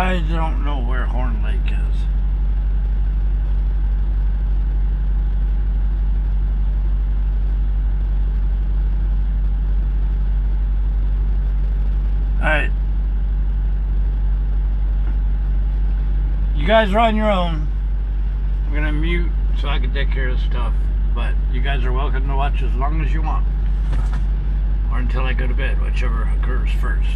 I don't know where Horn Lake is. Alright. You guys are on your own. I'm gonna mute so I can take care of stuff. But you guys are welcome to watch as long as you want. Or until I go to bed, whichever occurs first.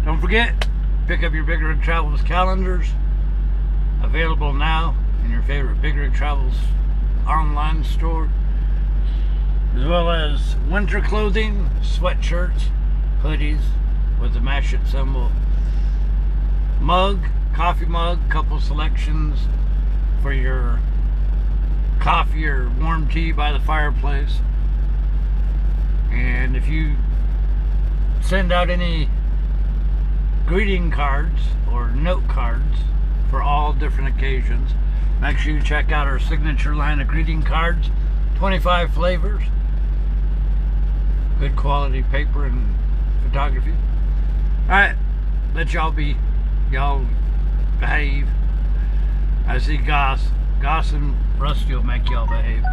Don't forget, pick up your BigRigTravels calendars. Available now in your favorite BigRigTravels online store. As well as winter clothing, sweatshirts, hoodies with the mash it symbol. Mug, coffee mug, couple selections for your coffee or warm tea by the fireplace. And if you send out any greeting cards or note cards for all different occasions, make sure you check out our signature line of greeting cards. 25 flavors, good quality paper and photography. Alright, let y'all behave. I see Goss and Rusty will make y'all behave.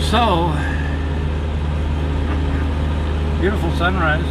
So, beautiful sunrise.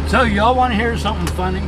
So y'all want to hear something funny?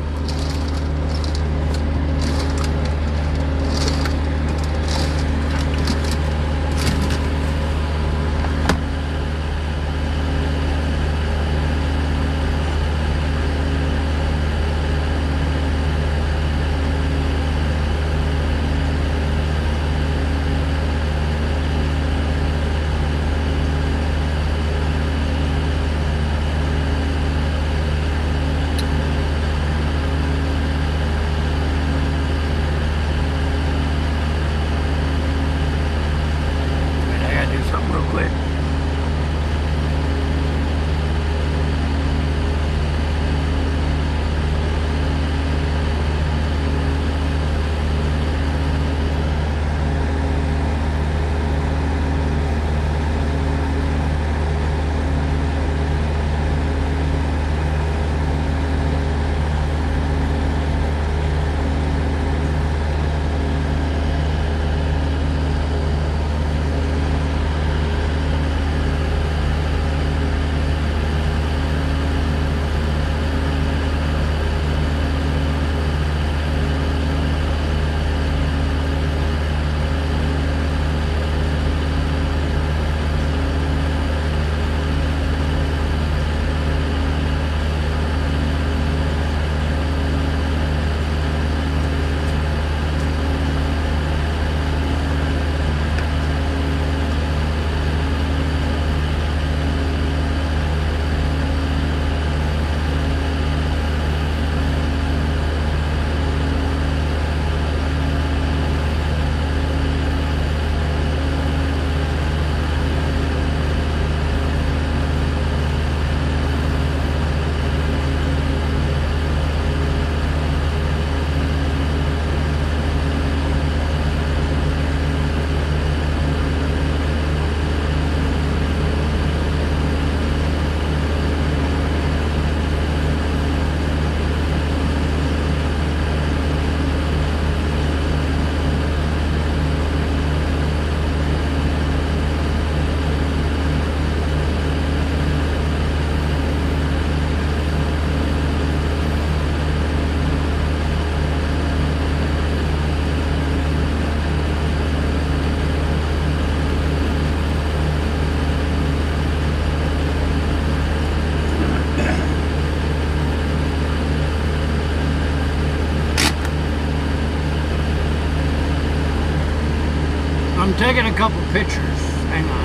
I'm taking a couple pictures. Hang on.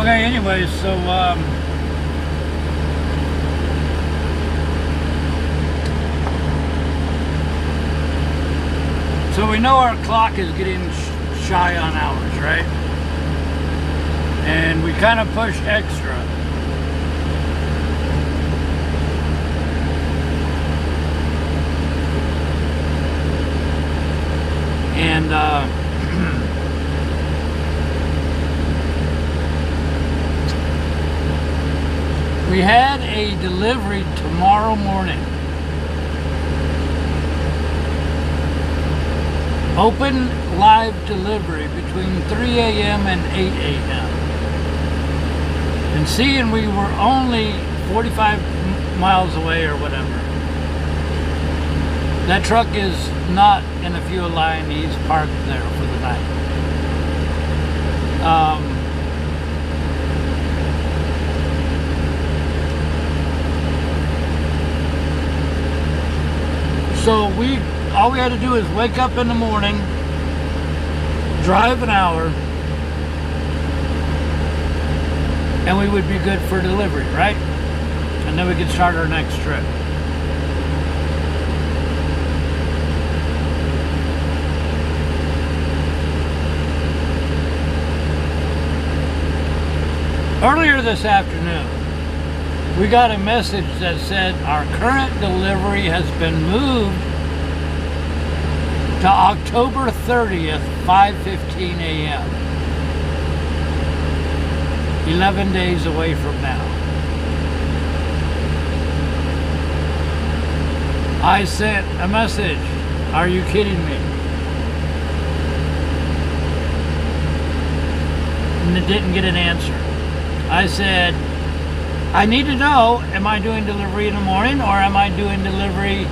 Okay, anyways, so we know our clock is getting shy on hours, right? And we kind of push extra. And we had a delivery tomorrow morning. Open live delivery between 3 a.m. and 8 a.m. And seeing we were only 45 miles away or whatever. That truck is not in a fuel line. He's parked there for the night. So all we had to do is wake up in the morning, drive an hour, and we would be good for delivery, right? And then we could start our next trip. Earlier this afternoon, we got a message that said our current delivery has been moved to October 30th, 5:15 a.m. 11 days away from now. I sent a message. Are you kidding me? And it didn't get an answer. I said, I need to know, am I doing delivery in the morning, or am I doing delivery,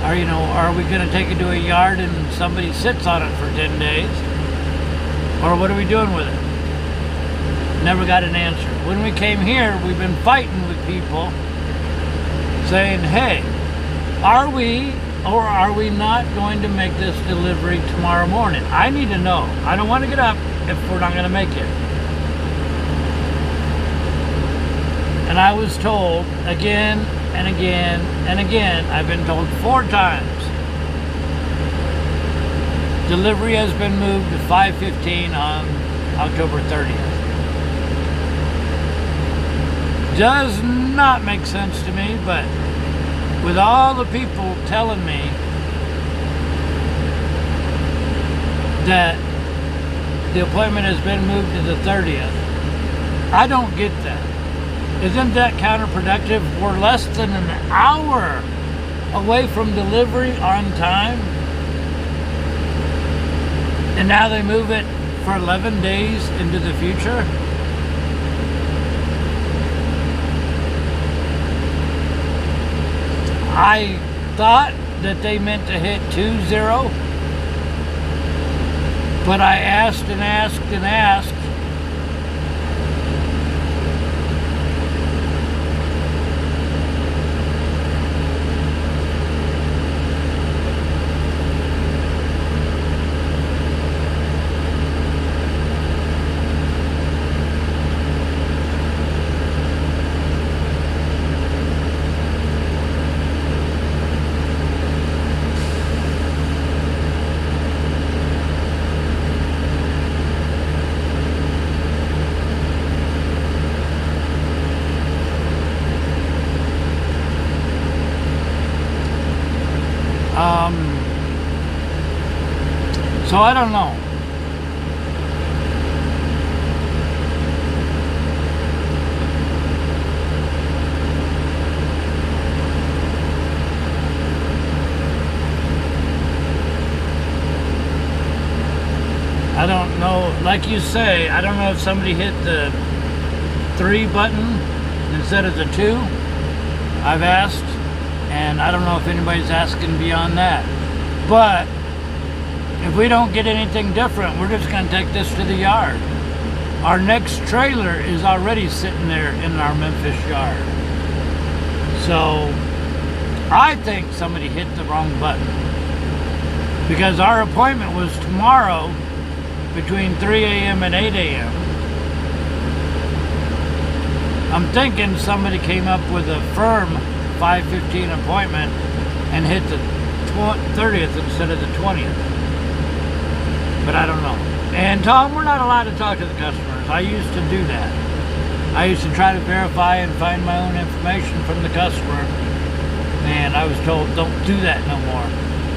or are we going to take it to a yard and somebody sits on it for 10 days? Or what are we doing with it? Never got an answer. When we came here, we've been fighting with people saying, hey, are we or are we not going to make this delivery tomorrow morning? I need to know. I don't want to get up if we're not going to make it. And I was told again and again and again, I've been told 4 times, delivery has been moved to 5:15 on October 30th. Does not make sense to me, but with all the people telling me that the appointment has been moved to the 30th, I don't get that. Isn't that counterproductive? We're less than an hour away from delivery on time. And now they move it for 11 days into the future. I thought that they meant to hit 2-0. But I asked and asked and asked. So I don't know. I don't know, like you say, I don't know if somebody hit the 3 button instead of the 2. I've asked, and I don't know if anybody's asking beyond that. But if we don't get anything different, we're just going to take this to the yard. Our next trailer is already sitting there in our Memphis yard. So I think somebody hit the wrong button, because our appointment was tomorrow between 3 a.m. and 8 a.m. I'm thinking somebody came up with a firm 5:15 appointment and hit the 30th instead of the 20th. But I don't know. And Tom, we're not allowed to talk to the customers. I used to do that. I used to try to verify and find my own information from the customer, and I was told don't do that no more.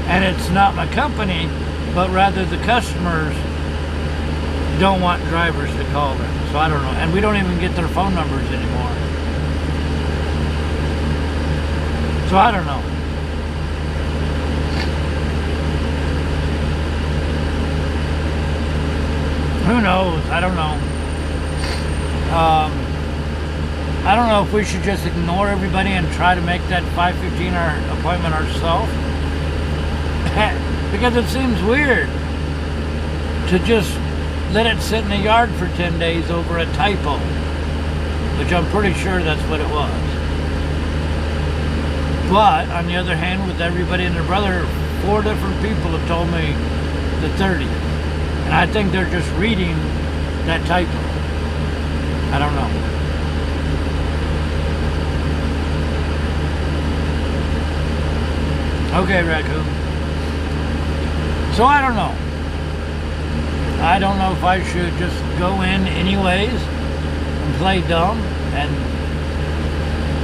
And it's not my company, but rather the customers don't want drivers to call them. So I don't know. And we don't even get their phone numbers anymore. So I don't know. who knows? I don't know. I don't know if we should just ignore everybody and try to make that 5:15 our appointment ourselves. Because it seems weird to just let it sit in the yard for 10 days over a typo, which I'm pretty sure that's what it was. But on the other hand, with everybody and their brother, 4 different people have told me the 30th, and I think they're just reading that typo. I don't know. Okay, Raccoon. So I don't know. I don't know if I should just go in anyways and play dumb, and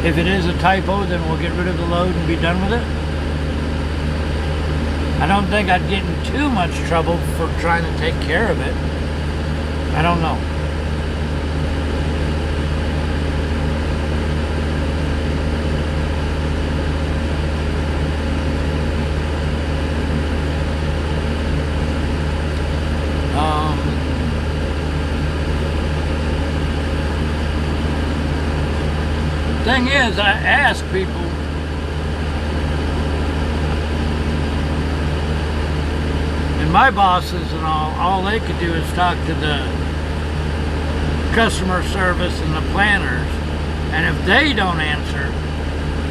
if it is a typo, then we'll get rid of the load and be done with it. I don't think I'd get in too much trouble for trying to take care of it. I don't know. Thing is, I ask people, and my bosses and all they could do is talk to the customer service and the planners, and if they don't answer,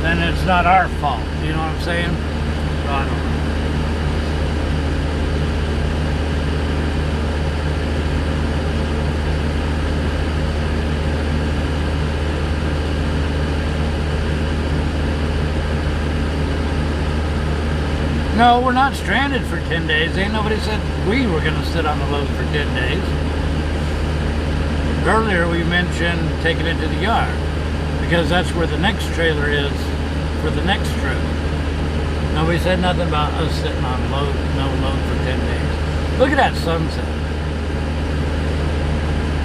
then it's not our fault. You know what I'm saying? So I don't know. No, we're not stranded for 10 days. Ain't nobody said we were going to sit on the load for 10 days. Earlier we mentioned taking it to the yard, because that's where the next trailer is for the next trip. Nobody said nothing about us sitting on load, no load for 10 days. Look at that sunset.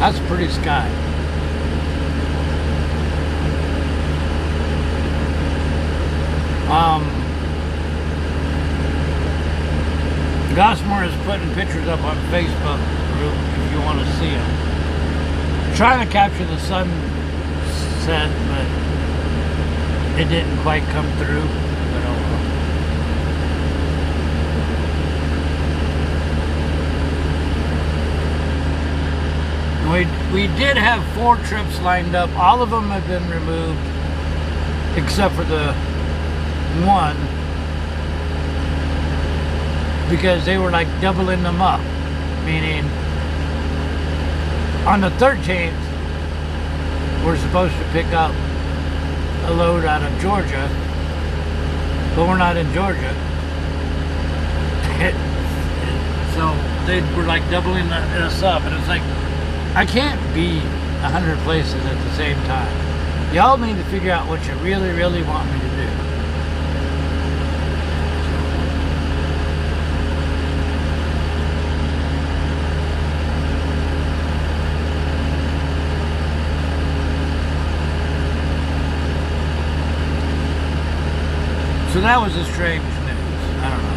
That's a pretty sky. Gossamer is putting pictures up on Facebook group if you want to see them. Trying to capture the sunset, but it didn't quite come through. But oh well. We did have 4 trips lined up. All of them have been removed, except for the one, because they were like doubling them up, meaning on the 13th we're supposed to pick up a load out of Georgia, but we're not in Georgia. So they were like doubling us up, and it's like, I can't be 100 places at the same time. Y'all need to figure out what you really, really want me to do. So that was a strange news. I don't know.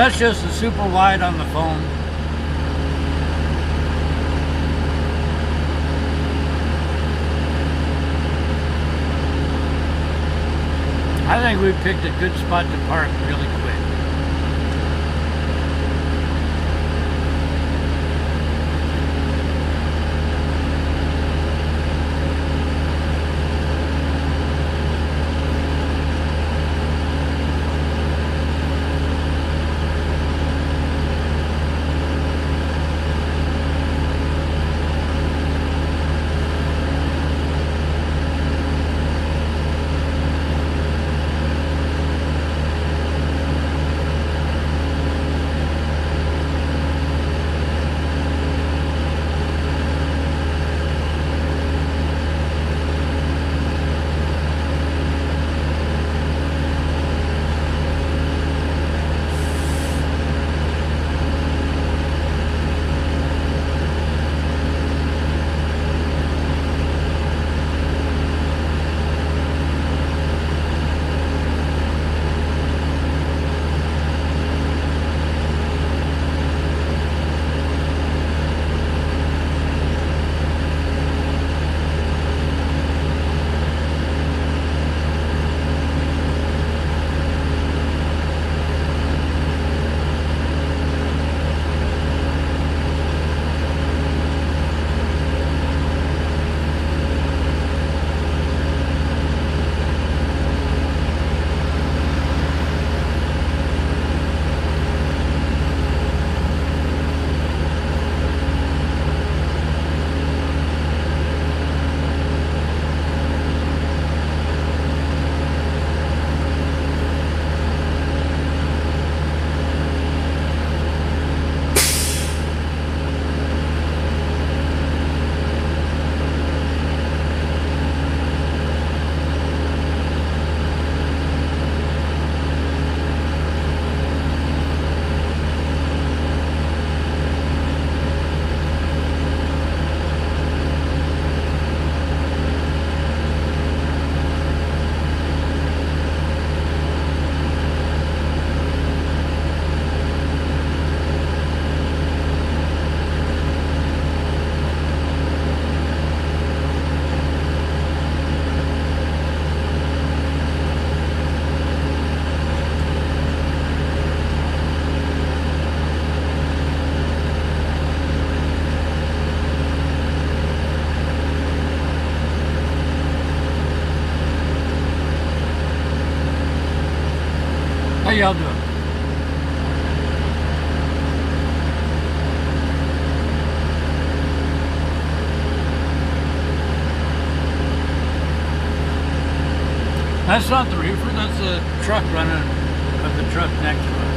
That's just a super wide on the phone. I think we picked a good spot to park really quick. How y'all doing? That's not the reefer, that's the truck running with the truck next to it.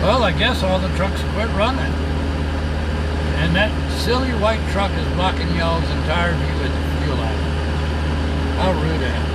Well, I guess all the trucks quit running. And that silly white truck is blocking y'all's entire view of the fuel line. How rude of him.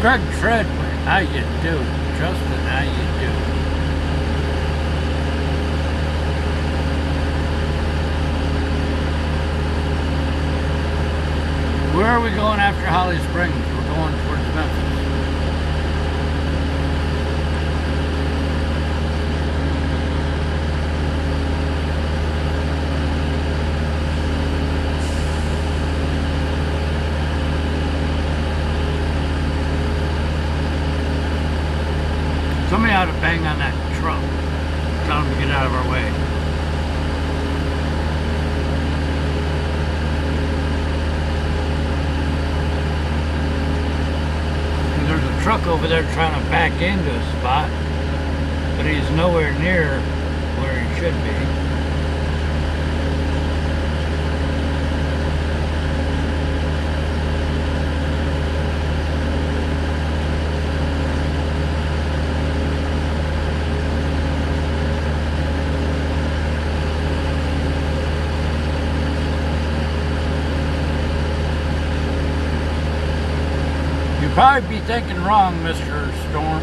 Greg Treadway, how you doing? Justin, how you doing? Where are we going after Holly Springs? We're going towards Memphis. Somebody ought to bang on that truck. Tell them to get out of our way. And there's a truck over there trying to back into a spot, but he's nowhere near where he should be. You'd probably be thinking wrong, Mr. Storm.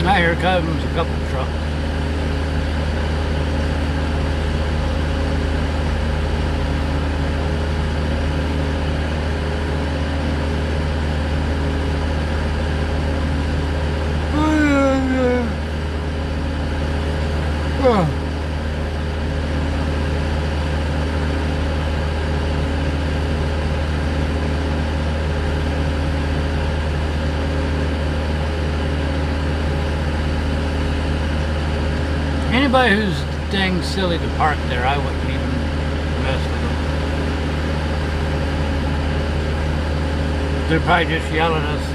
Now here comes a couple of trucks. Anybody who's dang silly to park there, I wouldn't even mess with them. They're probably just yelling at us,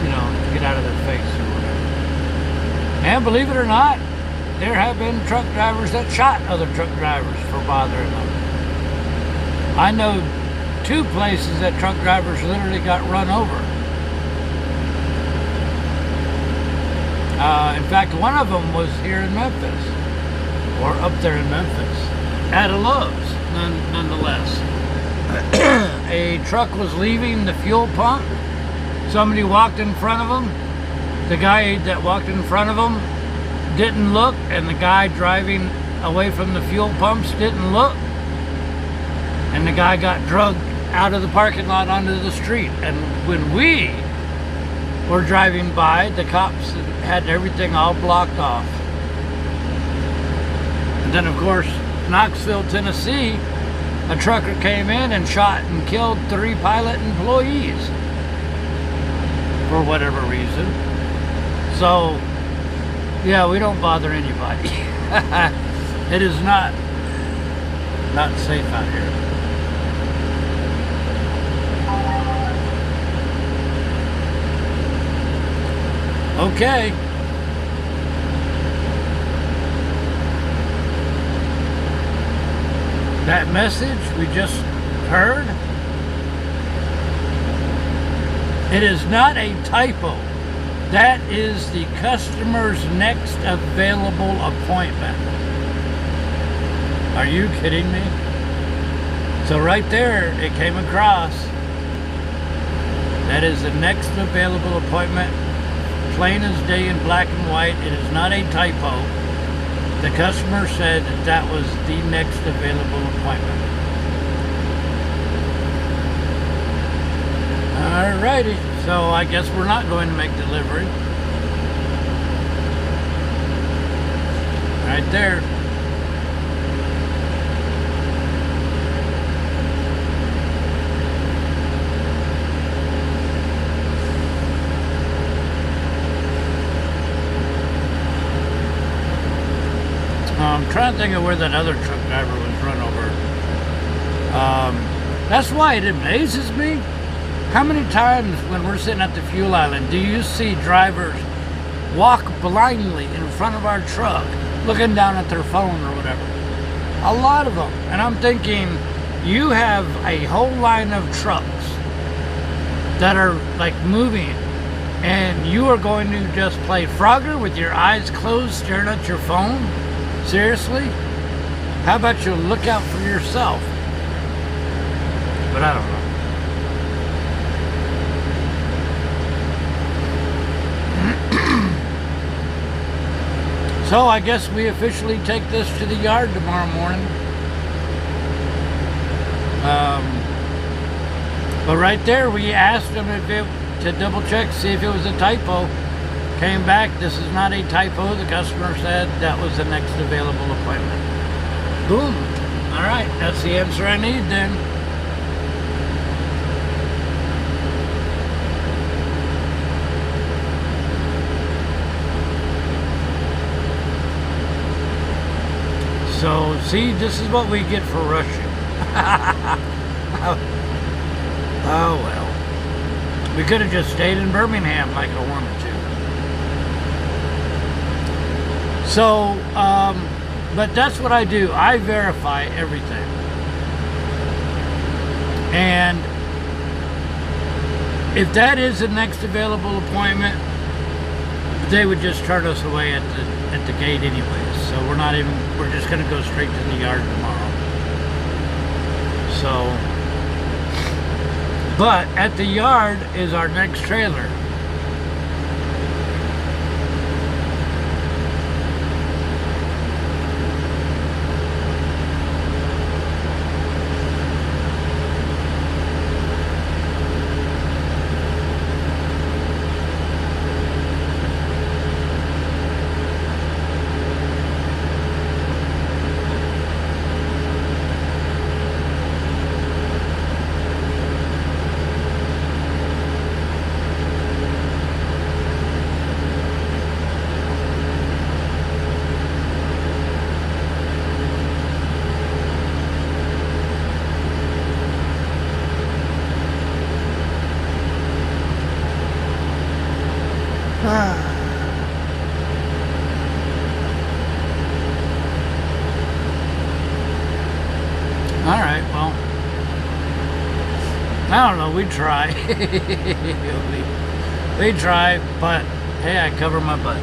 you know, to get out of their face or whatever. And believe it or not, there have been truck drivers that shot other truck drivers for bothering them. I know 2 places that truck drivers literally got run over. In fact, one of them was here in Memphis, or up there in Memphis, at a Love's, nonetheless. A truck was leaving the fuel pump. Somebody walked in front of them. The guy that walked in front of them didn't look, and the guy driving away from the fuel pumps didn't look. And the guy got drugged out of the parking lot onto the street. And when we were driving by, the cops had everything all blocked off. And then, of course, Knoxville, Tennessee, a trucker came in and shot and killed 3 pilot employees for whatever reason. So, yeah, we don't bother anybody. It is not safe out here. Okay. That message we just heard, it is not a typo. That is the customer's next available appointment. Are you kidding me? So right there, it came across. That is the next available appointment. Plain as day in black and white. It is not a typo. The customer said that was the next available appointment. Alrighty, so I guess we're not going to make delivery. Right there. I'm trying to think of where that other truck driver was run over. That's why it amazes me. How many times when we're sitting at the fuel island do you see drivers walk blindly in front of our truck looking down at their phone or whatever? A lot of them. And I'm thinking, you have a whole line of trucks that are like moving, and you are going to just play Frogger with your eyes closed staring at your phone? Seriously? How about you look out for yourself? But I don't know. So I guess we officially take this to the yard tomorrow morning. But right there, we asked them to double check, see if it was a typo. Came back, this is not a typo. The customer said that was the next available appointment. Boom. All right, that's the answer I need then. So, see, this is what we get for rushing. Oh well. We could have just stayed in Birmingham like I wanted to. So, but that's what I do. I verify everything. And if that is the next available appointment, they would just turn us away at the gate anyways. So we're just gonna go straight to the yard tomorrow. So, but at the yard is our next trailer. Alright, well, I don't know, we try. we try, but hey, I cover my butt.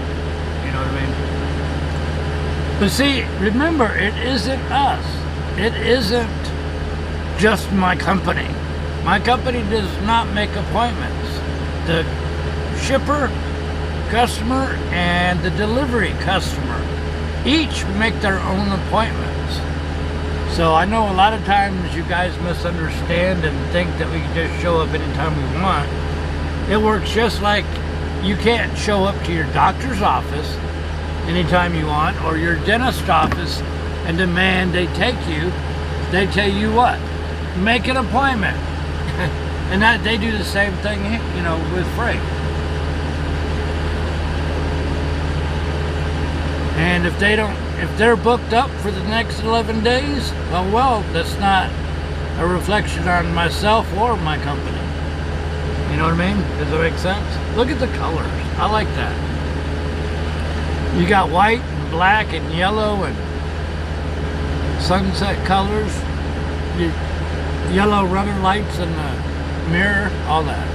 You know what I mean? But see, remember, it isn't us. It isn't just my company. My company does not make appointments. The shipper, customer, and the delivery customer each make their own appointments. So I know a lot of times you guys misunderstand and think that we can just show up anytime we want. It works just like you can't show up to your doctor's office anytime you want, or your dentist office, and demand they take you. They tell you what? Make an appointment. And that they do the same thing, you know, with freight. And if they're booked up for the next 11 days, well, that's not a reflection on myself or my company. You know what I mean? Does that make sense? Look at the colors. I like that. You got white and black and yellow and sunset colors. Yellow runner lights in the mirror, all that.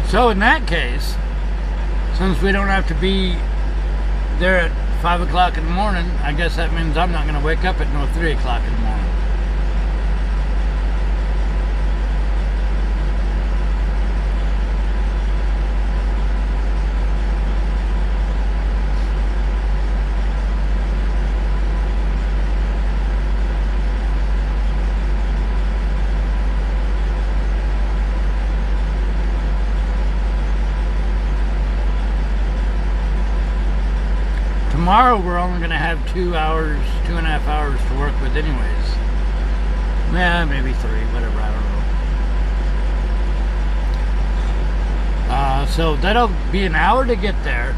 So in that case, since we don't have to be there at 5 o'clock in the morning, I guess that means I'm not going to wake up at 3 o'clock in the morning. Tomorrow we're only going to have 2 hours, 2.5 hours to work with anyways. Yeah, maybe 3, whatever, I don't So that'll be an hour to get there.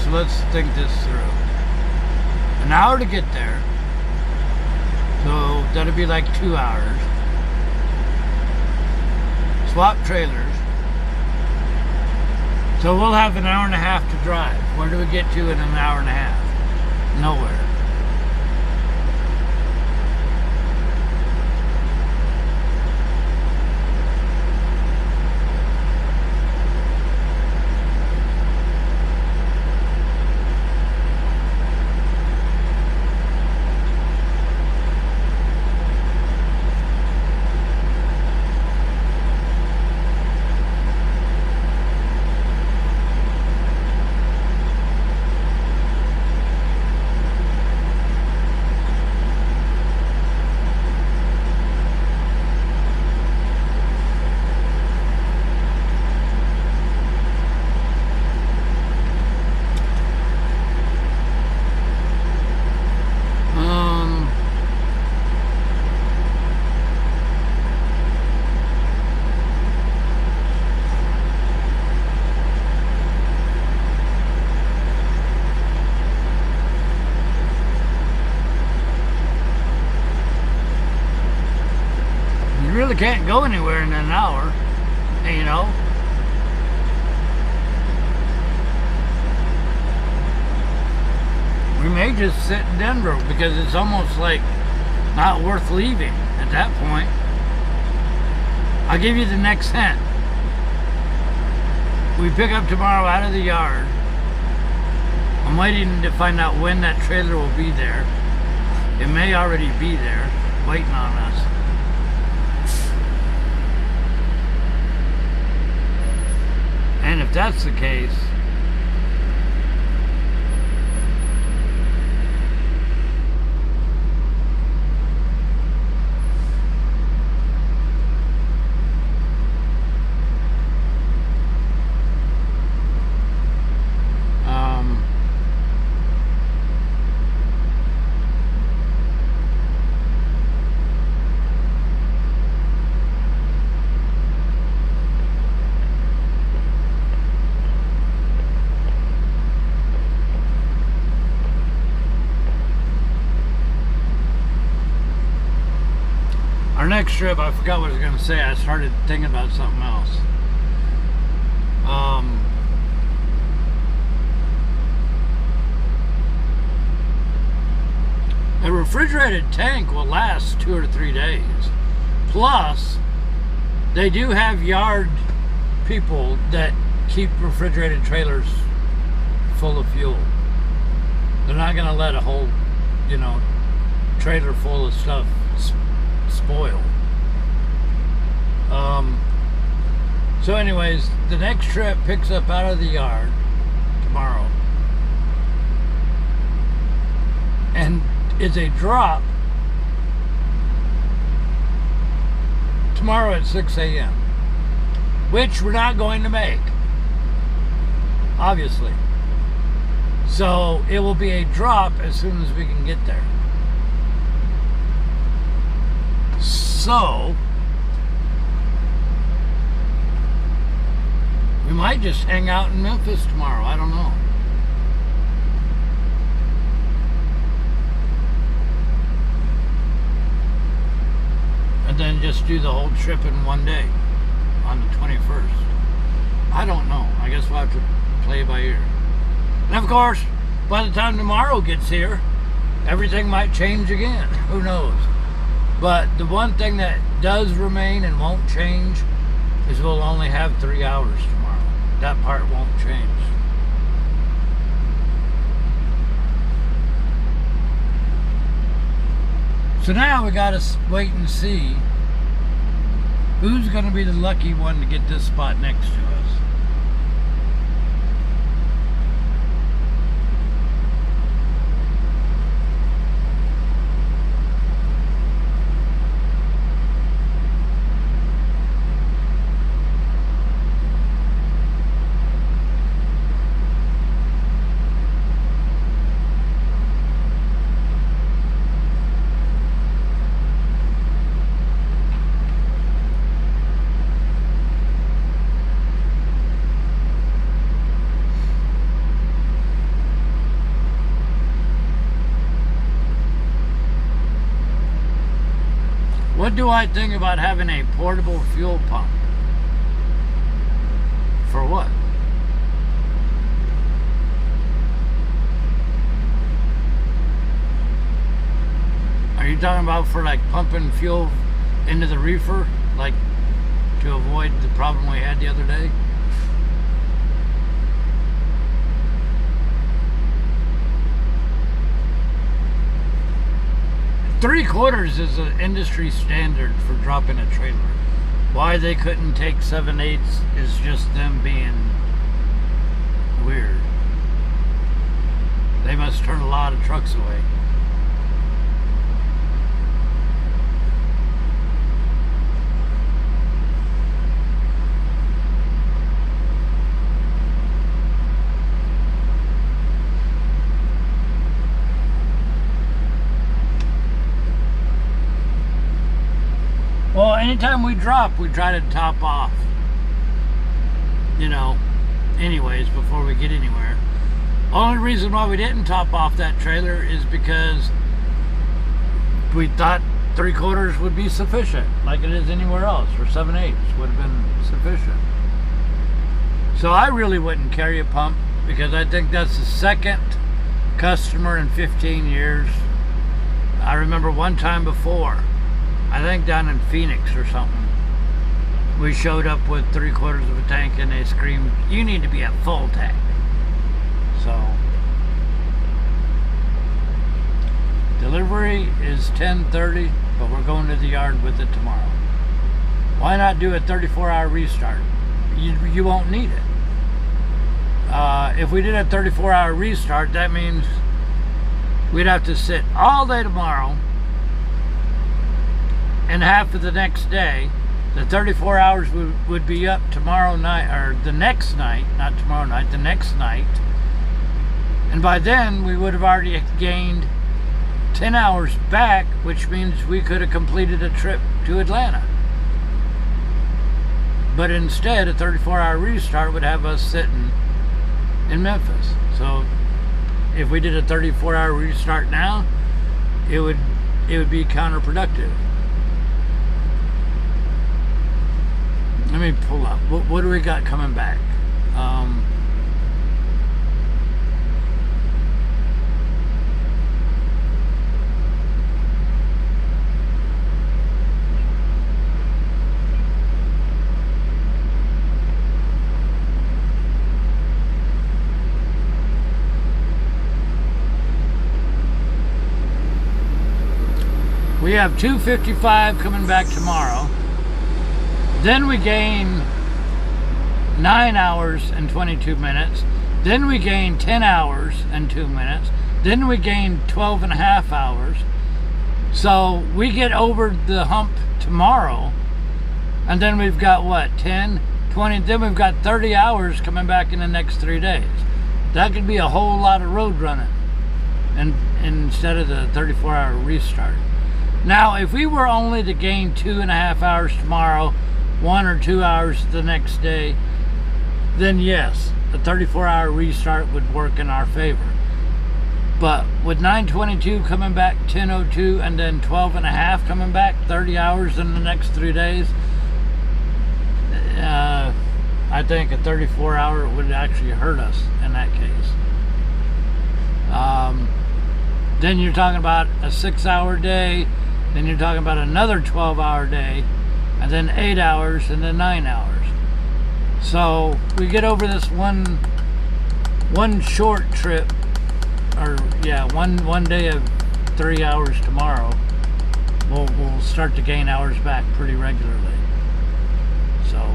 Let's think this through. An hour to get there, so that'll be like 2 hours. Swap trailers, so we'll have an hour and a half to drive. Where do we get to in an hour and a half? Nowhere. Really can't go anywhere in an hour, you know. We may just sit in Denver because it's almost like not worth leaving at that point. I'll give you the next hint. We pick up tomorrow out of the yard. I'm waiting to find out when that trailer will be there. It may already be there, waiting on us. And if that's the case, our next trip, I forgot what I was going to say. I started thinking about something else. A refrigerated tank will last 2 or 3 days. Plus, they do have yard people that keep refrigerated trailers full of fuel. They're not going to let a whole, you know, trailer full of stuff spoil. So anyways, the next trip picks up out of the yard tomorrow, and it's a drop tomorrow at 6 a.m. which we're not going to make, obviously. So it will be a drop as soon as we can get there. So we might just hang out in Memphis tomorrow. I don't know. And then just do the whole trip in one day on the 21st. I don't know. I guess we'll have to play by ear. And of course, by the time tomorrow gets here, everything might change again. Who knows? But the one thing that does remain and won't change is we'll only have 3 hours tomorrow. That part won't change. So now we gotta wait and see who's gonna be the lucky one to get this spot next to us. What do I think about having a portable fuel pump? For what? Are you talking about for like pumping fuel into the reefer? Like to avoid the problem we had the other day? Three-quarters is an industry standard for dropping a trailer. Why they couldn't take 7/8 is just them being weird. They must turn a lot of trucks away. Well, anytime we drop, we try to top off. You know, anyways, before we get anywhere. Only reason why we didn't top off that trailer is because we thought 3/4 would be sufficient, like it is anywhere else, or 7/8 would have been sufficient. So I really wouldn't carry a pump, because I think that's the second customer in 15 years. I remember one time before, I think down in Phoenix or something, we showed up with 3/4 of a tank and they screamed, "You need to be at full tank." So, delivery is 10:30, but we're going to the yard with it tomorrow. Why not do a 34-hour restart? You won't need it. If we did a 34-hour restart, that means we'd have to sit all day tomorrow and half of the next day. The 34 hours would be up tomorrow night, or the next night, not tomorrow night, the next night. And by then, we would have already gained 10 hours back, which means we could have completed a trip to Atlanta. But instead, a 34-hour restart would have us sitting in Memphis. So if we did a 34-hour restart now, it would be counterproductive. Let me pull up. What do we got coming back? We have 255 coming back tomorrow. Then we gain 9 hours and 22 minutes. Then we gain 10 hours and 2 minutes. Then we gain 12 and a half hours. So we get over the hump tomorrow. And then we've got what, 10, 20, then we've got 30 hours coming back in the next 3 days. That could be a whole lot of road running, and instead of the 34-hour restart. Now, if we were only to gain 2.5 hours tomorrow, 1 or 2 hours the next day, then yes, a 34-hour restart would work in our favor. But with 922 coming back 10:02 and then 12 and a half coming back 30 hours in the next 3 days, I think a 34-hour would actually hurt us in that case. Then you're talking about a 6-hour day, then you're talking about another 12-hour day, and then 8 hours, and then 9 hours. So we get over this one short trip, or yeah, one day of 3 hours tomorrow. We'll start to gain hours back pretty regularly. So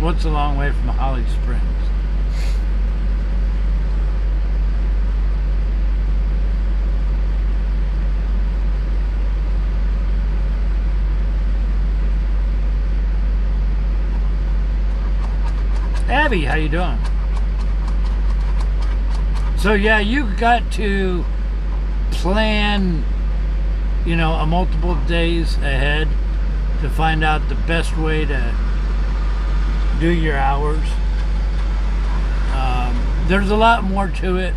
what's a long way from Holly Springs? Abby, how you doing? So yeah, you got to plan, you know, a multiple days ahead to find out the best way to do your hours. There's a lot more to it.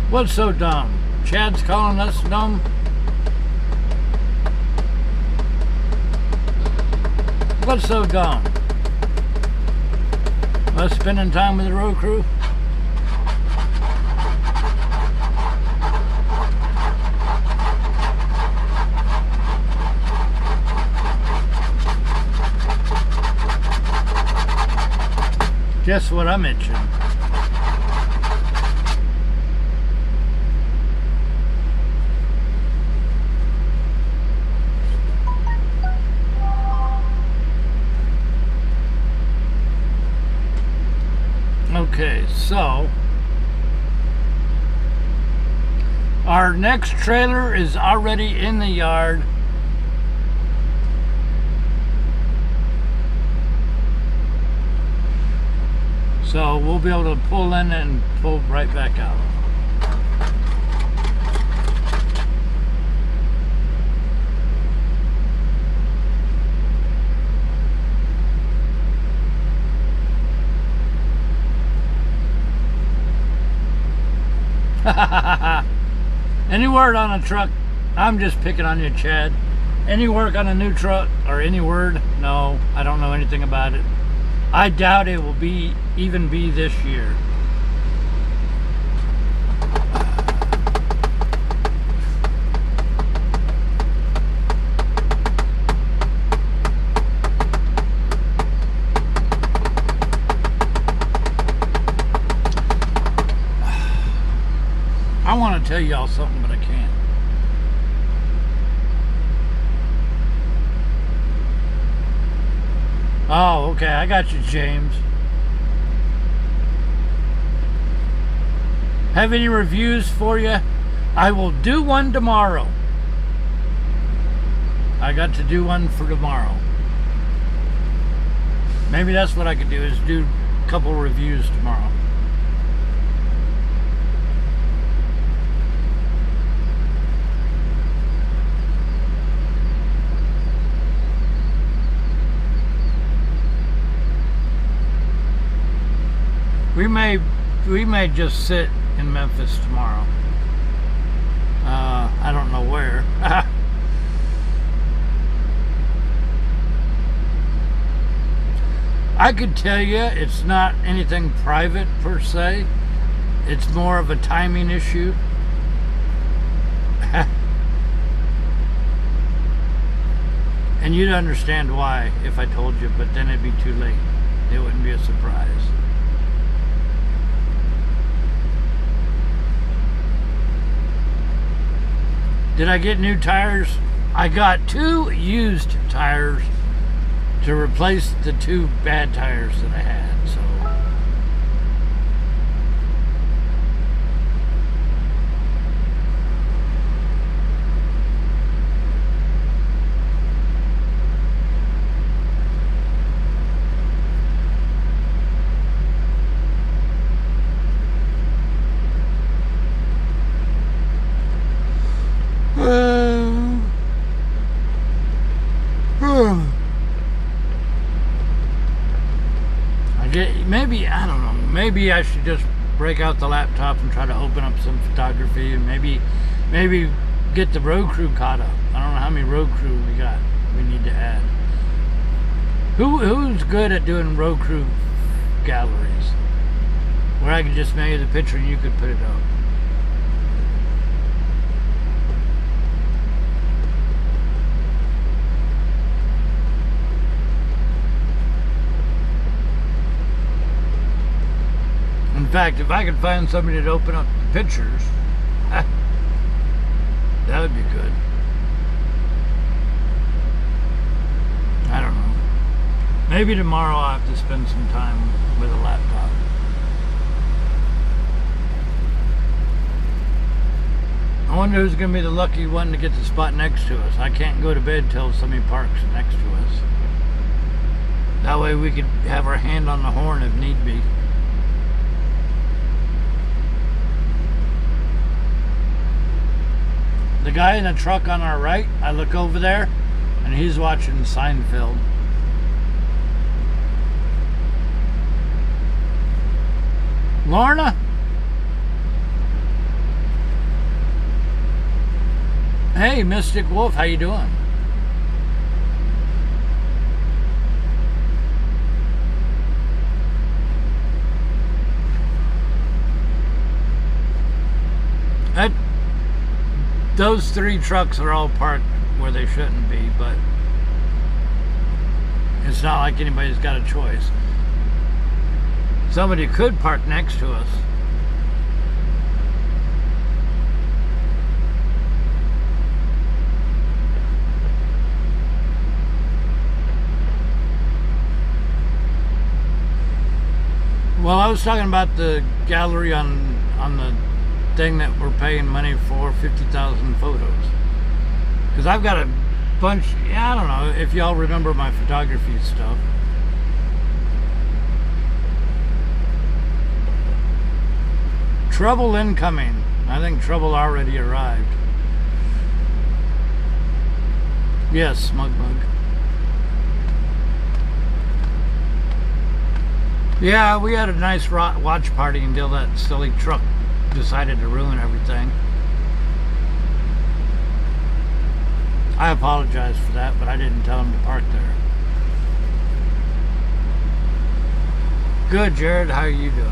What's so dumb? Chad's calling us dumb? What's so dumb? Us spending time with the road crew? Guess what I'm itching? Okay, so our next trailer is already in the yard. So we'll be able to pull in and pull right back out. Any word on a truck? I'm just picking on you, Chad. Any work on a new truck or any word? No, I don't know anything about it. I doubt it will even be this year. I want to tell y'all something, but I can't. Oh, okay, I got you, James. Have any reviews for you? I will do one tomorrow. I got to do one for tomorrow. Maybe that's what I could do, is do a couple reviews tomorrow. We may just sit in Memphis tomorrow. I don't know where. I could tell you it's not anything private per se. It's more of a timing issue. And you'd understand why if I told you, but then it'd be too late. It wouldn't be a surprise. Did I get new tires? I got 2 used tires to replace the 2 bad tires that I had, so. Maybe, I don't know, maybe I should just break out the laptop and try to open up some photography, and maybe get the road crew caught up. I don't know how many road crew we need to add. Who's good at doing road crew galleries where I could just mail you the picture and you could put it up? fact, if I could find somebody to open up the pictures, that would be good. I don't know. Maybe tomorrow I'll have to spend some time with a laptop. I wonder who's going to be the lucky one to get the spot next to us. I can't go to bed till somebody parks next to us. That way we could have our hand on the horn if need be. The guy in the truck on our right, I look over there, and he's watching Seinfeld. Lorna? Hey, Mystic Wolf, how you doing? Those 3 trucks are all parked where they shouldn't be, but it's not like anybody's got a choice. Somebody could park next to us. Well, I was talking about the gallery on the thing that we're paying money for, 50,000 photos. Because I've got a bunch, I don't know if y'all remember my photography stuff. Trouble incoming. I think trouble already arrived. Yes, Smug Bug. Yeah, we had a nice watch party until that silly truck decided to ruin everything. I apologize for that, but I didn't tell him to park there. Good, Jared. How are you doing?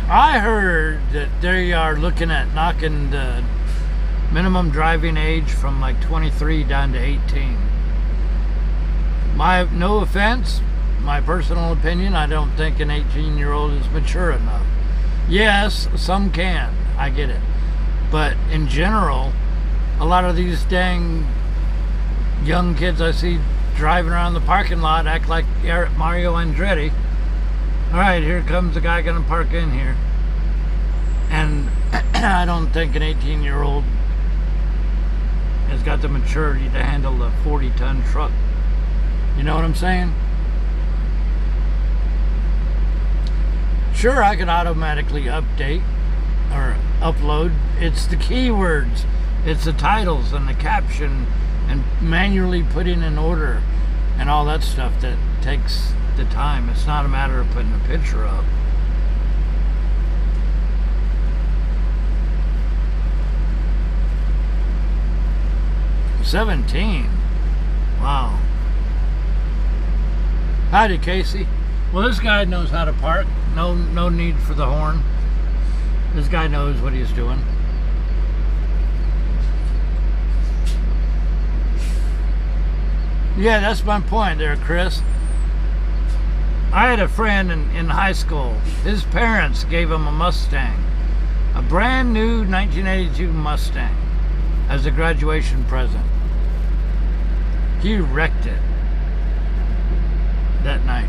I heard that they are looking at knocking the minimum driving age from like 23 down to 18. No offense, my personal opinion, I don't think an 18-year-old is mature enough. Yes, some can, I get it. But in general, a lot of these dang young kids I see driving around the parking lot act like Mario Andretti. Alright, here comes the guy gonna park in here. And I don't think an 18-year-old has got the maturity to handle a 40-ton truck. You know what I'm saying? Sure, I could automatically update or upload. It's the keywords, it's the titles and the caption and manually putting in order and all that stuff that takes the time. It's not a matter of putting a picture up. $17. Wow. Howdy, Casey. Well, this guy knows how to park. No need for the horn. This guy knows what he's doing. Yeah, that's my point there, Chris. I had a friend in high school. His parents gave him a Mustang. A brand new 1982 Mustang as a graduation present. He wrecked it that night.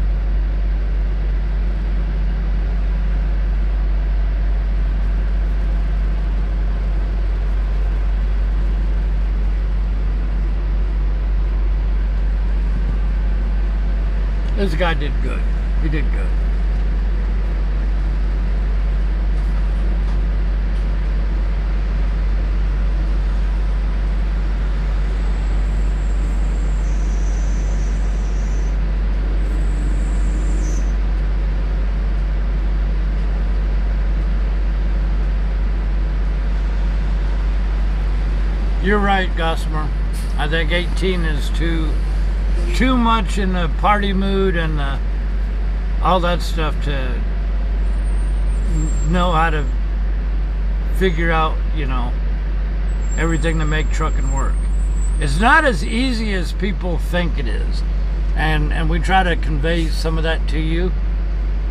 This guy did good. He did good. You're right, Gossamer. I think 18 is too much in the party mood and all that stuff to know how to figure out, you know, everything to make trucking work. It's not as easy as people think it is. And we try to convey some of that to you,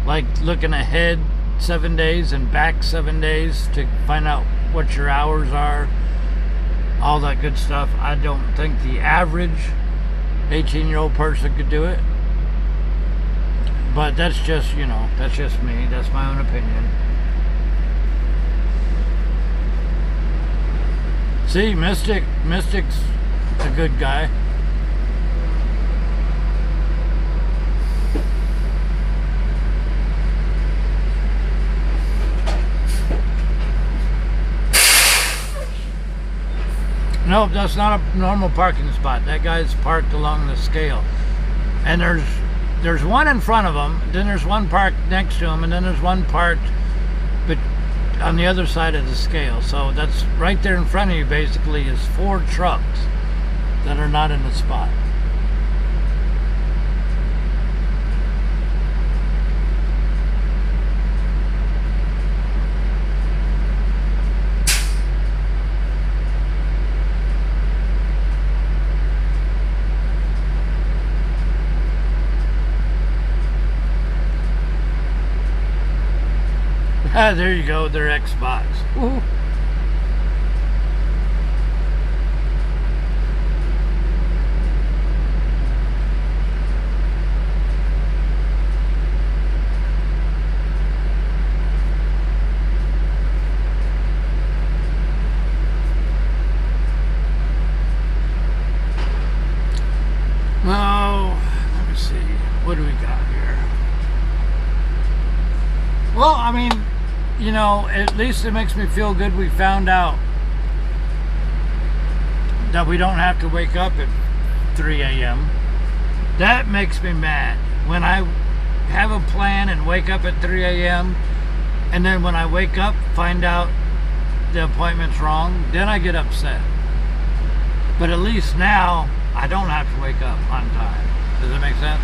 like looking ahead 7 days and back 7 days to find out what your hours are, all that good stuff. I don't think the average 18-year-old person could do it, but that's just, you know, that's just me. That's my own opinion. See, Mystic's a good guy. Nope, that's not a normal parking spot. That guy's parked along the scale. And there's one in front of him, then there's one parked next to him, and then there's one parked on the other side of the scale. So that's right there in front of you, basically, is 4 trucks that are not in the spot. Ah, there you go, their Xbox. Ooh. Well, let me see. What do we got here? Well, I mean, you know, at least it makes me feel good we found out that we don't have to wake up at 3 a.m. That makes me mad. When I have a plan and wake up at 3 a.m. and then when I wake up, find out the appointment's wrong, then I get upset. But at least now, I don't have to wake up on time. Does that make sense?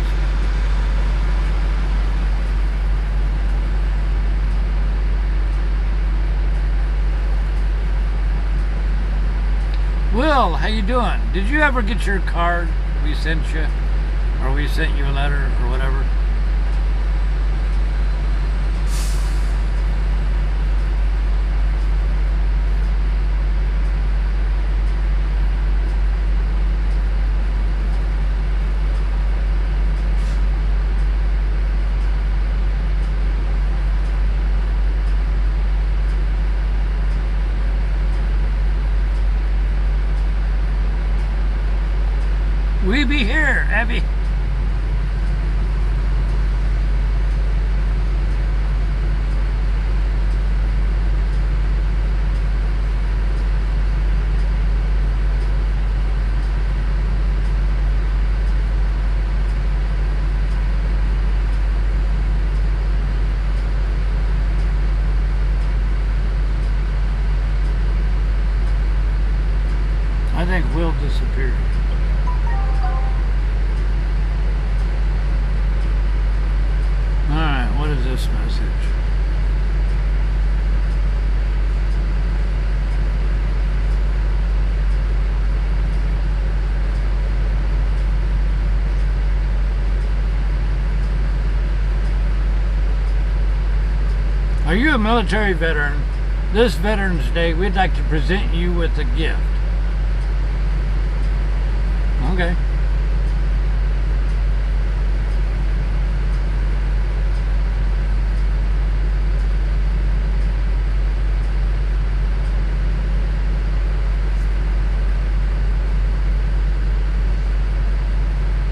Will, how you doing? Did you ever get your card we sent you? Or we sent you a letter or whatever? We be here, Abby. I think Will disappeared. Alright, what is this message? Are you a military veteran? This Veterans Day, we'd like to present you with a gift. Okay.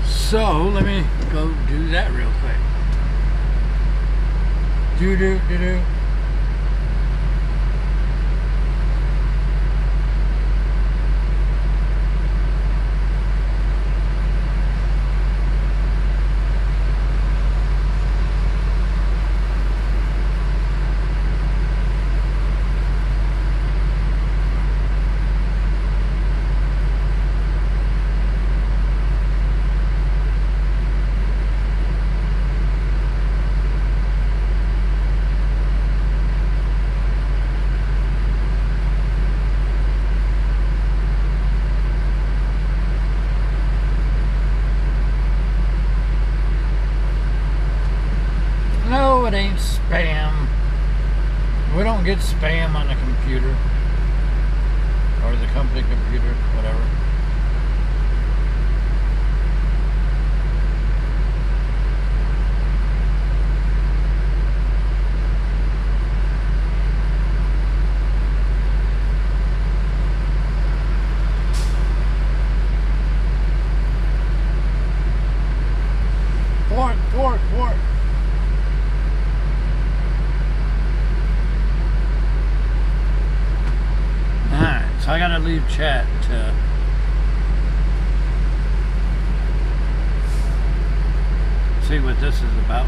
So, let me go do that real quick. Do. computer or the company computer, whatever. Port. Alright, so I gotta leave chat to see what this is about.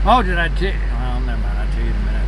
Oh, did I tell you? Well, never mind. I'll tell you in a minute.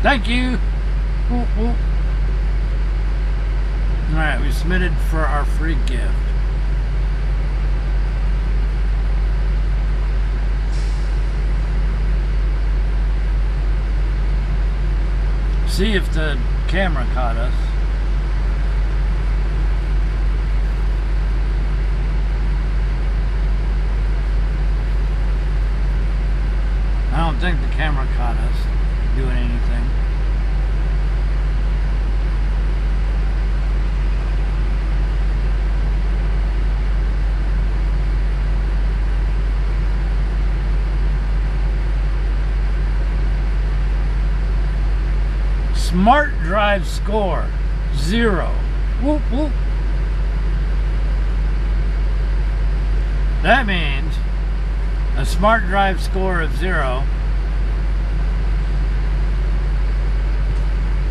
Thank you. Whoop, whoop. All right, we submitted for our free gift. See if the camera caught us. I don't think the camera caught us doing anything. Smart drive score 0. Whoop whoop. That means a smart drive score of 0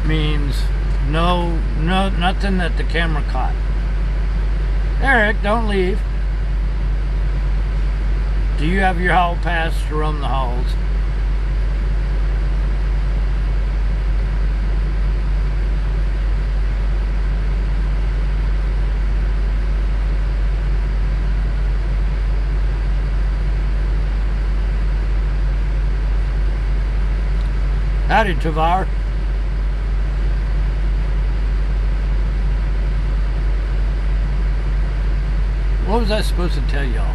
means nothing that the camera caught. Eric, don't leave. Do you have your hall pass to roam the halls? Howdy, Tavar. What was I supposed to tell y'all?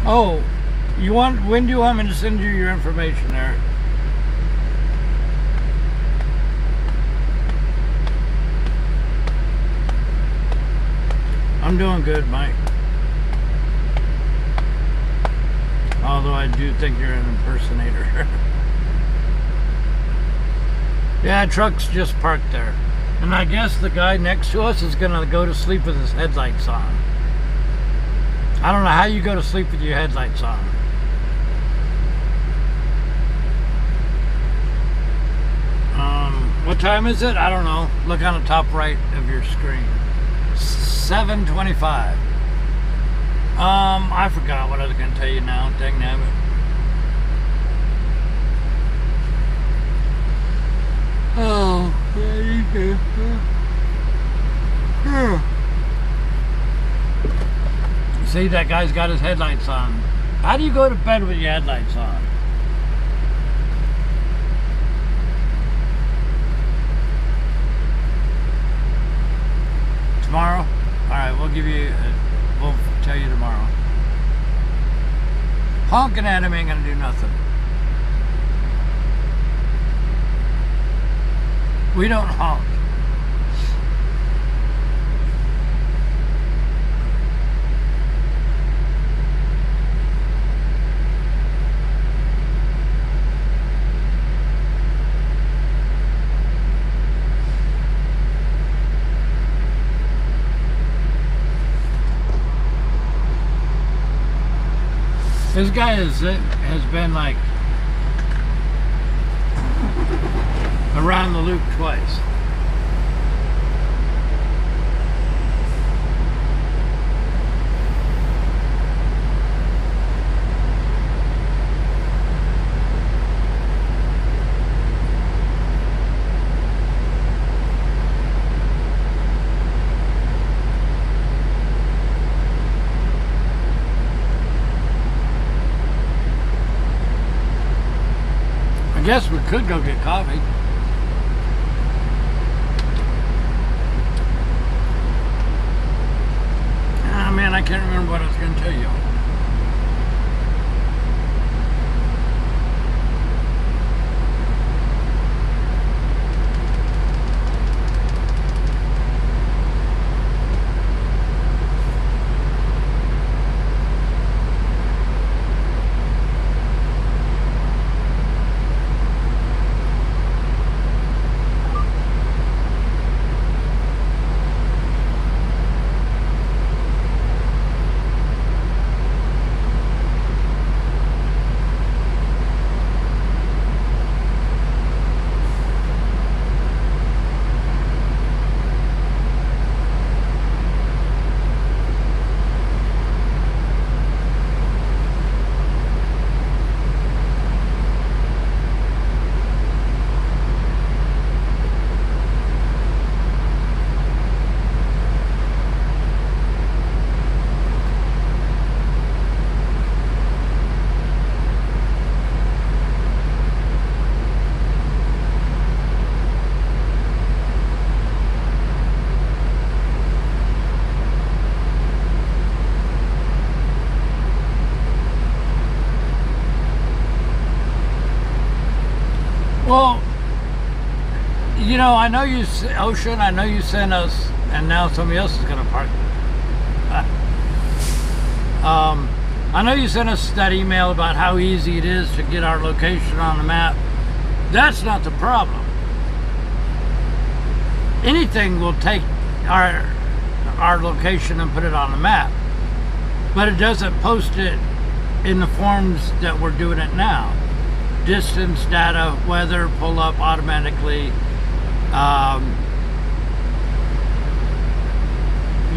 Oh, when do you want me to send you your information, Eric? I'm doing good, Mike. Although I do think you're an impersonator. Yeah, truck's just parked there. And I guess the guy next to us is gonna go to sleep with his headlights on. I don't know how you go to sleep with your headlights on. What time is it? I don't know. Look on the top right of your screen. 7:25. I forgot what I was gonna tell you now. Dang nabbit. Oh, See, that guy's got his headlights on. How do you go to bed with your headlights on? Tomorrow? Alright, we'll tell you tomorrow. Honking at him ain't gonna do nothing. We don't honk. This guy has been like around the loop twice. I guess we could go get coffee. Ah, man, I can't remember what I was going to tell you. Well, you know, I know you, Ocean, I know you sent us, and now somebody else is going to park. I know you sent us that email about how easy it is to get our location on the map. That's not the problem. Anything will take our location and put it on the map, but it doesn't post it in the forms that we're doing it now. Distance, data, weather, pull up automatically,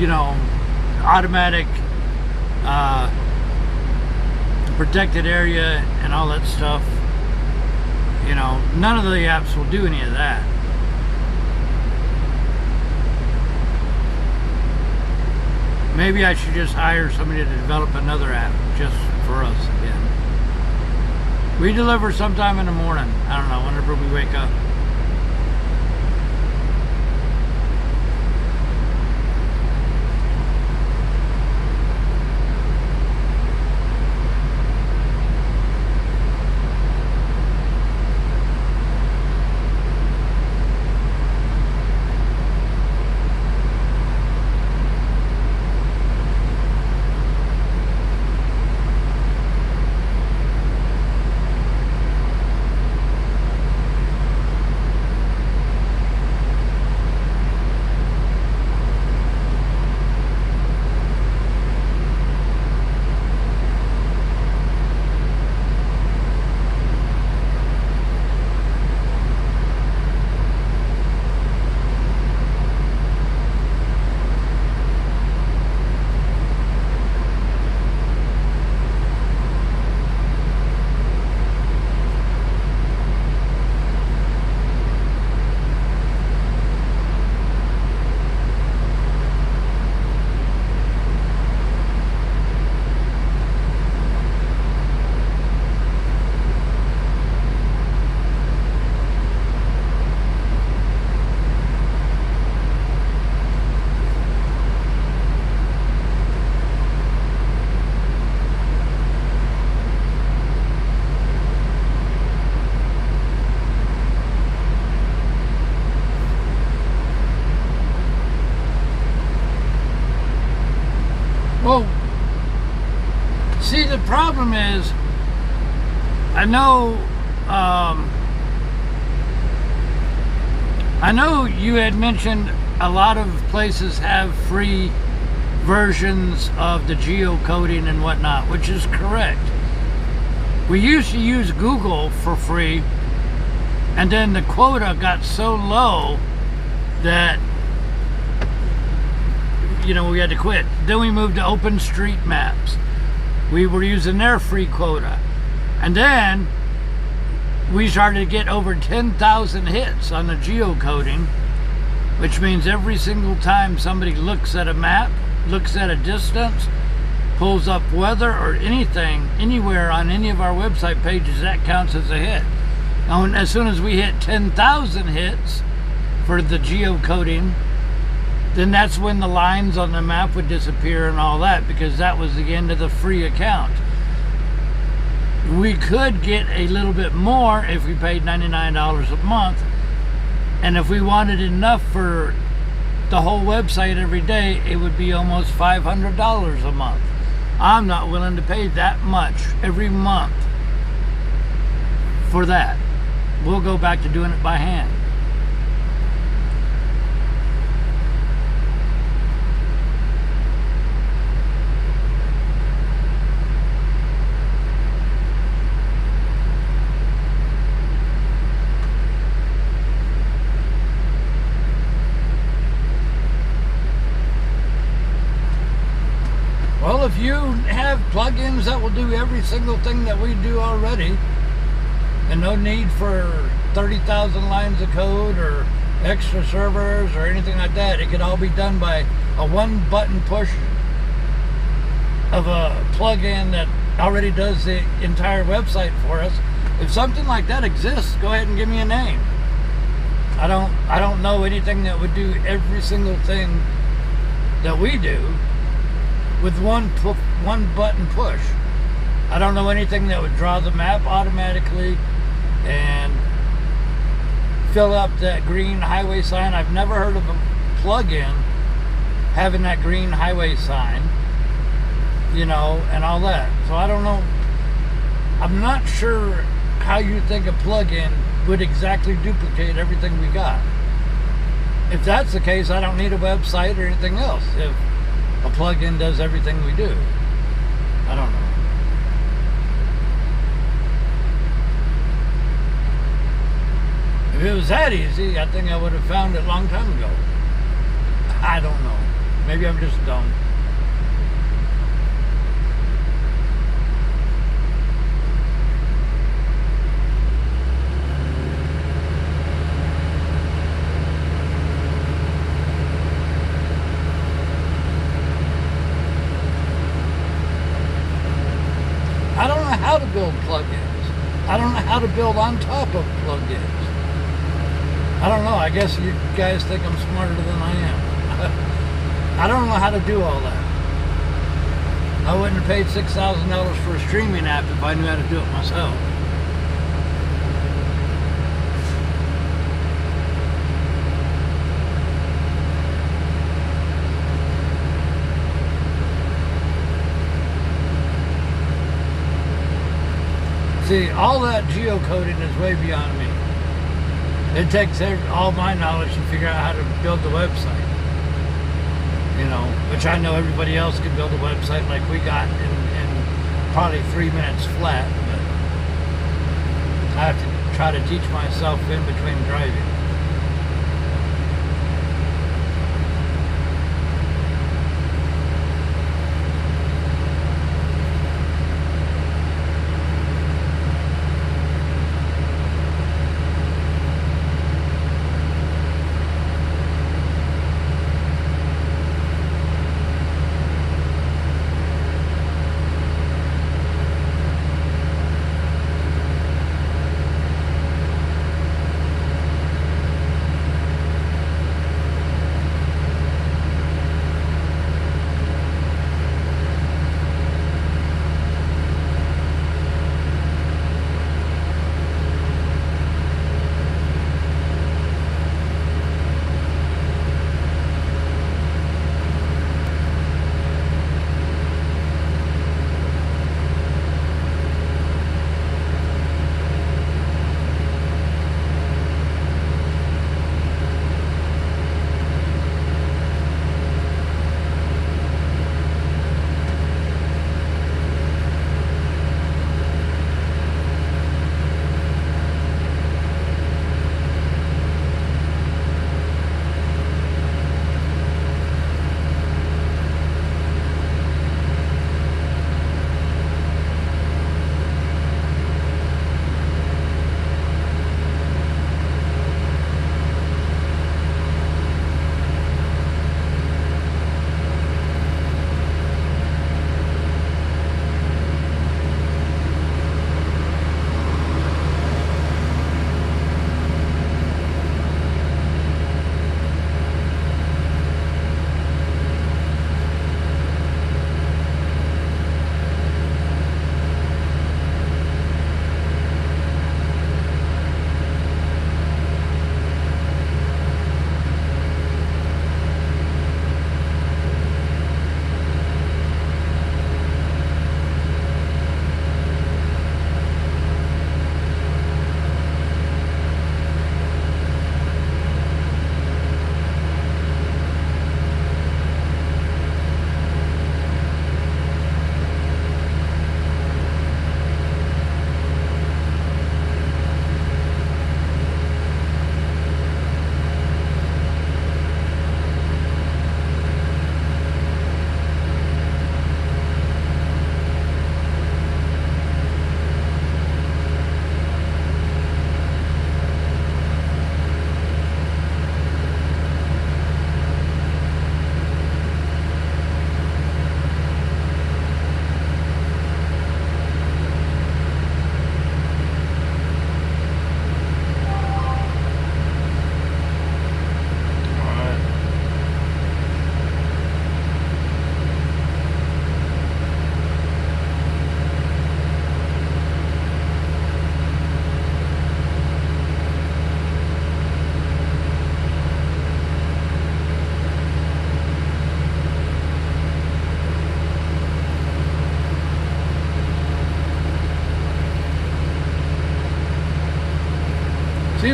you know, automatic protected area and all that stuff. You know, none of the apps will do any of that. Maybe I should just hire somebody to develop another app just for us again. We deliver sometime in the morning. I don't know, whenever we wake up. Well, see, the problem is, I know you had mentioned a lot of places have free versions of the geocoding and whatnot, which is correct. We used to use Google for free, and then the quota got so low that, you know, we had to quit. Then we moved to OpenStreetMaps. We were using their free quota. And then we started to get over 10,000 hits on the geocoding, which means every single time somebody looks at a map, looks at a distance, pulls up weather or anything, anywhere on any of our website pages, that counts as a hit. Now, as soon as we hit 10,000 hits for the geocoding, then that's when the lines on the map would disappear and all that, because that was the end of the free account. We could get a little bit more if we paid $99 a month, and if we wanted enough for the whole website every day, it would be almost $500 a month. I'm not willing to pay that much every month for that. We'll go back to doing it by hand. Well, if you have plugins that will do every single thing that we do already, and no need for 30,000 lines of code or extra servers or anything like that, it could all be done by a one-button push of a plugin that already does the entire website for us. If something like that exists, go ahead and give me a name. I don't know anything that would do every single thing that we do with one button push. I don't know anything that would draw the map automatically and fill up that green highway sign. I've never heard of a plugin having that green highway sign, you know, and all that. So I don't know. I'm not sure how you think a plugin would exactly duplicate everything we got. If that's the case, I don't need a website or anything else. If a plugin does everything we do, I don't know. If it was that easy, I think I would have found it a long time ago. I don't know. Maybe I'm just dumb. I don't know how to build plugins. I don't know how to build on top of plugins. I don't know. I guess you guys think I'm smarter than I am. I don't know how to do all that. I wouldn't have paid $6,000 for a streaming app if I knew how to do it myself. See, all that geocoding is way beyond me. It takes all my knowledge to figure out how to build the website. You know, which I know everybody else can build a website like we got in probably 3 minutes flat. But I have to try to teach myself in between driving.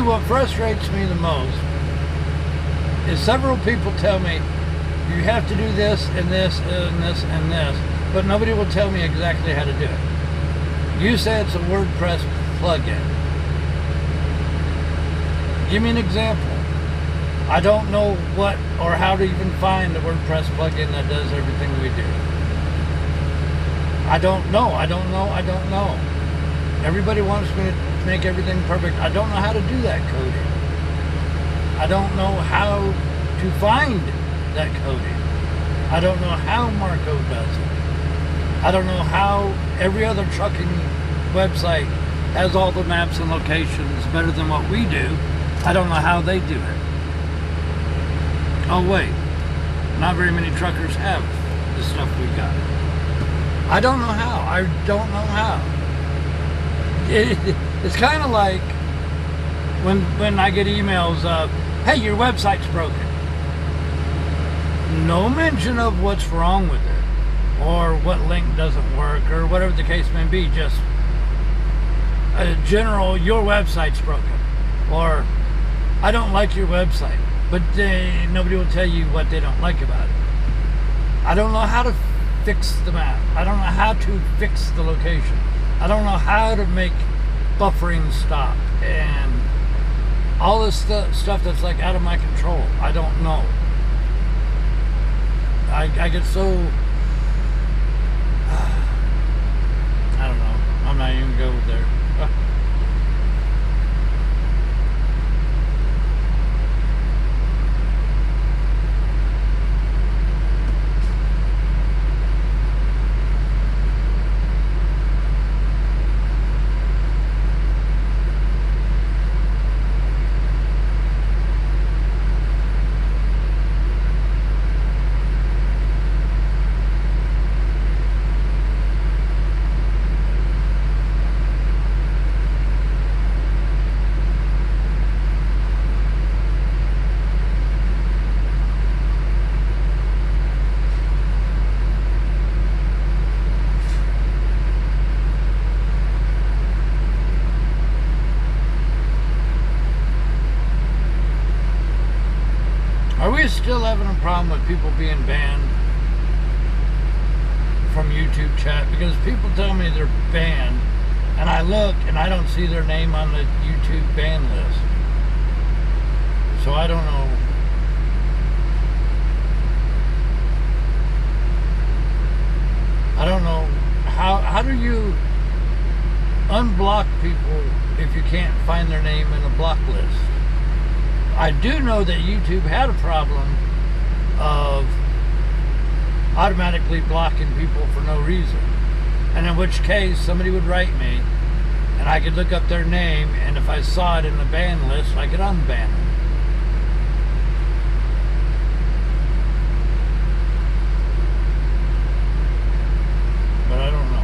what frustrates me the most is several people tell me, you have to do this and this and this and this, but nobody will tell me exactly how to do it. You say it's a WordPress plugin. Give me an example. I don't know what or how to even find a WordPress plugin that does everything we do. I don't know. Everybody wants me to make everything perfect. I don't know how to do that coding. I don't know how to find that coding. I don't know how Marco does it. I don't know how every other trucking website has all the maps and locations better than what we do. I don't know how they do it. Oh wait, not very many truckers have the stuff we got. I don't know how. I don't know how. It's kind of like when I get emails of, hey, your website's broken. No mention of what's wrong with it, or what link doesn't work, or whatever the case may be. Just a general, your website's broken, or I don't like your website. But nobody will tell you what they don't like about it. I don't know how to fix the map. I don't know how to fix the location. I don't know how to make buffering stop and all this stuff that's like out of my control. I don't know. I get so I don't know. I'm not even going to go there. Still having a problem with people being banned from YouTube chat, because people tell me they're banned and I look and I don't see their name on the YouTube ban list. So I don't know. I don't know how do you unblock people if you can't find their name in a block list? I do know that YouTube had a problem of automatically blocking people for no reason. And in which case, somebody would write me, and I could look up their name, and if I saw it in the ban list, I could unban them. But I don't know.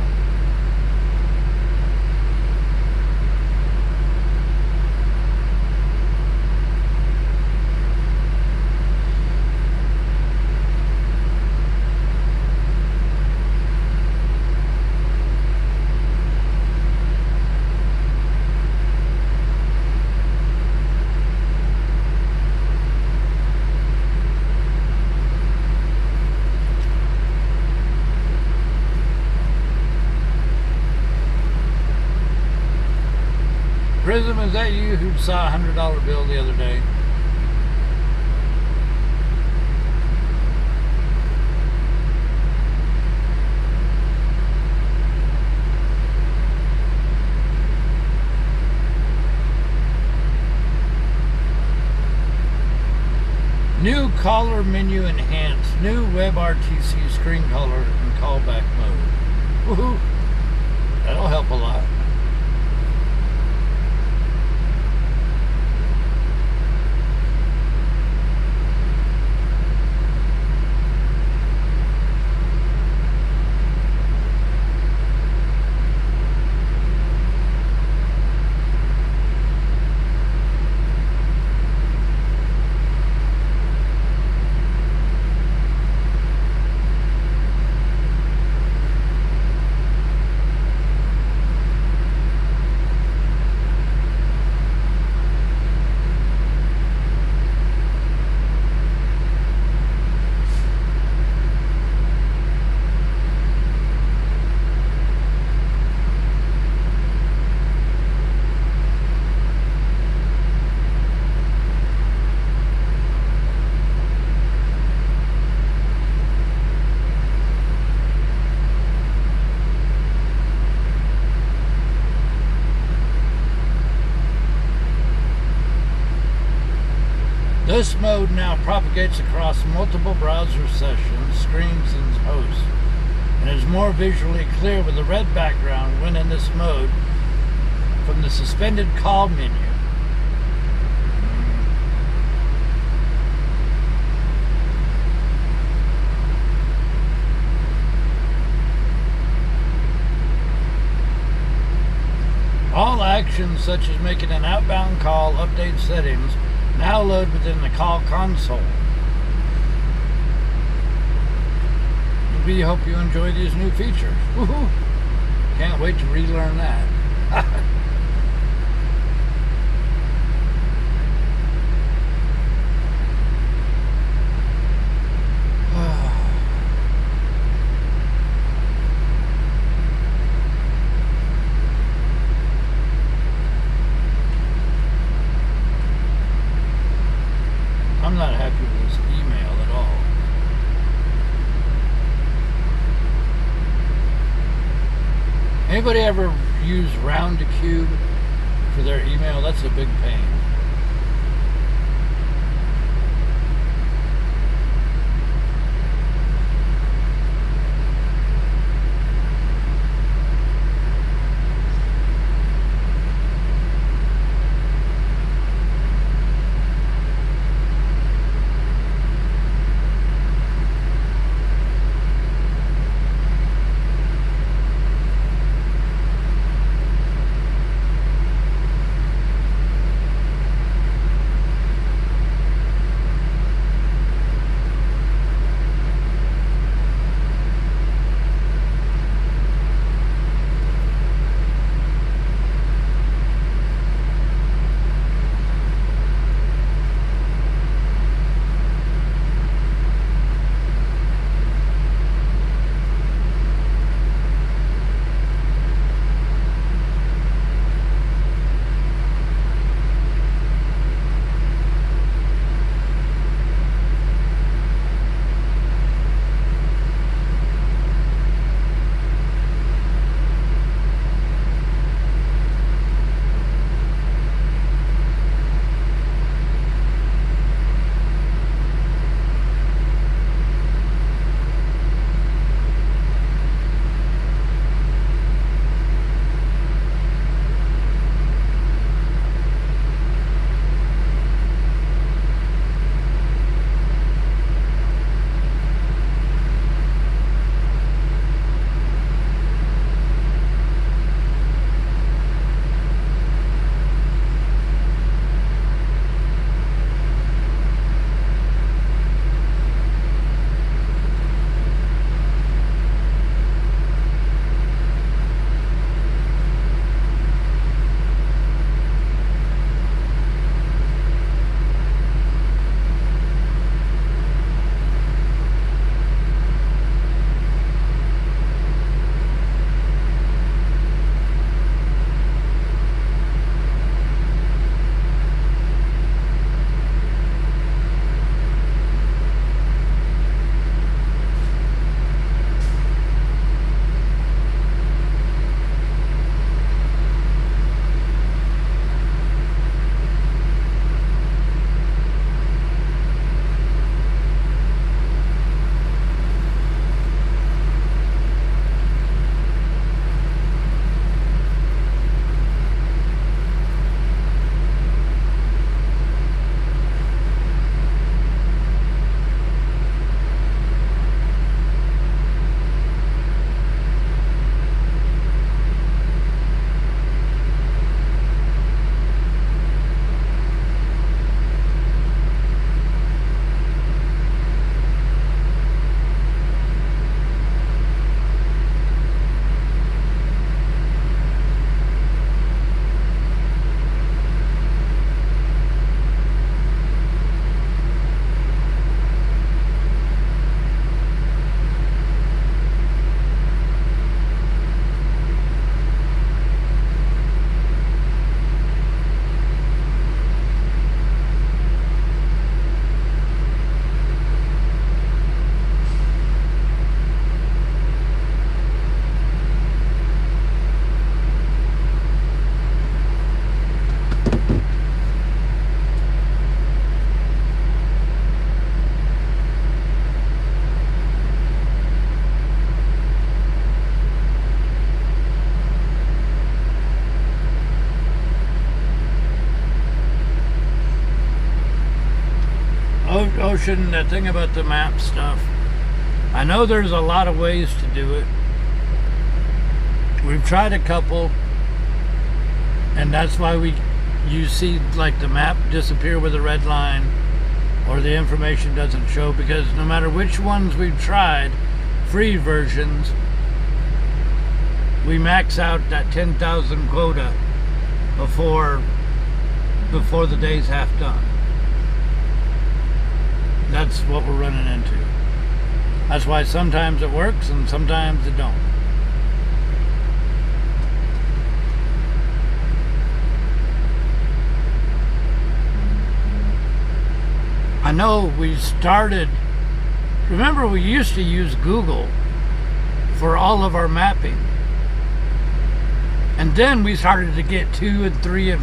Prism, is that you who saw a $100 bill the other day? New caller menu enhanced. New WebRTC screen color and callback mode. Woohoo! That'll help a lot. This mode now propagates across multiple browser sessions, screens, and hosts, and is more visually clear with a red background when in this mode from the suspended call menu. All actions such as making an outbound call, update settings, now load within the call console. We hope you enjoy these new features. Woohoo! Can't wait to relearn that. I'm not happy with this email at all. Anybody ever use round to cube for their email? That's a big pain. notion, that thing about the map stuff, I know there's a lot of ways to do it. We've tried a couple, and that's why you see like the map disappear with a red line, or the information doesn't show, because no matter which ones we've tried, free versions, we max out that 10,000 quota before the day's half done. That's what we're running into. That's why sometimes it works and sometimes it don't. I know we started, remember we used to use Google for all of our mapping. And then we started to get $200 and $300 and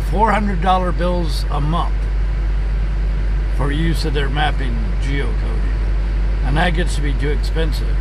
$400 bills a month for use of their mapping geocoding. And that gets to be too expensive.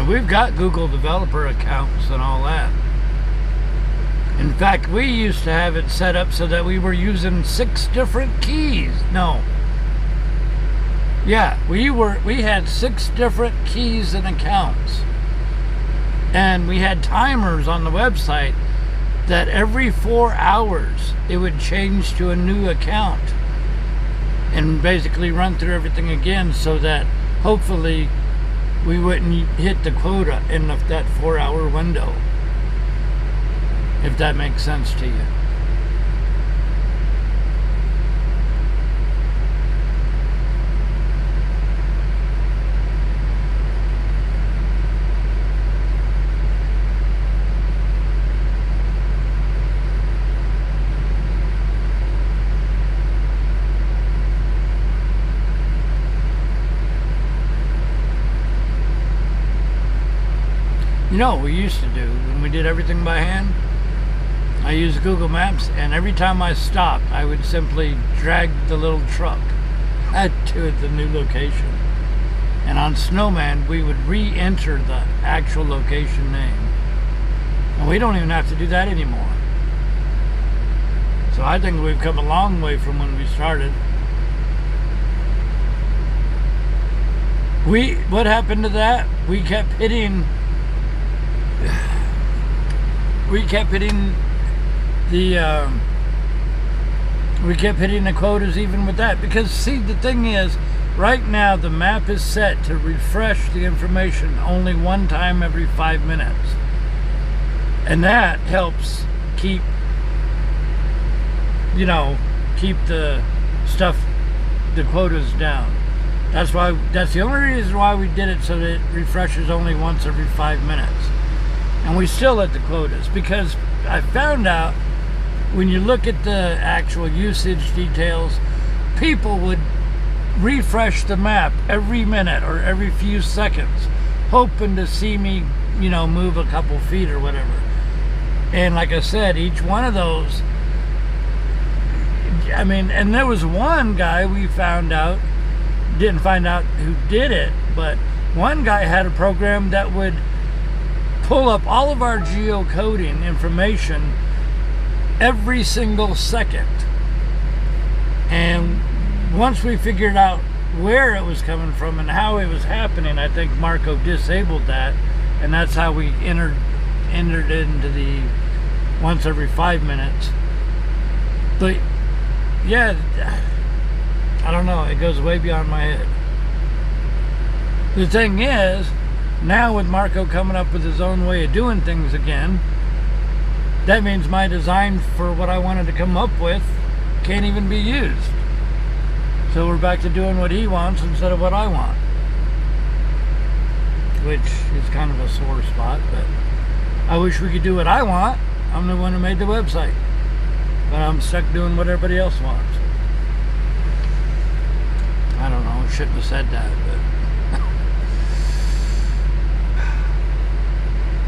We've got Google developer accounts and all that. In fact, we used to have it set up so that we were using 6 different keys. No. Yeah, we had 6 different keys and accounts. And we had timers on the website that every 4 hours it would change to a new account and basically run through everything again, so that hopefully we wouldn't hit the quota in that 4-hour window, if that makes sense to you. You know what we used to do when we did everything by hand? I used Google Maps, and every time I stopped, I would simply drag the little truck to the new location. And on Snowman, we would re-enter the actual location name. And we don't even have to do that anymore. So I think we've come a long way from when we started. What happened to that? We kept hitting the quotas even with that, because see, the thing is, right now the map is set to refresh the information only one time every 5 minutes, and that helps keep the quotas down. That's the only reason why we did it, so that it refreshes only once every 5 minutes. And we still hit the quotas, because I found out when you look at the actual usage details, people would refresh the map every minute or every few seconds, hoping to see me, move a couple feet or whatever. And like I said, each one of those, and there was one guy we didn't find out who did it, but one guy had a program that would pull up all of our geocoding information every single second. And once we figured out where it was coming from and how it was happening, I think Marco disabled that, and that's how we entered into the once every 5 minutes. But yeah, I don't know, it goes way beyond my head. The thing is, now with Marco coming up with his own way of doing things again, that means my design for what I wanted to come up with can't even be used. So we're back to doing what he wants instead of what I want, which is kind of a sore spot, but I wish we could do what I want. I'm the one who made the website, but I'm stuck doing what everybody else wants. I don't know, I shouldn't have said that, but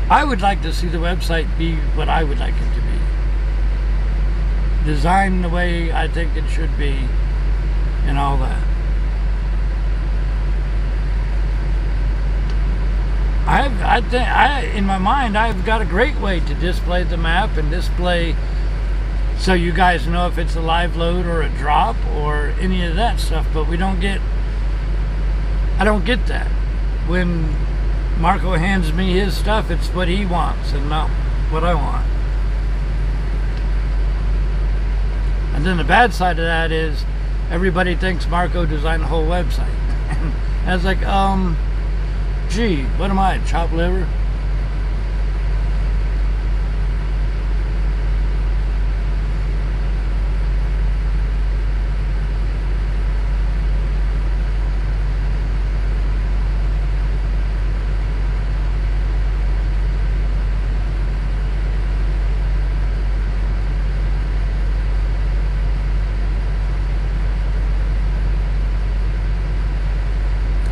I would like to see the website be what I would like it to be. Designed the way I think it should be and all that. In my mind, I've got a great way to display the map and display so you guys know if it's a live load or a drop or any of that stuff, but I don't get that. When Marco hands me his stuff, it's what he wants and not what I want. And then the bad side of that is everybody thinks Marco designed the whole website. And I was like, gee, what am I, chopped liver?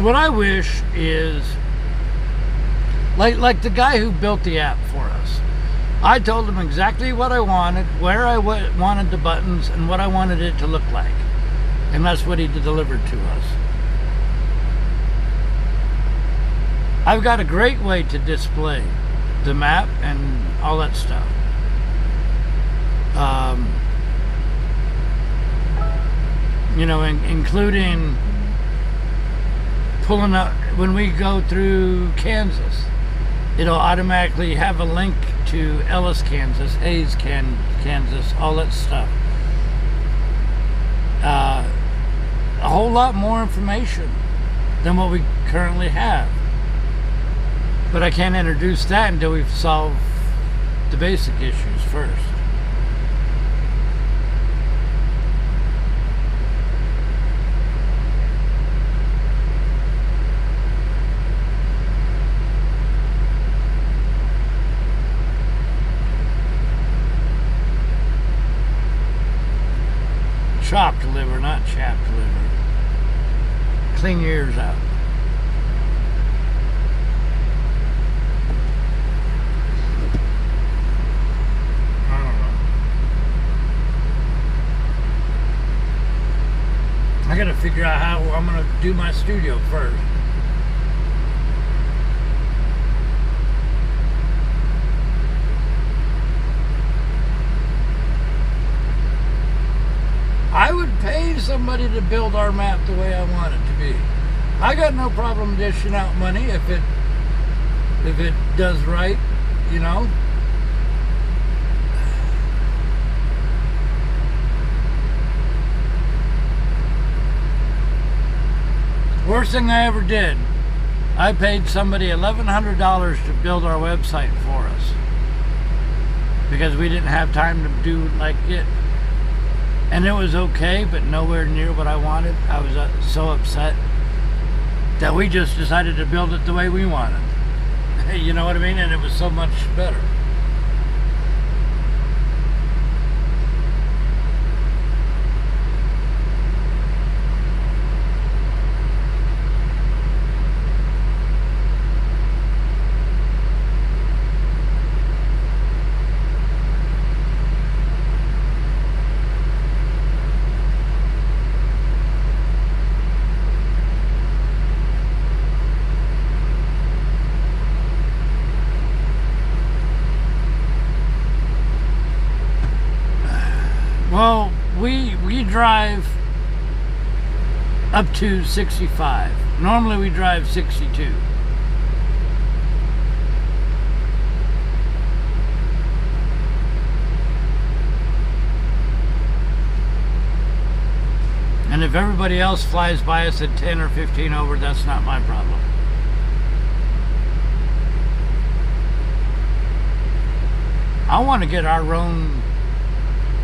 What I wish is, like the guy who built the app for us, I told him exactly what I wanted, where I wanted the buttons, and what I wanted it to look like. And that's what he delivered to us. I've got a great way to display the map and all that stuff. You know, including pulling up when we go through Kansas, it'll automatically have a link to Ellis, Kansas, Hayes, Kansas, all that stuff. A whole lot more information than what we currently have. But I can't introduce that until we've solved the basic issues first. Chopped liver, not chapped liver. Clean your ears out. I don't know. I gotta figure out how I'm gonna do my studio first. I would pay somebody to build our map the way I want it to be. I got no problem dishing out money if it does right, you know. Worst thing I ever did, I paid somebody $1,100 to build our website for us because we didn't have time to do like it. And it was okay, but nowhere near what I wanted. I was so upset that we just decided to build it the way we wanted. You know what I mean? And it was so much better. Well, we drive up to 65. Normally we drive 62. And if everybody else flies by us at 10 or 15 over, that's not my problem. I want to get our own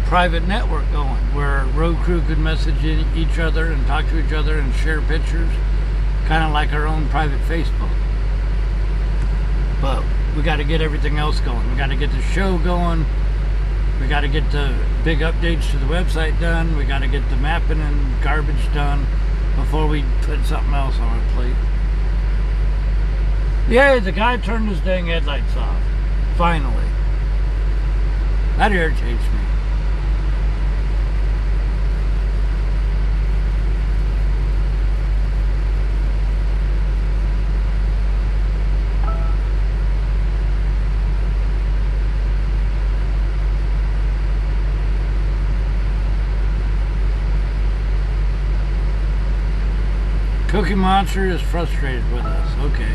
private network going where road crew could message each other and talk to each other and share pictures, kind of like our own private Facebook. But we got to get everything else going. We got to get the show going. We got to get the big updates to the website done. We got to get the mapping and garbage done before we put something else on our plate. Yay, the guy turned his dang headlights off. Finally. That irritates me. Cookie Monster is frustrated with us. Okay.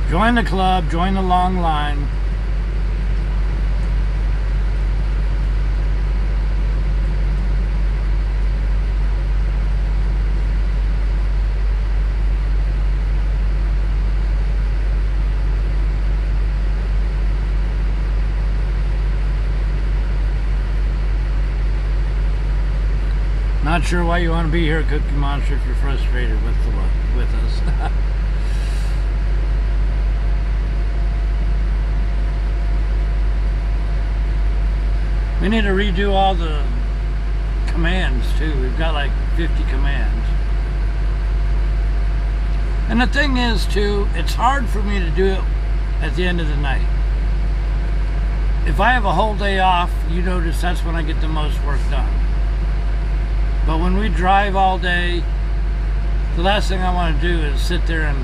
Join the club, join the long line. Not sure why you want to be here, Cookie Monster, if you're frustrated with us. We need to redo all the commands too. We've got like 50 commands. And the thing is too, it's hard for me to do it at the end of the night. If I have a whole day off, you notice that's when I get the most work done. But when we drive all day, the last thing I want to do is sit there and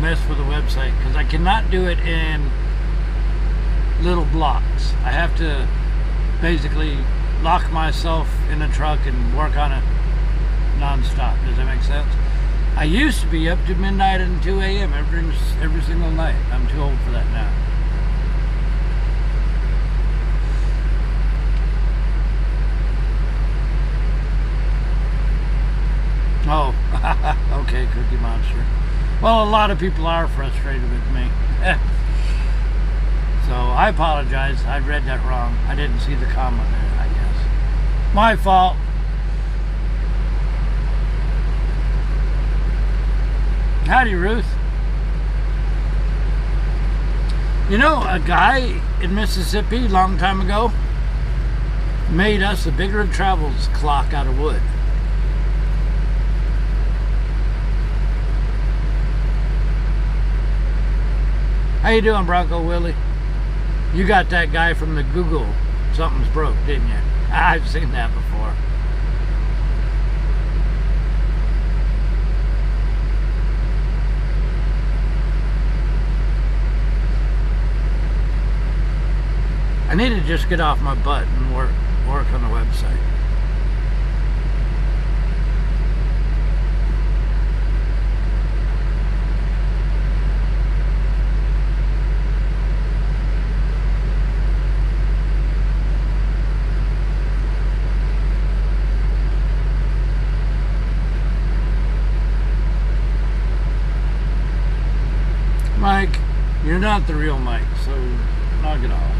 mess with the website, because I cannot do it in little blocks. I have to basically lock myself in a truck and work on it non-stop. Does that make sense? I used to be up to midnight and 2 a.m. every single night. I'm too old for that now. Oh, okay, Cookie Monster. Well, a lot of people are frustrated with me. So, I apologize. I read that wrong. I didn't see the comma there, I guess. My fault. Howdy, Ruth. You know, a guy in Mississippi a long time ago made us a BigRigTravels clock out of wood. How you doing, Bronco Willie? You got that guy from the Google Something's Broke, didn't you? I've seen that before. I need to just get off my butt and work on the website. Mike, you're not the real Mike, so knock it off.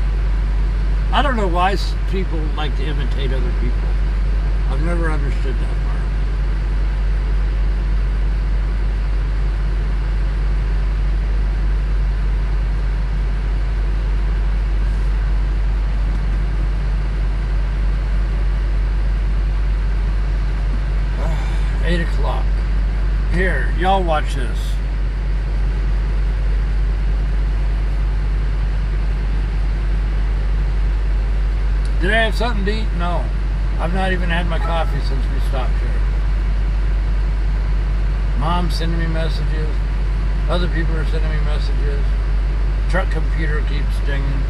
I don't know why people like to imitate other people. I've never understood that part. Ah, 8 o'clock. Here, y'all watch this. Did I have something to eat? No. I've not even had my coffee since we stopped here. Mom's sending me messages. Other people are sending me messages. Truck computer keeps dinging.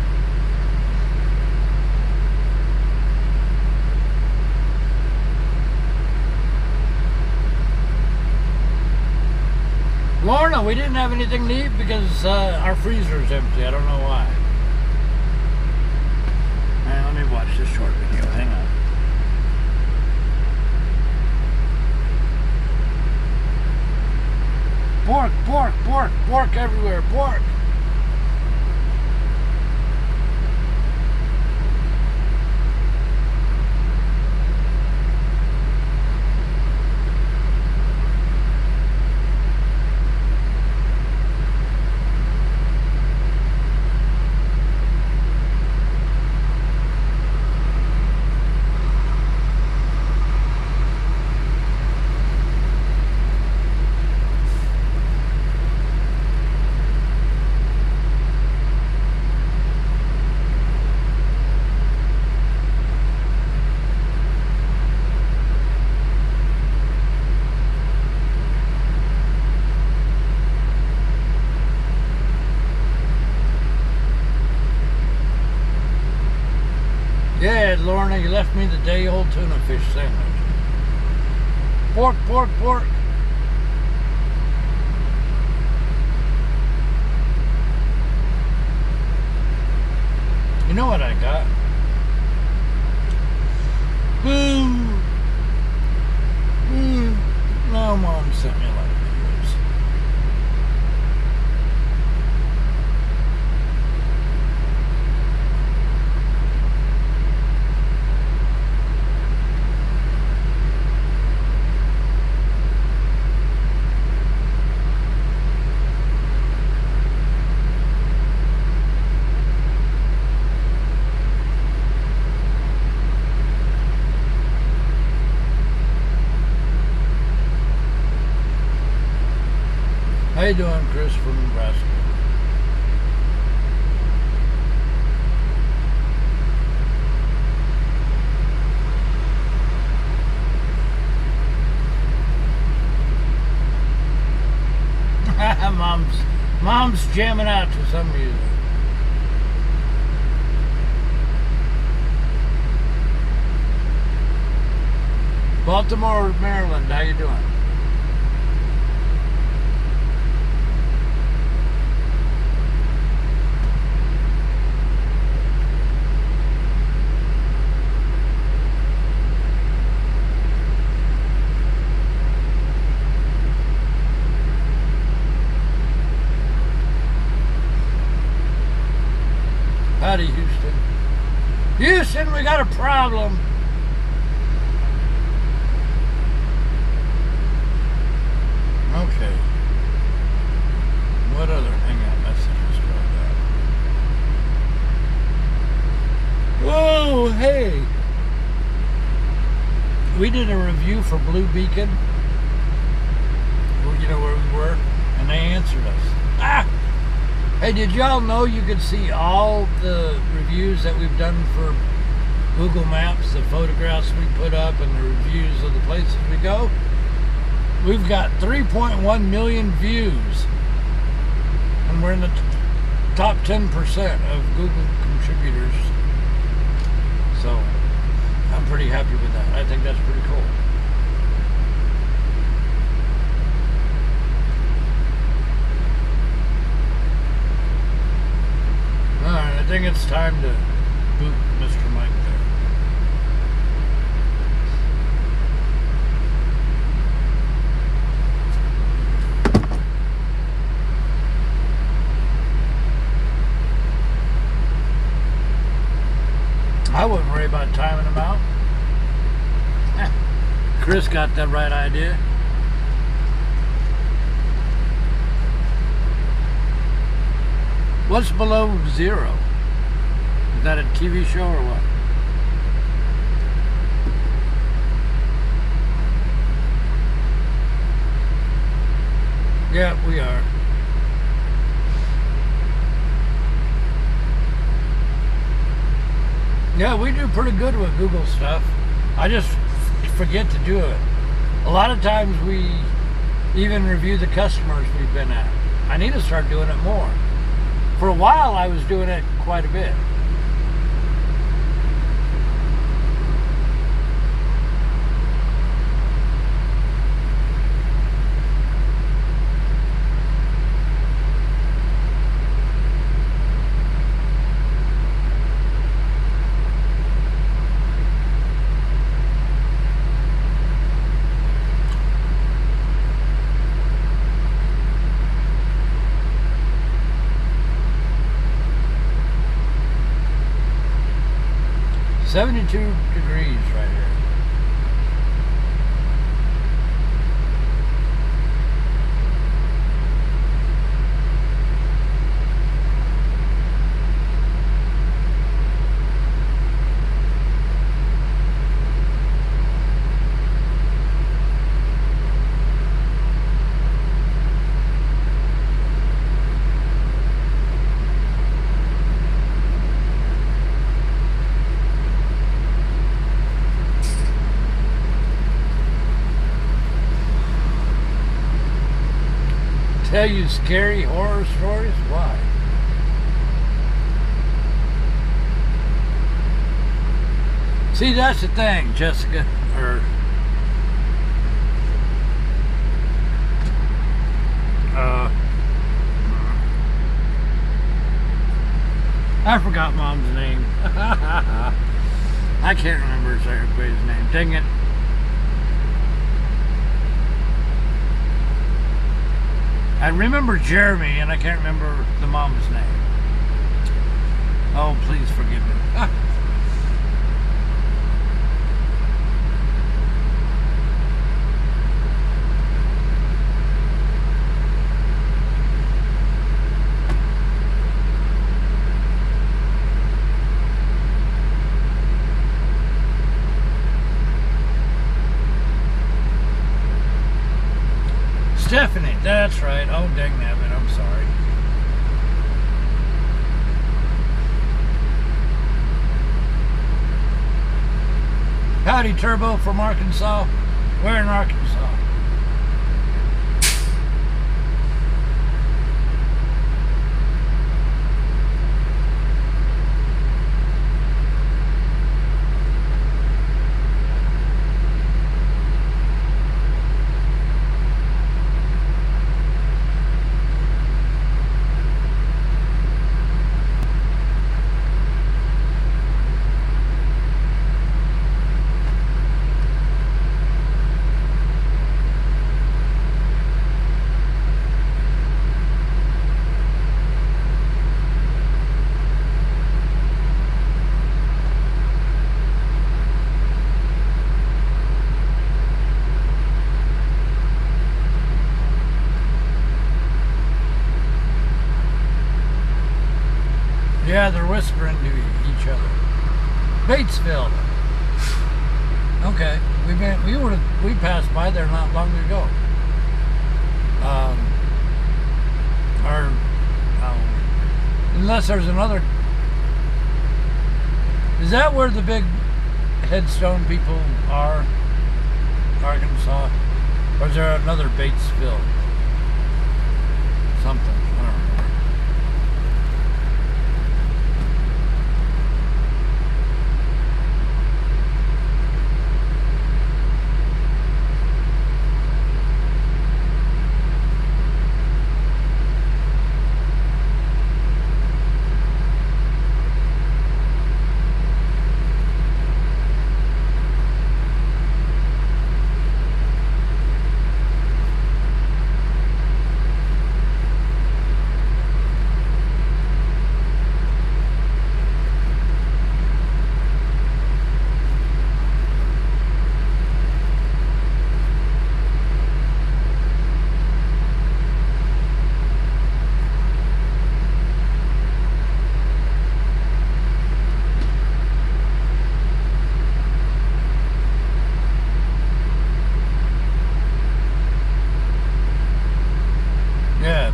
Lorna, we didn't have anything to eat because our freezer is empty. I don't know why. Let me watch this short video. Hang on. Pork, pork, pork, pork everywhere. Pork. Donna, you left me the day-old tuna fish sandwich. Pork, pork, pork. You know what I got? Boo! No, Mom sent me a lot of videos. How you doing, Chris from Nebraska? Mom's jamming out to some music. Baltimore, Maryland, how you doing? Howdy, Houston. Houston, we got a problem. Okay. What other hangout messages do I got? Whoa, hey. We did a review for Blue Beacon. You know where we were? And they answered us. Ah! Hey, did y'all know you could see all the reviews that we've done for Google Maps, the photographs we put up, and the reviews of the places we go? We've got 3.1 million views, and we're in the top 10% of Google contributors. So, I'm pretty happy with that. I think that's pretty cool. Alright, I think it's time to boot Mr. Mike there. I wouldn't worry about timing them out. Chris got that right idea. What's below zero? Is that a TV show or what? Yeah, we are. Yeah, we do pretty good with Google stuff. I just forget to do it. A lot of times we even review the customers we've been at. I need to start doing it more. For a while, I was doing it quite a bit. $72 degrees right here. Tell you scary horror stories? Why? See, that's the thing, Jessica, or I forgot Mom's name. I can't remember everybody's name. Dang it. I remember Jeremy, and I can't remember the mom's name. Oh, please forgive me. Stephanie, that's right. Oh, dang nabbit, I'm sorry. Howdy, Turbo from Arkansas. We're in Arkansas. Yeah, they're whispering to each other. Batesville. Okay, we passed by there not long ago. Unless there's another. Is that where the big headstone people are? Arkansas, or is there another Batesville? Something. I don't know.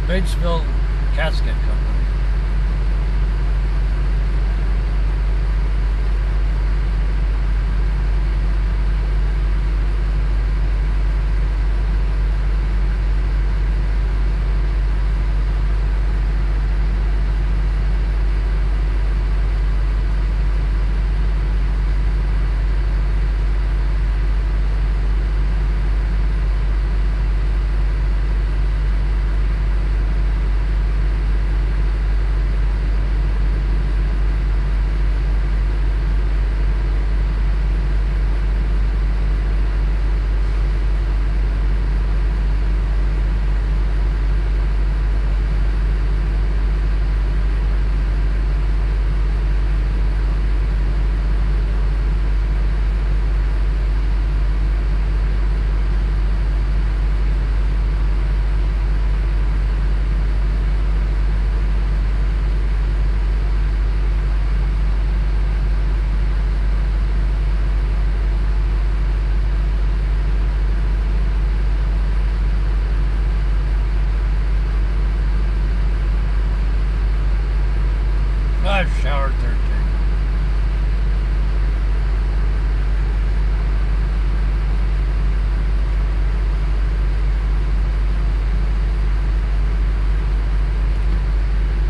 Batesville Casket Company. I've showered 13.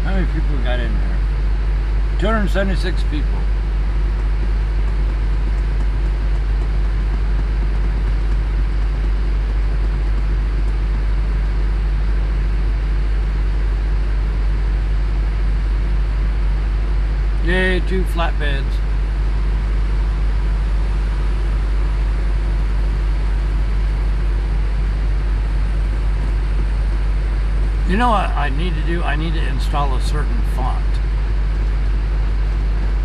How many people got in there? 276 people. 2 flatbeds. You know what I need to do? I need to install a certain font.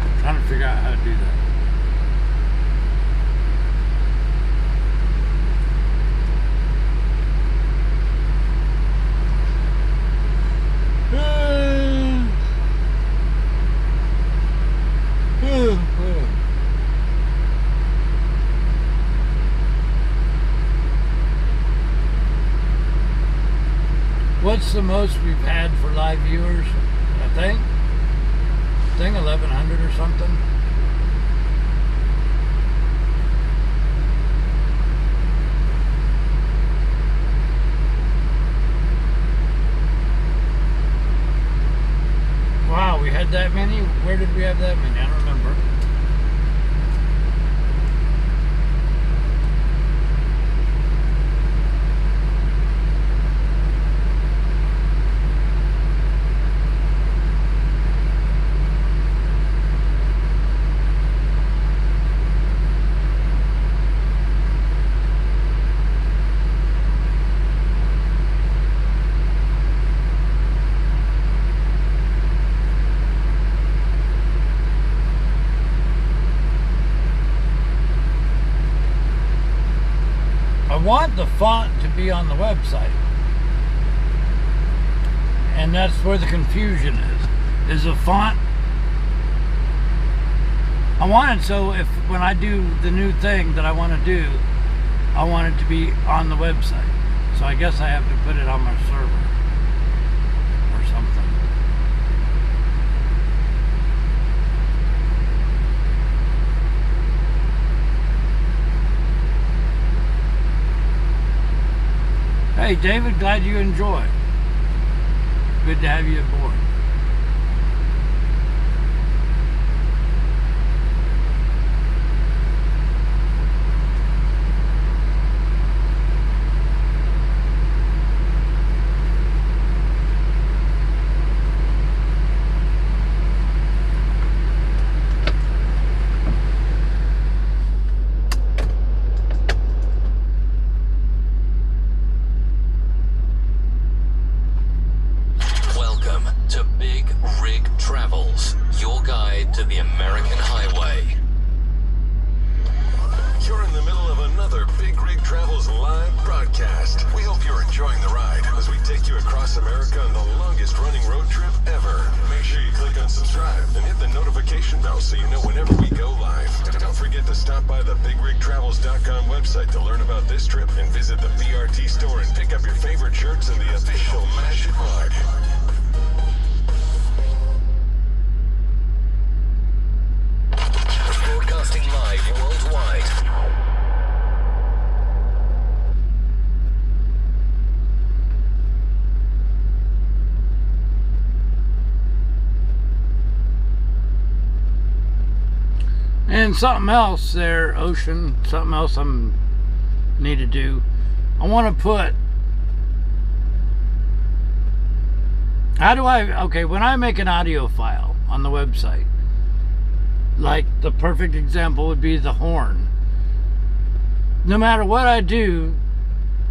I'm trying to figure out how to do that. What's the most we've had for live viewers? I think 1,100 or something. Wow, we had that many? Where did we have that many? I don't remember. I want the font to be on the website, and that's where the confusion is a font. I want it so if when I do the new thing that I want to do, I want it to be on the website. So I guess I have to put it on my server or something. Hey David, glad you enjoy. Good to have you aboard. BigRigTravels.com website to learn about this trip and visit the BRT store and pick up your favorite shirts and the official Magic mug. Broadcasting live worldwide. And something else there, Ocean, something else I need to do. I want to put, okay, when I make an audio file on the website, like the perfect example would be the horn. No matter what I do,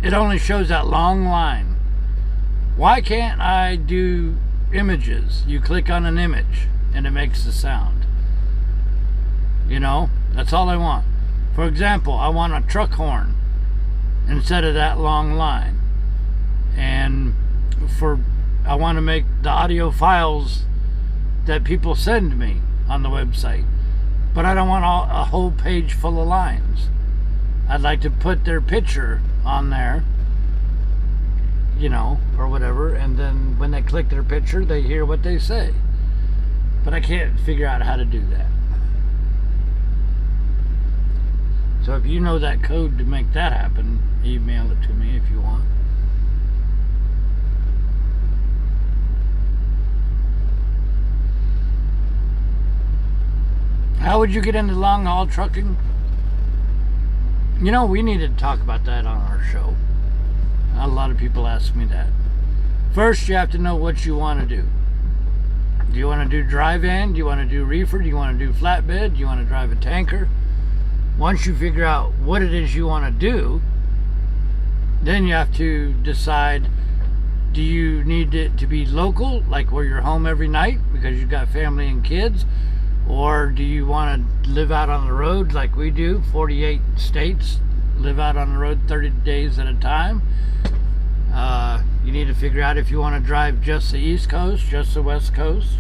it only shows that long line. Why can't I do images? You click on an image and it makes the sound. You know, that's all I want. For example, I want a truck horn instead of that long line. And I want to make the audio files that people send me on the website. But I don't want a whole page full of lines. I'd like to put their picture on there, you know, or whatever, and then when they click their picture, they hear what they say. But I can't figure out how to do that. So if you know that code to make that happen, email it to me if you want. How would you get into long haul trucking? You know, we need to talk about that on our show. A lot of people ask me that. First, you have to know what you want to do. Do you want to do drive-in? Do you want to do reefer? Do you want to do flatbed? Do you want to drive a tanker? Once you figure out what it is you want to do, then you have to decide, do you need it to be local, like where you're home every night because you've got family and kids? Or do you want to live out on the road like we do, 48 states, live out on the road 30 days at a time? You need to figure out if you want to drive just the East Coast, just the West Coast.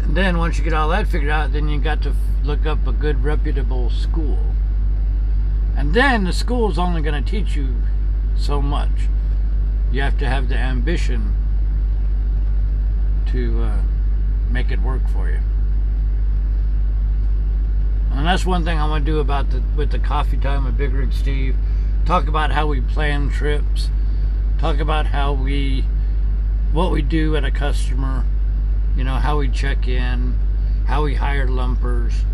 And then once you get all that figured out, then you got to look up a good reputable school. And then the school's only going to teach you so much. You have to have the ambition to make it work for you. And that's one thing I want to do about with the coffee time with Big Rig Steve. Talk about how we plan trips. Talk about what we do at a customer. You know, how we check in, how we hire lumpers,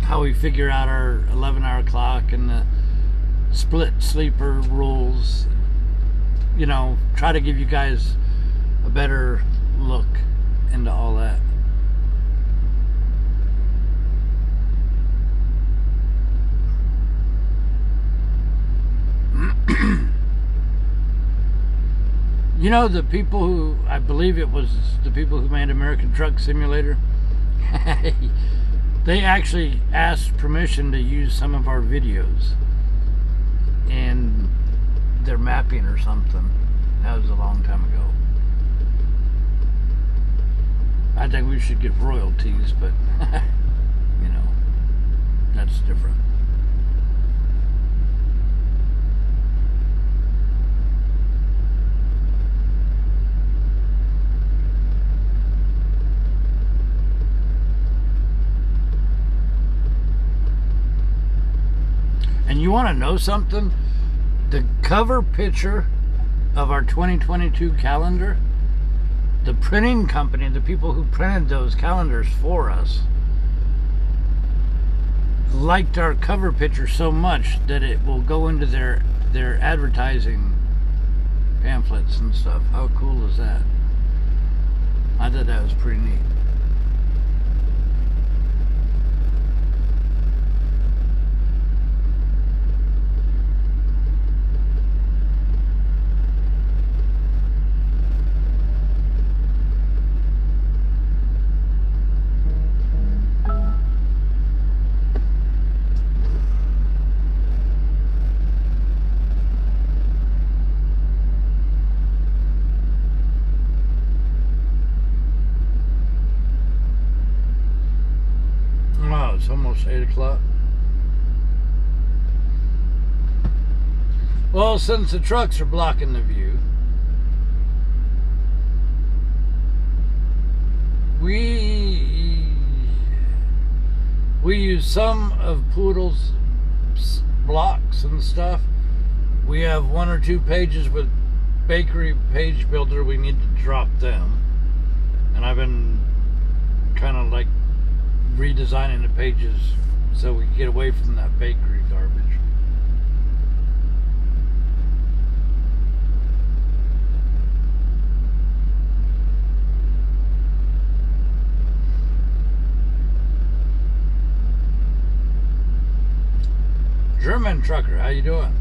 how we figure out our 11-hour clock and the split sleeper rules. You know, try to give you guys a better look into all that. You know, the people who, I believe it was the people who made American Truck Simulator, they actually asked permission to use some of our videos in their mapping or something. That was a long time ago. I think we should get royalties, but, you know, that's different. And you want to know something? The cover picture of our 2022 calendar, the printing company, the people who printed those calendars for us, liked our cover picture so much that it will go into their advertising pamphlets and stuff. How cool is that? I thought that was pretty neat. It's almost 8 o'clock. Well, since the trucks are blocking the view, we use some of Poodle's blocks and stuff. We have 1 or 2 pages with Bakery Page Builder. We need to drop them, and I've been kind of like redesigning the pages so we can get away from that bakery garbage. German trucker, how you doing?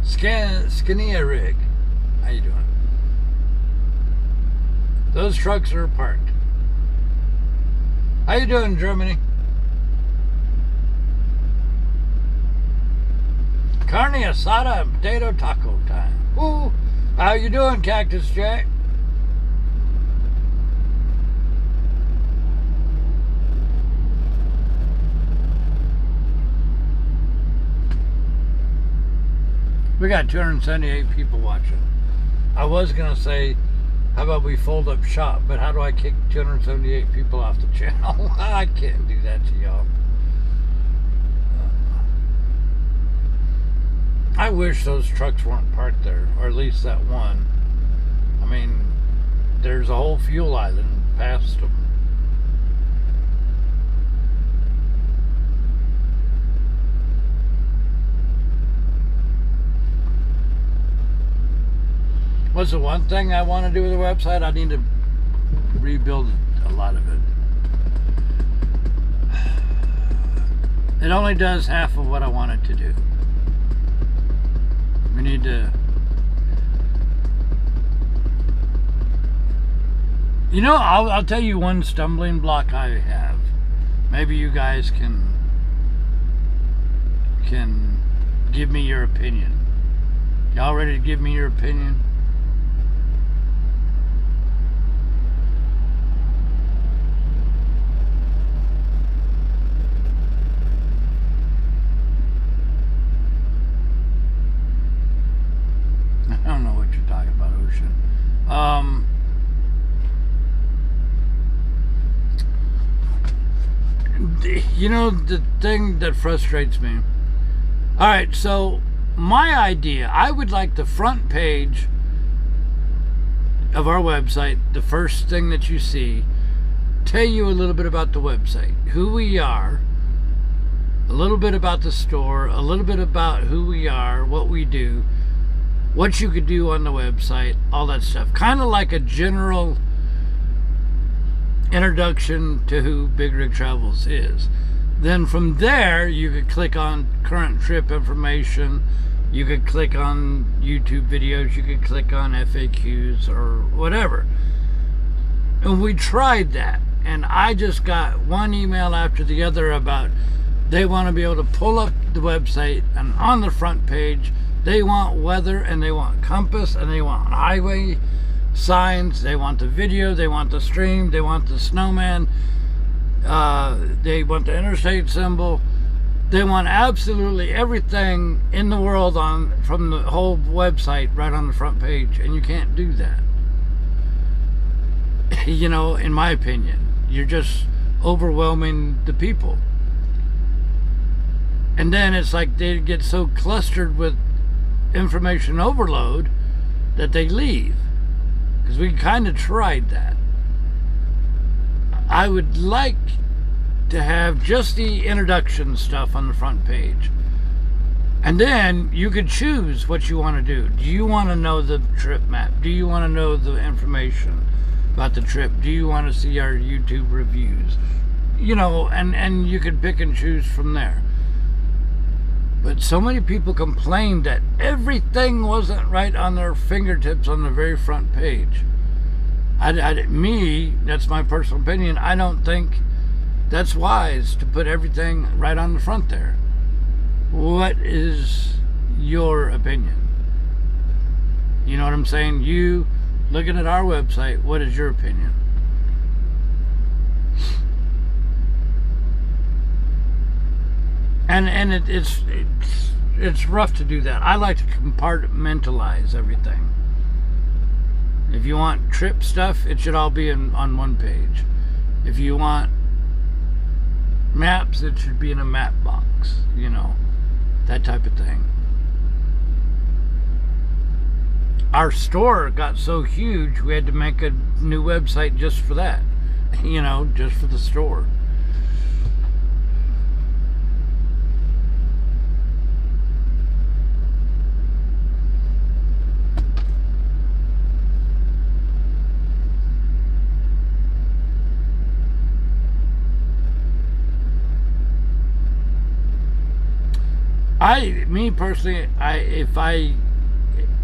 Scania rig, how you doing? Those trucks are parked. How you doing, Germany? Carne asada and potato taco time. Ooh, how you doing, Cactus Jack? We got 278 people watching. I was gonna say, how about we fold up shop, but how do I kick 278 people off the channel? I can't do that to y'all. I wish those trucks weren't parked there, or at least that one. I mean, there's a whole fuel island past them. what's the one thing I want to do with the website? I need to rebuild a lot of it. It only does half of what I want it to do. We need to... You know, I'll tell you one stumbling block I have. Maybe you guys can give me your opinion. Y'all ready to give me your opinion? I don't know what you're talking about, Ocean. You know, the thing that frustrates me. Alright, so my idea, I would like the front page of our website, the first thing that you see, tell you a little bit about the website, who we are, a little bit about the store, a little bit about who we are, what we do, what you could do on the website, all that stuff. Kind of like a general introduction to who Big Rig Travels is. Then from there, you could click on current trip information, you could click on YouTube videos, you could click on FAQs or whatever. And we tried that, and I just got one email after the other about they want to be able to pull up the website, and on the front page they want weather, and they want compass, and they want highway signs, they want the video, they want the stream, they want the snowman, they want the interstate symbol, they want absolutely everything in the world from the whole website right on the front page, and you can't do that. You know, in my opinion, you're just overwhelming the people. And then it's like they get so clustered with information overload that they leave. Because we kind of tried that. I would like to have just the introduction stuff on the front page. And then you could choose what you want to do. Do you want to know the trip map? Do you want to know the information about the trip? Do you want to see our YouTube reviews? You know, and you could pick and choose from there. But so many people complained that everything wasn't right on their fingertips on the very front page. Me, that's my personal opinion, I don't think that's wise to put everything right on the front there. What is your opinion? You know what I'm saying? You, looking at our website, what is your opinion? And it's rough to do that. I like to compartmentalize everything. If you want trip stuff, it should all be on one page. If you want maps, it should be in a map box. You know, that type of thing. Our store got so huge, we had to make a new website just for that. You know, just for the store. Me personally,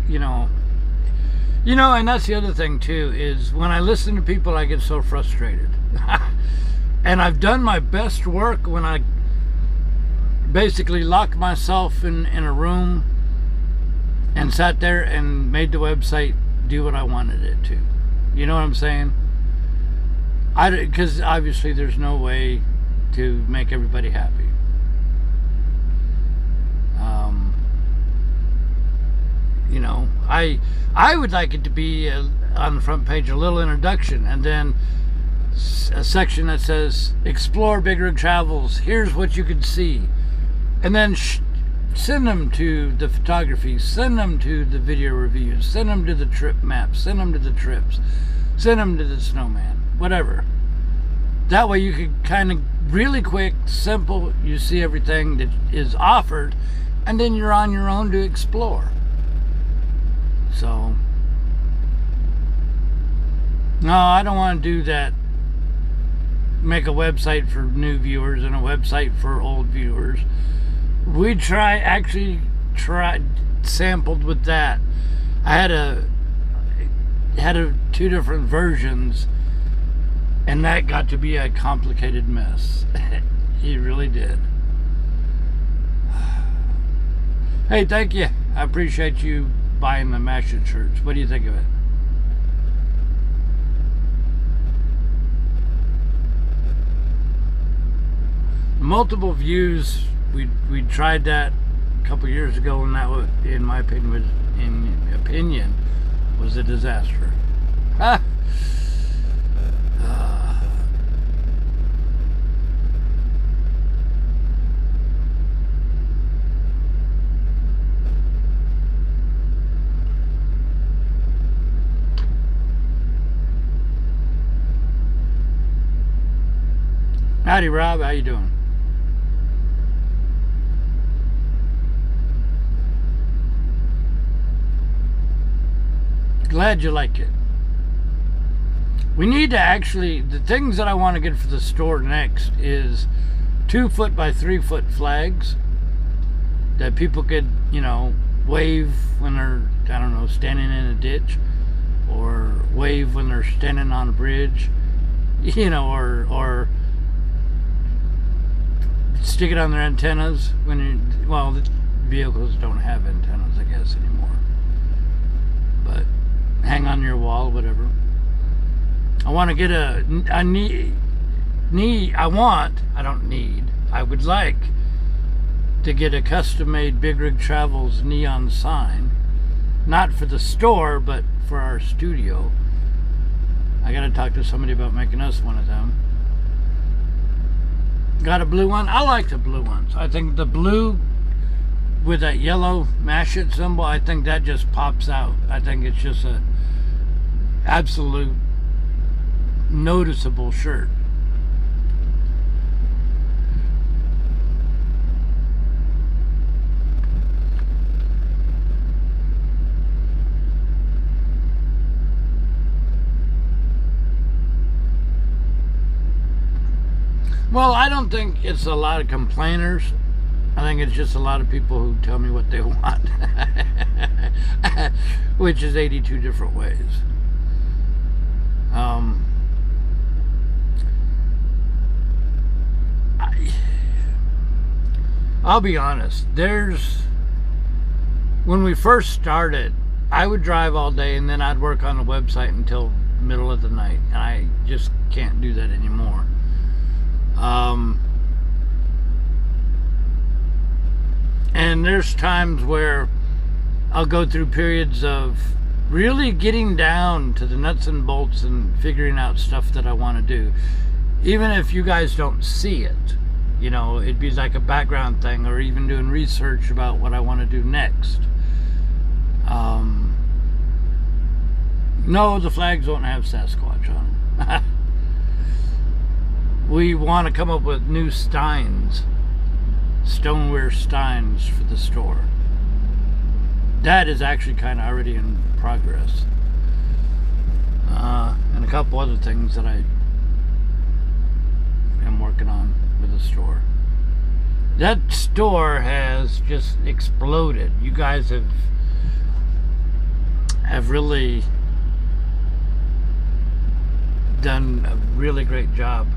you know, and that's the other thing too, is when I listen to people, I get so frustrated. And I've done my best work when I basically locked myself in a room and sat there and made the website do what I wanted it to. You know what I'm saying? Because obviously there's no way to make everybody happy. You know, I would like it to be on the front page a little introduction, and then a section that says explore Big Rig Travels, here's what you can see, and then send them to the photography, send them to the video reviews, send them to the trip maps, send them to the trips, send them to the snowman, whatever. That way you could kind of really quick, simple, you see everything that is offered, and then you're on your own to explore. So, No, I don't want to do that. Make a website for new viewers and a website for old viewers. We actually sampled with that. I had two different versions, and that got to be a complicated mess. It really did. Hey, thank you. I appreciate you buying the Mash It shirts. What do you think of it? Multiple views. We tried that a couple years ago, and that was, in my opinion, was a disaster. Ah. Howdy, Rob. How you doing? Glad you like it. We need to actually, the things that I want to get for the store next is 2-foot by 3-foot flags that people could, you know, wave when they're, I don't know, standing in a ditch, or wave when they're standing on a bridge, you know, or stick it on their antennas when you, well, the vehicles don't have antennas, I guess, anymore. But hang on your wall, whatever. I want to get I would like to get a custom-made Big Rig Travels neon sign. Not for the store, but for our studio. I gotta talk to somebody about making us one of them. Got a blue one? I like the blue ones. I think the blue with that yellow Mash It symbol, I think that just pops out. I think it's just a absolute noticeable shirt. Well, I don't think it's a lot of complainers. I think it's just a lot of people who tell me what they want. Which is 82 different ways. I'll be honest. When we first started, I would drive all day and then I'd work on the website until middle of the night. And I just can't do that anymore. And there's times where I'll go through periods of really getting down to the nuts and bolts and figuring out stuff that I want to do. Even if you guys don't see it, you know, it'd be like a background thing, or even doing research about what I want to do next. No, the flags won't have Sasquatch on them. We want to come up with new steins, stoneware steins for the store. That is actually kind of already in progress. And a couple other things that I am working on with the store. That store has just exploded. You guys have really done a really great job.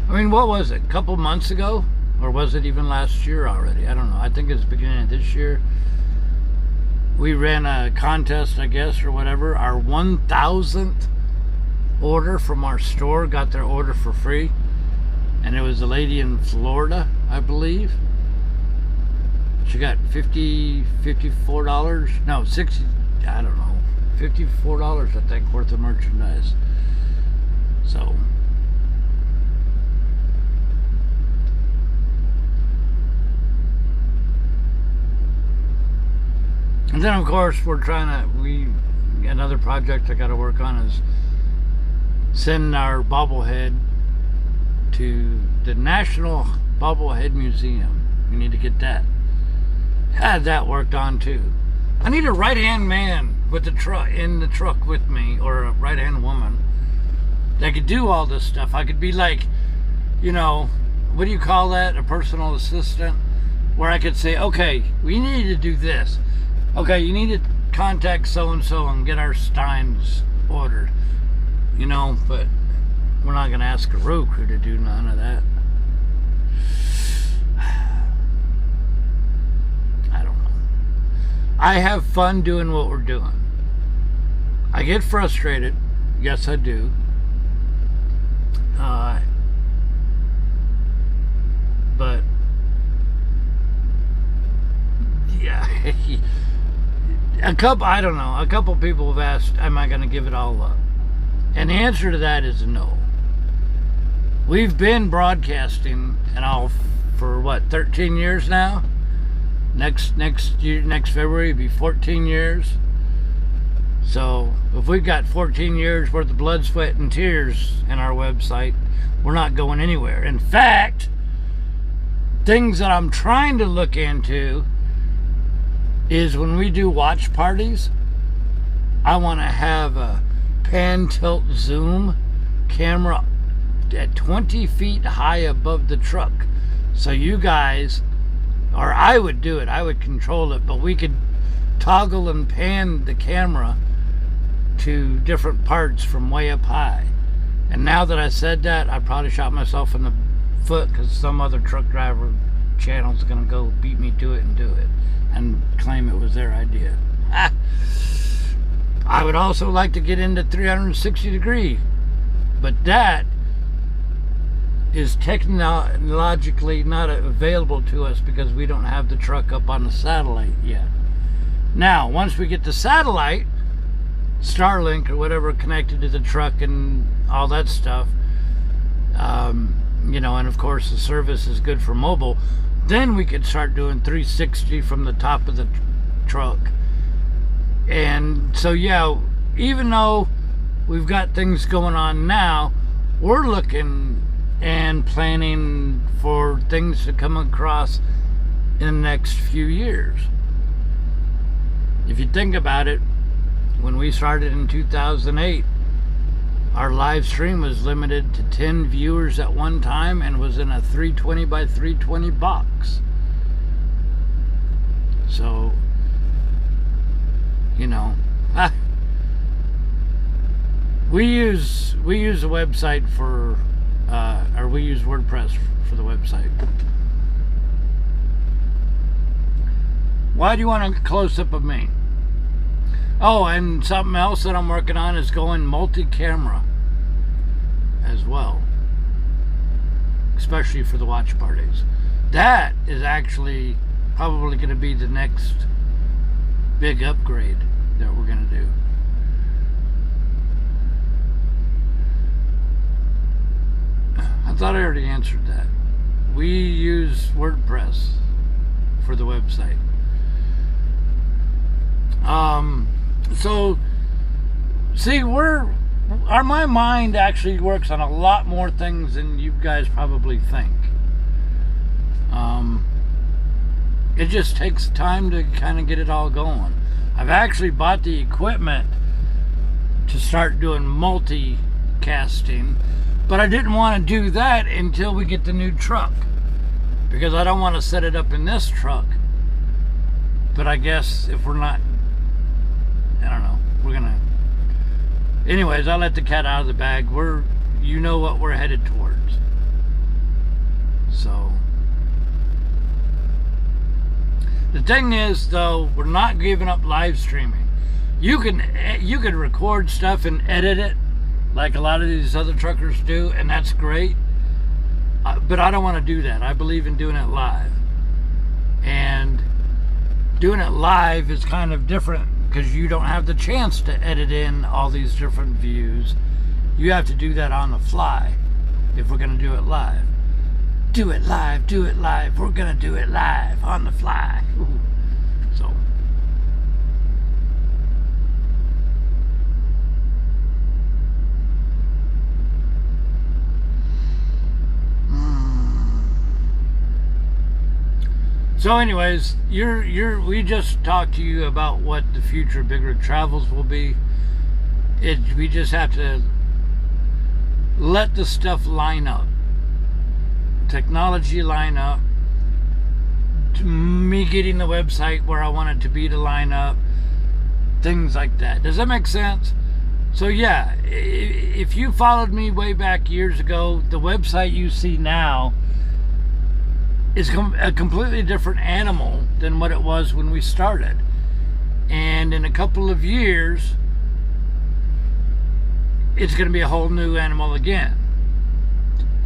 I mean, what was it? A couple months ago? Or was it even last year already? I don't know. I think it was the beginning of this year. We ran a contest, I guess, or whatever. Our 1,000th order from our store got their order for free. And it was a lady in Florida, I believe. She got $54. No, 60, I don't know. $54, I think, worth of merchandise. So... And then, of course, another project I got to work on is send our bobblehead to the National Bobblehead Museum. We need to get that. Had that worked on too. I need a right-hand man with in the truck with me, or a right-hand woman that could do all this stuff. I could be like, you know, what do you call that? A personal assistant, where I could say, okay, we need to do this. Okay, you need to contact so-and-so and get our steins ordered. You know, but we're not going to ask a Roku to do none of that. I don't know. I have fun doing what we're doing. I get frustrated. Yes, I do. But yeah, a couple people have asked, am I going to give it all up? And the answer to that is no. We've been broadcasting and all for what, 13 years now? Next February will be 14 years. So if we've got 14 years worth of blood, sweat, and tears in our website, we're not going anywhere. In fact, things that I'm trying to look into is when we do watch parties, I want to have a pan, tilt, zoom camera at 20 feet high above the truck. So you guys, or I would do it, I would control it, but we could toggle and pan the camera to different parts from way up high. And now that I said that, I probably shot myself in the foot, because some other truck driver channel's gonna go beat me to it and do it and claim it was their idea. I would also like to get into 360 degree, but that is technologically not available to us because we don't have the truck up on the satellite yet. Now, once we get the satellite, Starlink or whatever connected to the truck and all that stuff, you know, and of course the service is good for mobile, then we could start doing 360 from the top of the truck. And so yeah, even though we've got things going on now, we're looking and planning for things to come across in the next few years. If you think about it, when we started in 2008, our live stream was limited to 10 viewers at one time and was in a 320 by 320 box. So, you know, we use a website for, or we use WordPress for the website. Why do you want a close-up of me? Oh, and something else that I'm working on is going multi-camera as well, especially for the watch parties. That is actually probably going to be the next big upgrade that we're going to do. I thought I already answered that. We use WordPress for the website. So, see, my mind actually works on a lot more things than you guys probably think. It just takes time to kind of get it all going. I've actually bought the equipment to start doing multicasting, but I didn't want to do that until we get the new truck, because I don't want to set it up in this truck. But I guess if we're not, I don't know, we're gonna, anyways, I'll let the cat out of the bag. You know what we're headed towards. So the thing is, though, we're not giving up live streaming. You can record stuff and edit it like a lot of these other truckers do, and that's great, but I don't want to do that. I believe in doing it live, and doing it live is kind of different because you don't have the chance to edit in all these different views. You have to do that on the fly if we're going to do it live. Do it live, do it live. We're going to do it live on the fly. Ooh. So, So anyways, we just talked to you about what the future Big Rig Travels will be. We just have to let the stuff line up. Technology line up. Me getting the website where I want it to be to line up. Things like that. Does that make sense? So yeah, if you followed me way back years ago, the website you see now is a completely different animal than what it was when we started. And in a couple of years, it's going to be a whole new animal again,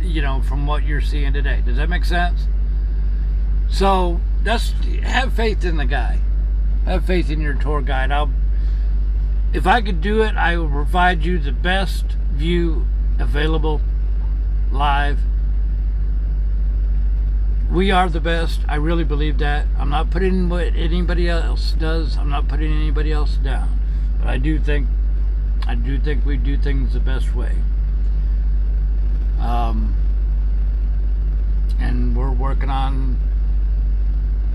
you know, from what you're seeing today. Does that make sense? So have faith in the guy. Have faith in your tour guide. If I could do it, I will provide you the best view available live. We are the best. I really believe that. I'm not putting what anybody else does. I'm not putting anybody else down. But I do think we do things the best way. And we're working on.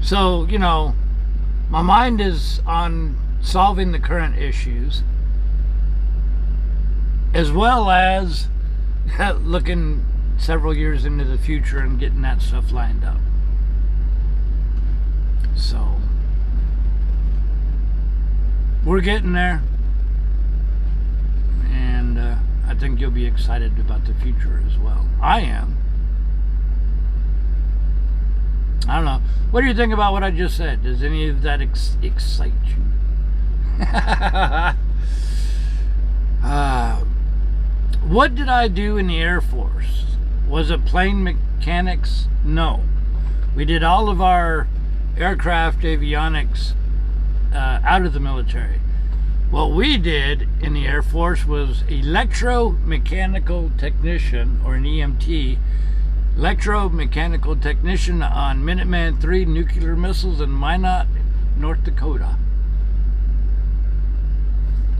So, you know, my mind is on solving the current issues, as well as looking several years into the future and getting that stuff lined up. So we're getting there, and I think you'll be excited about the future as well. I am. I don't know. What do you think about what I just said? Does any of that excite you? What did I do in the Air Force? Was it plane mechanics? No. We did all of our aircraft avionics out of the military. What we did in the Air Force was electromechanical technician, or an EMT, electromechanical technician on Minuteman III nuclear missiles in Minot, North Dakota.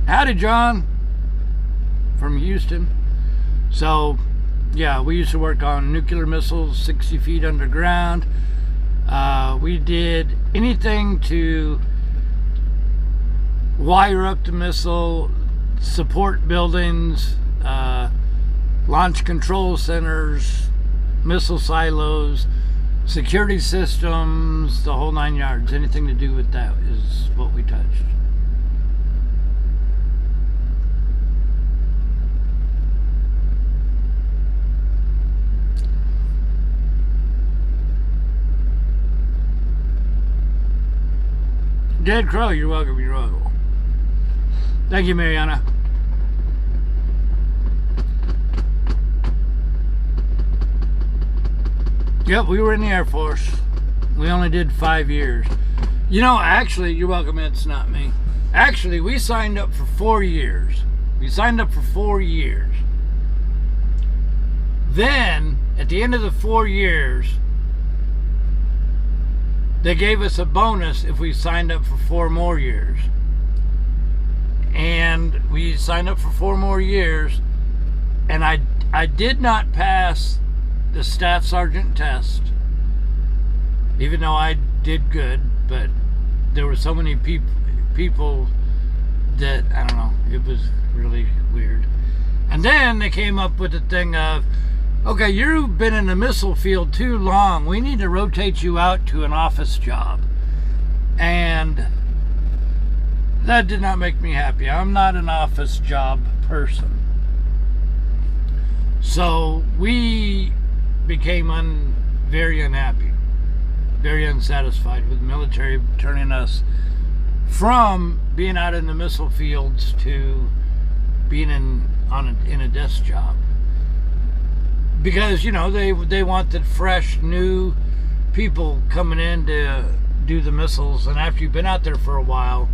Howdy, John, from Houston. So, yeah, we used to work on nuclear missiles 60 feet underground. We did anything to wire up the missile, support buildings, launch control centers, missile silos, security systems, the whole 9 yards. Anything to do with that is what we touched. Dead Crow, you're welcome, you're welcome. Thank you, Mariana. Yep, we were in the Air Force. We only did 5 years. You know, actually, you're welcome, it's not me. Actually, we signed up for 4 years. We signed up for 4 years. Then, at the end of the 4 years, they gave us a bonus if we signed up for 4 more years. And we signed up for 4 more years, and I did not pass the staff sergeant test, even though I did good, but there were so many people that, I don't know, it was really weird. And then they came up with the thing of, okay, you've been in the missile field too long. We need to rotate you out to an office job. And that did not make me happy. I'm not an office job person. So we became very unhappy, very unsatisfied with the military turning us from being out in the missile fields to being in a desk job. Because, you know, they wanted fresh, new people coming in to do the missiles. And after you've been out there for a while,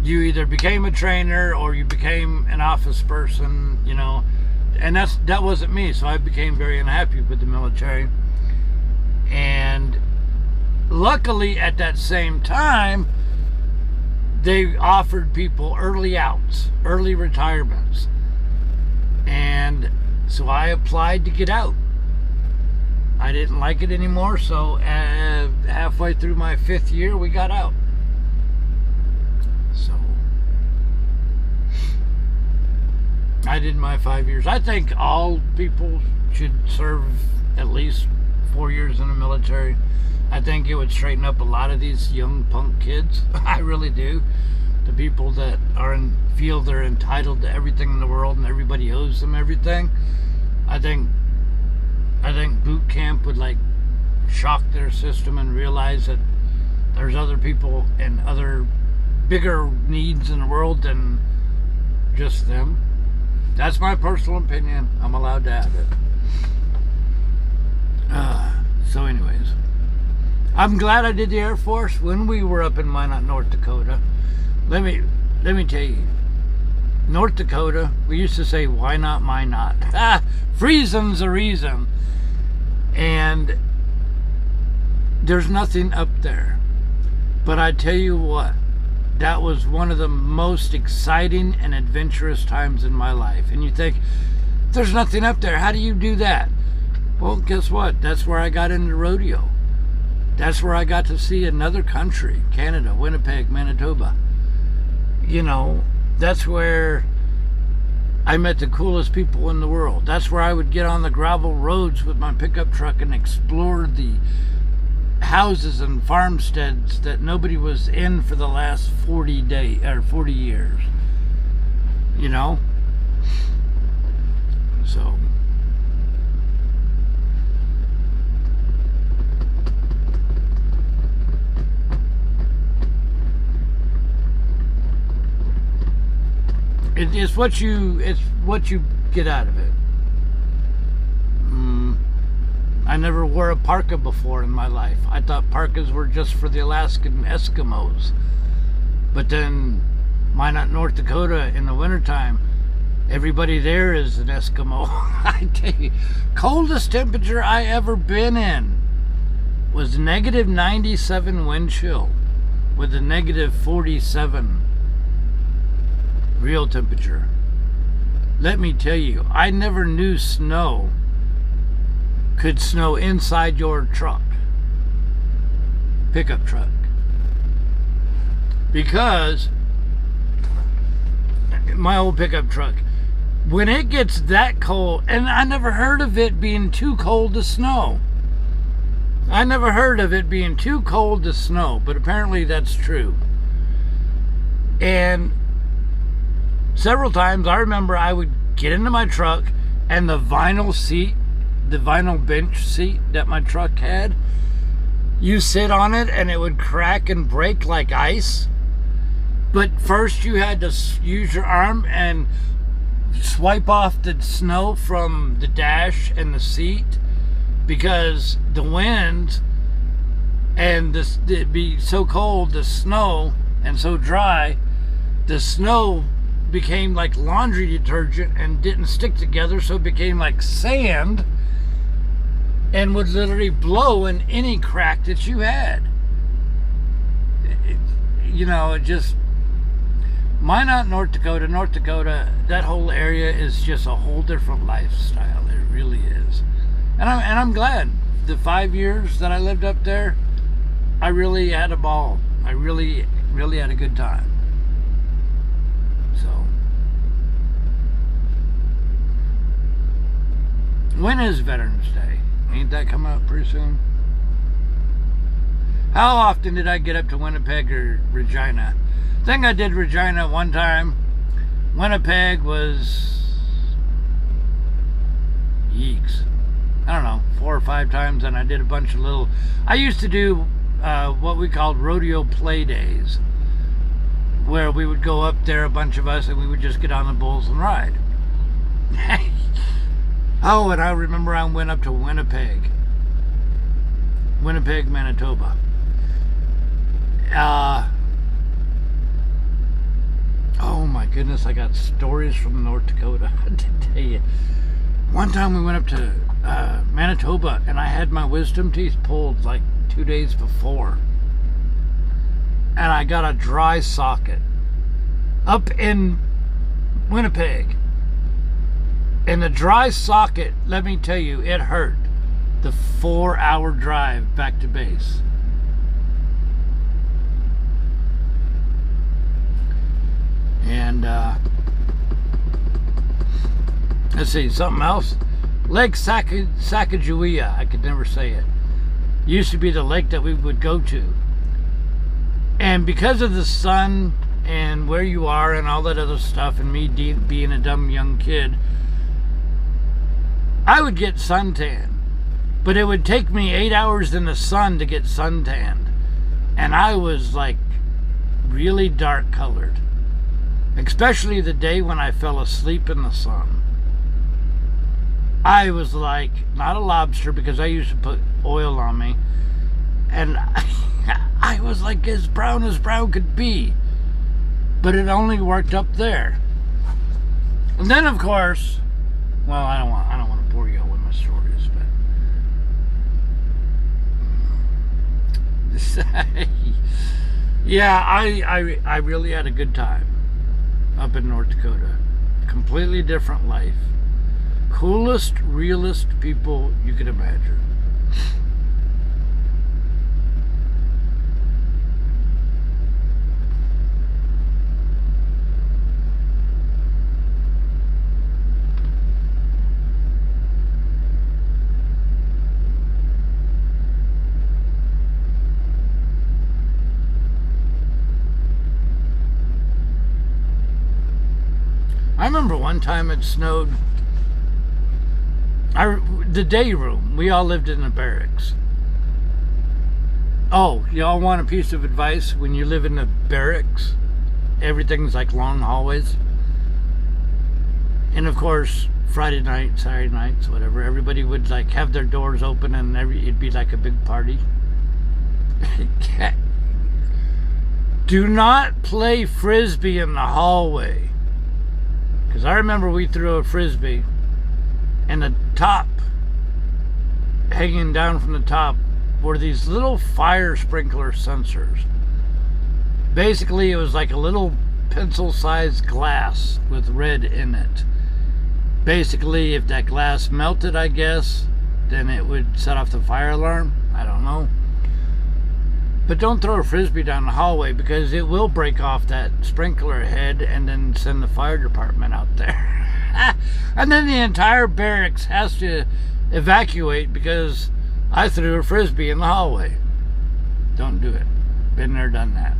you either became a trainer or you became an office person, you know. And that wasn't me, so I became very unhappy with the military. And luckily, at that same time, they offered people early outs, early retirements. And so I applied to get out. I didn't like it anymore, so halfway through my 5th year, we got out. So I did my 5 years. I think all people should serve at least 4 years in the military. I think it would straighten up a lot of these young punk kids. I really do. The people that feel they're entitled to everything in the world and everybody owes them everything. I think boot camp would like shock their system and realize that there's other people and other bigger needs in the world than just them. That's my personal opinion. I'm allowed to have it. So anyways, I'm glad I did the Air Force when we were up in Minot, North Dakota. Let me tell you, North Dakota, we used to say, why not, my not? Reason's a reason. And there's nothing up there. But I tell you what, that was one of the most exciting and adventurous times in my life. And you think, there's nothing up there. How do you do that? Well, guess what? That's where I got into rodeo. That's where I got to see another country, Canada, Winnipeg, Manitoba. You know, that's where I met the coolest people in the world. That's where I would get on the gravel roads with my pickup truck and explore the houses and farmsteads that nobody was in for the last 40 years. You know? So it's what you get out of it. I never wore a parka before in my life. I thought parkas were just for the Alaskan Eskimos. But then, Minot, North Dakota, in the wintertime, everybody there is an Eskimo. I tell you, coldest temperature I ever been in was negative 97 wind chill with a negative 47 real temperature. Let me tell you, I never knew snow could snow inside your truck, pickup truck, because my old pickup truck, when it gets that cold, and I never heard of it being too cold to snow. I never heard of it being too cold to snow, but apparently that's true. And several times I remember I would get into my truck and the vinyl bench seat that my truck had, you sit on it and it would crack and break like ice. But first you had to use your arm and swipe off the snow from the dash and the seat, because the wind and it'd be so cold, the snow, and so dry, the snow became like laundry detergent and didn't stick together, so it became like sand and would literally blow in any crack that you had. It just, Minot, North Dakota, that whole area is just a whole different lifestyle. It really is. And I'm glad. The 5 years that I lived up there, I really had a ball. I really, really had a good time. So, when is Veterans Day? Ain't that coming up pretty soon? How often did I get up to Winnipeg or Regina? I think I did Regina one time. Winnipeg was, yeeks, I don't know, 4 or 5 times, and I did a bunch of little, I used to do what we called rodeo play days, where we would go up there, a bunch of us, and we would just get on the bulls and ride. Oh, and I remember I went up to Winnipeg, Manitoba. Oh my goodness, I got stories from North Dakota to tell you. One time we went up to Manitoba, and I had my wisdom teeth pulled like 2 days before. And I got a dry socket up in Winnipeg. And the dry socket, let me tell you, it hurt. The 4-hour drive back to base. And let's see, something else. Lake Sacagawea, I could never say it. Used to be the lake that we would go to. And because of the sun and where you are and all that other stuff, and me being a dumb young kid, I would get suntan. But it would take me 8 hours in the sun to get suntanned. And I was like really dark colored. Especially the day when I fell asleep in the sun. I was like, not a lobster because I used to put oil on me. And I was like as brown could be. But it only worked up there. And then of course, well, I don't want to bore you with my stories, but yeah, I really had a good time up in North Dakota. Completely different life. Coolest, realest people you could imagine. I remember one time it snowed. The day room, we all lived in the barracks. Oh, y'all want a piece of advice? When you live in the barracks, everything's like long hallways. And of course, Friday night, Saturday nights, whatever, everybody would like have their doors open and it'd be like a big party. Do not play frisbee in the hallway. Because I remember we threw a frisbee and the top, hanging down from the top, were these little fire sprinkler sensors. Basically, it was like a little pencil-sized glass with red in it. Basically, if that glass melted, I guess, then it would set off the fire alarm. I don't know. But don't throw a frisbee down the hallway because it will break off that sprinkler head and then send the fire department out there. And then the entire barracks has to evacuate because I threw a frisbee in the hallway. Don't do it. Been there, done that.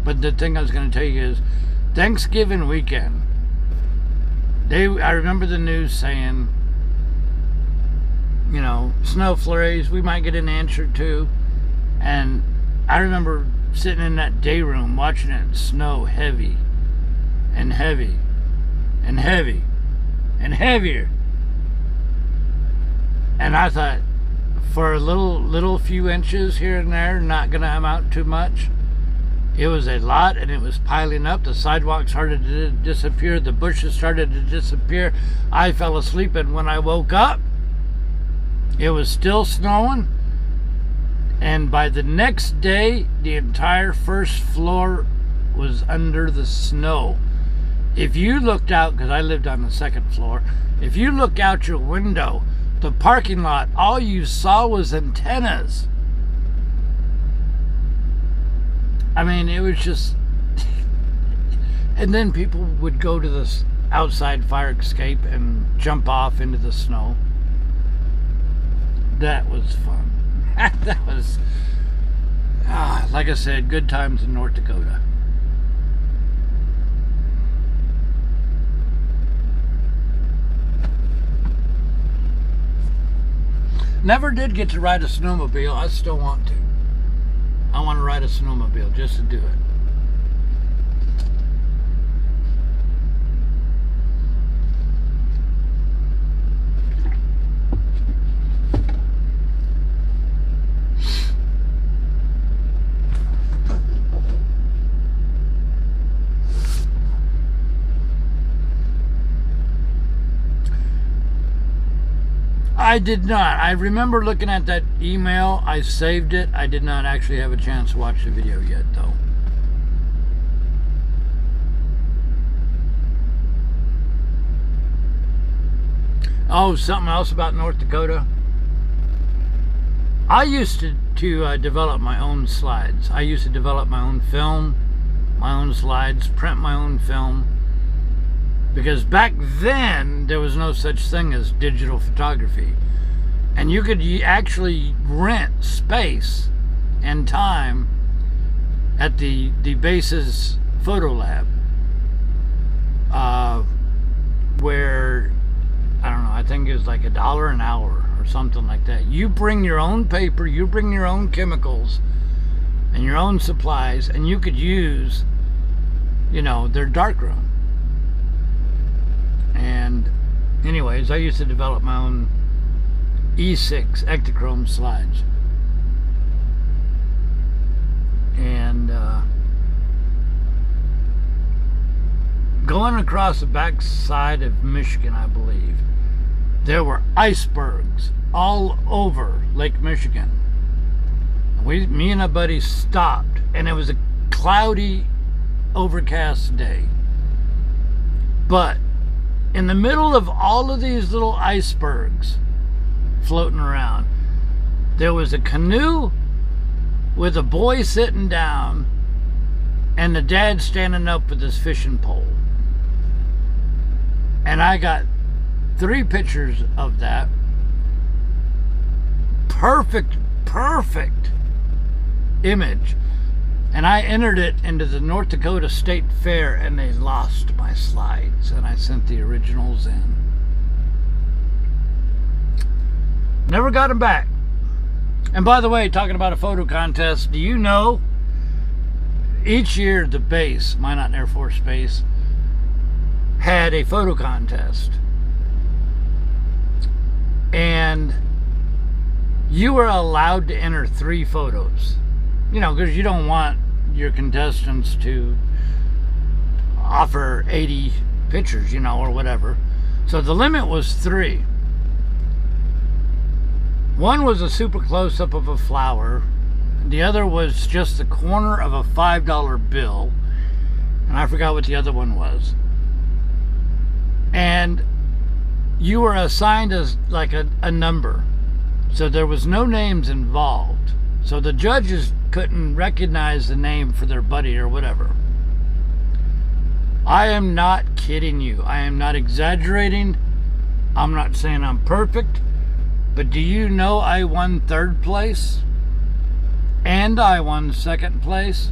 But the thing I was going to tell you is Thanksgiving weekend. I remember the news saying, you know, snow flurries, we might get an inch or two. And I remember sitting in that day room watching it snow heavy and heavy and heavy and heavier. And I thought, for a little few inches here and there, not going to amount too much. It was a lot, and it was piling up. The sidewalks started to disappear. The bushes started to disappear. I fell asleep, and when I woke up, it was still snowing. And by the next day, the entire first floor was under the snow. If you looked out, because I lived on the second floor, if you look out your window, the parking lot, all you saw was antennas. I mean, it was just... And then people would go to this outside fire escape and jump off into the snow. That was fun. That was... like I said, good times in North Dakota. Never did get to ride a snowmobile. I still want to. I want to ride a snowmobile just to do it. I did not. I remember looking at that email. I saved it. I did not actually have a chance to watch the video yet, though. Oh, something else about North Dakota. I used to develop my own slides. I used to develop my own film, my own slides, print my own film. Because back then, there was no such thing as digital photography. And you could actually rent space and time at the Bases Photo Lab. Where, I don't know, I think it was like $1 an hour or something like that. You bring your own paper, you bring your own chemicals and your own supplies, and you could use, you know, their darkroom. And anyways, I used to develop my own E6 Ektachrome slides. And going across the backside of Michigan, I believe, there were icebergs all over Lake Michigan. Me and a buddy stopped, and it was a cloudy, overcast day. But in the middle of all of these little icebergs floating around, there was a canoe with a boy sitting down and the dad standing up with his fishing pole. And I got 3 pictures of that. Perfect image. And I entered it into the North Dakota State Fair, and they lost my slides, and I sent the originals in. Never got them back. And by the way, talking about a photo contest, do you know each year the base, Minot Air Force Base, had a photo contest, and you were allowed to enter 3 photos, you know, because you don't want your contestants to offer 80 pictures, you know, or whatever. So the limit was 3. One was a super close-up of a flower. The other was just the corner of a $5 bill, and I forgot what the other one was. And you were assigned as like a number, so there was no names involved, so the judges couldn't recognize the name for their buddy or whatever. I am not kidding you. I am not exaggerating. I'm not saying I'm perfect, but do you know I won 3rd place? And I won 2nd place?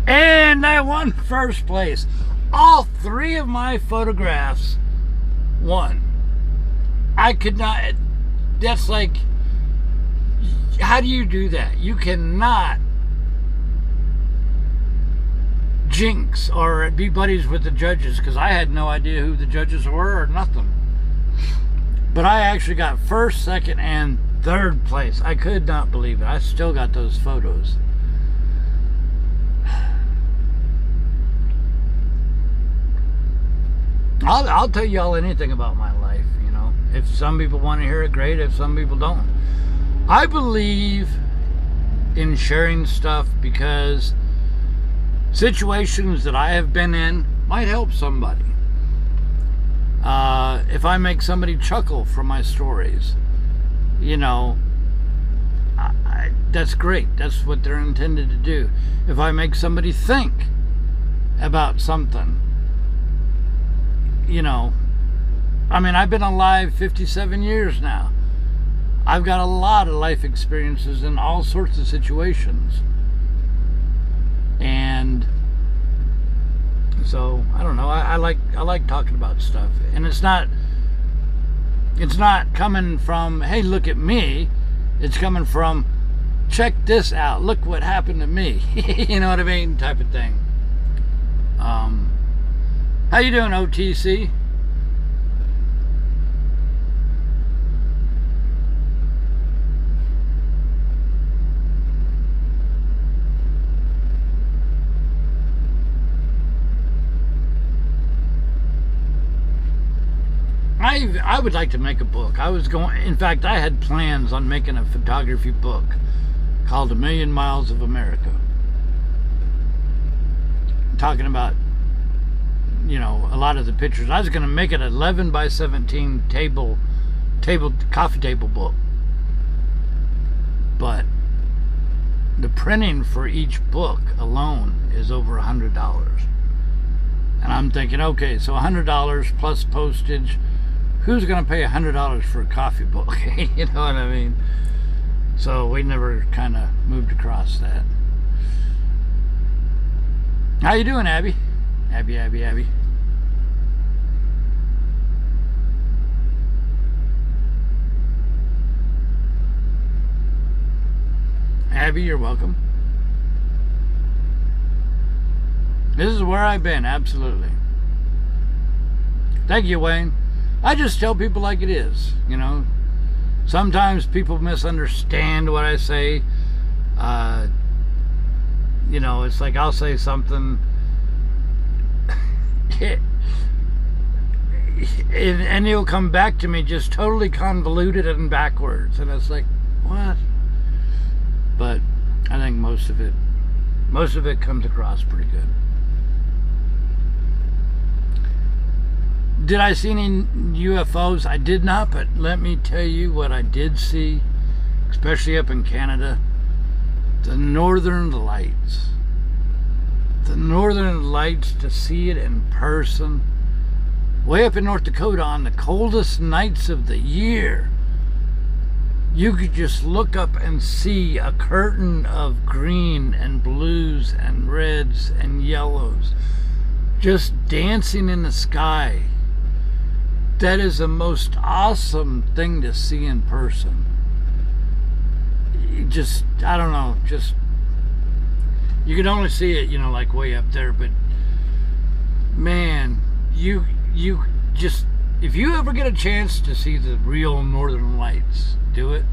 And I won 1st place. All 3 of my photographs won. I could not, that's like, how do you do that? You cannot jinx or be buddies with the judges, because I had no idea who the judges were or nothing. But I actually got 1st, 2nd, and 3rd place. I could not believe it. I still got those photos. I'll tell y'all anything about my life, you know. If some people want to hear it, great. If some people don't. I believe in sharing stuff because situations that I have been in might help somebody. If I make somebody chuckle from my stories, you know, that's great. That's what they're intended to do. If I make somebody think about something, you know, I mean, I've been alive 57 years now. I've got a lot of life experiences in all sorts of situations. And so, I don't know, I like talking about stuff. And it's not coming from, hey, look at me. It's coming from, check this out. Look what happened to me. You know what I mean? Type of thing. How you doing, OTC? I would like to make a book. In fact, I had plans on making a photography book called A Million Miles of America. Talking about, you know, a lot of the pictures. I was going to make it 11 by 17 coffee table book. the printing for each book alone is over $100. And I'm thinking, okay, so $100 plus postage. Who's going to pay $100 for a coffee book? You know what I mean? So we never kind of moved across that. How you doing, Abby? Abby. Abby, you're welcome. This is where I've been, absolutely. Thank you, Wayne. I just tell people like it is, you know. Sometimes people misunderstand what I say. You know, it's like I'll say something and it'll come back to me just totally convoluted and backwards. And it's like, what? But I think most of it comes across pretty good. Did I see any UFOs? I did not, but let me tell you what I did see, especially up in Canada. The Northern Lights. The Northern Lights, to see it in person. Way up in North Dakota on the coldest nights of the year. You could just look up and see a curtain of green and blues and reds and yellows just dancing in the sky. That is the most awesome thing to see in person. Just, I don't know, just, you can only see it, you know, like way up there, but man, you just, if you ever get a chance to see the real Northern Lights, do it.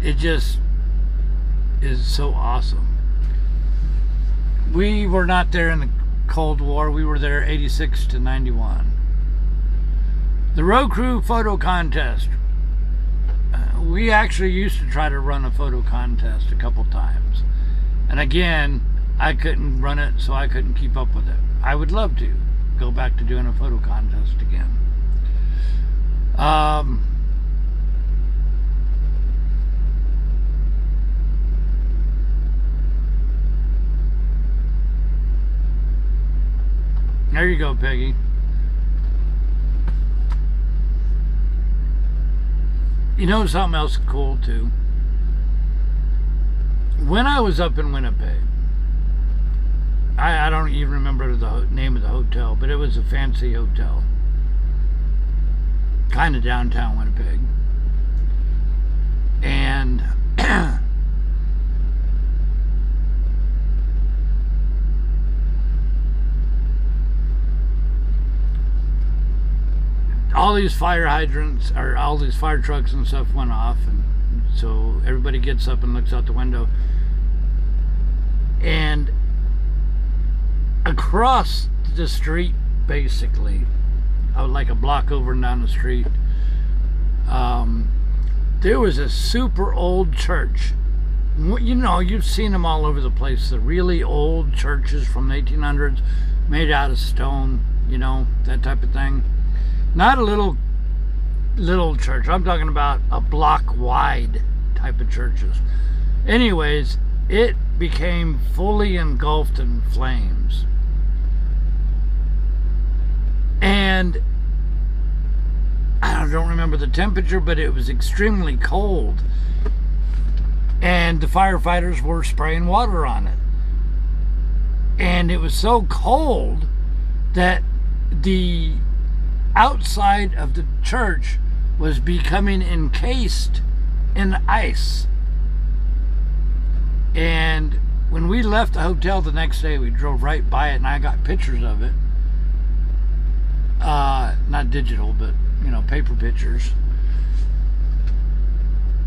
It just is so awesome. We were not there in the Cold War. We were there 86 to 91. The Road Crew photo contest. We actually used to try to run a photo contest a couple times. And again, I couldn't run it, so I couldn't keep up with it. I would love to go back to doing a photo contest again. There you go, Peggy. You know something else cool too? When I was up in Winnipeg, I don't even remember the name of the hotel, but it was a fancy hotel. Kind of downtown Winnipeg. And all these fire hydrants, or all these fire trucks and stuff went off, and so everybody gets up and looks out the window. And across the street, basically, like a block over and down the street, there was a super old church. You know, you've seen them all over the place, the really old churches from the 1800s, made out of stone, you know, that type of thing. Not a little church. I'm talking about a block wide type of churches. Anyways, it became fully engulfed in flames. And I don't remember the temperature, but it was extremely cold. And the firefighters were spraying water on it. And it was so cold that the outside of the church was becoming encased in ice. And when we left the hotel the next day, we drove right by it, and I got pictures of it. Not digital, but, you know, paper pictures.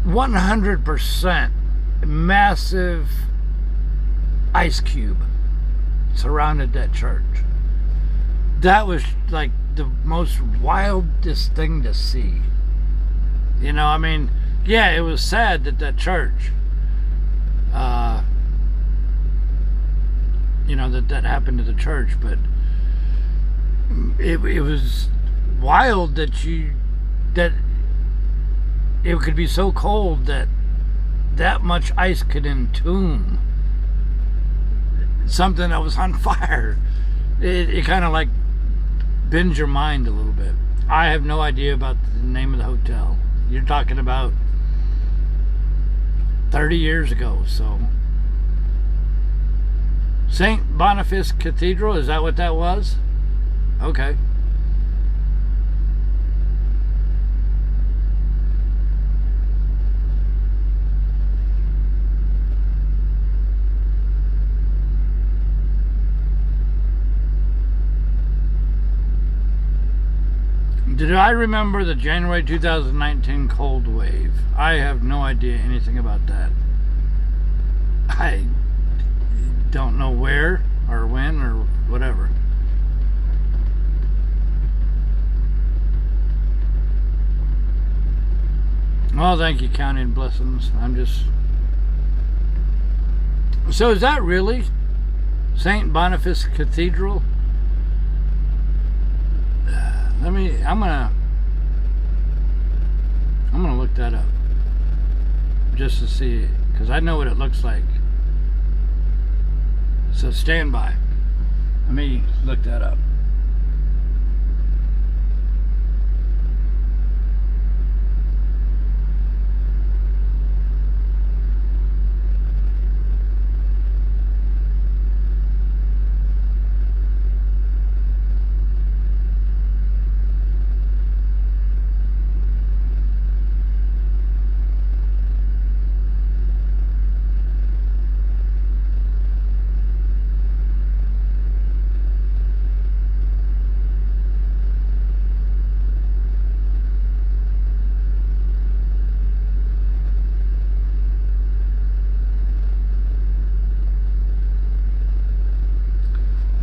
100% massive ice cube surrounded that church. That was like the most wildest thing to see. You know, I mean, yeah, it was sad that church, you know, that happened to the church, but it was wild that it could be so cold that that much ice could entomb something that was on fire. It kind of like bends your mind a little bit. I have no idea about the name of the hotel. You're talking about 30 years ago, so. St. Boniface Cathedral, is that what that was? Okay. Did I remember the January 2019 cold wave? I have no idea anything about that. I don't know where or when or whatever. Well, thank you, counting blessings. I'm just... So is that really St. Boniface Cathedral? I'm gonna look that up just to see, because I know what it looks like. So stand by. Let me look that up.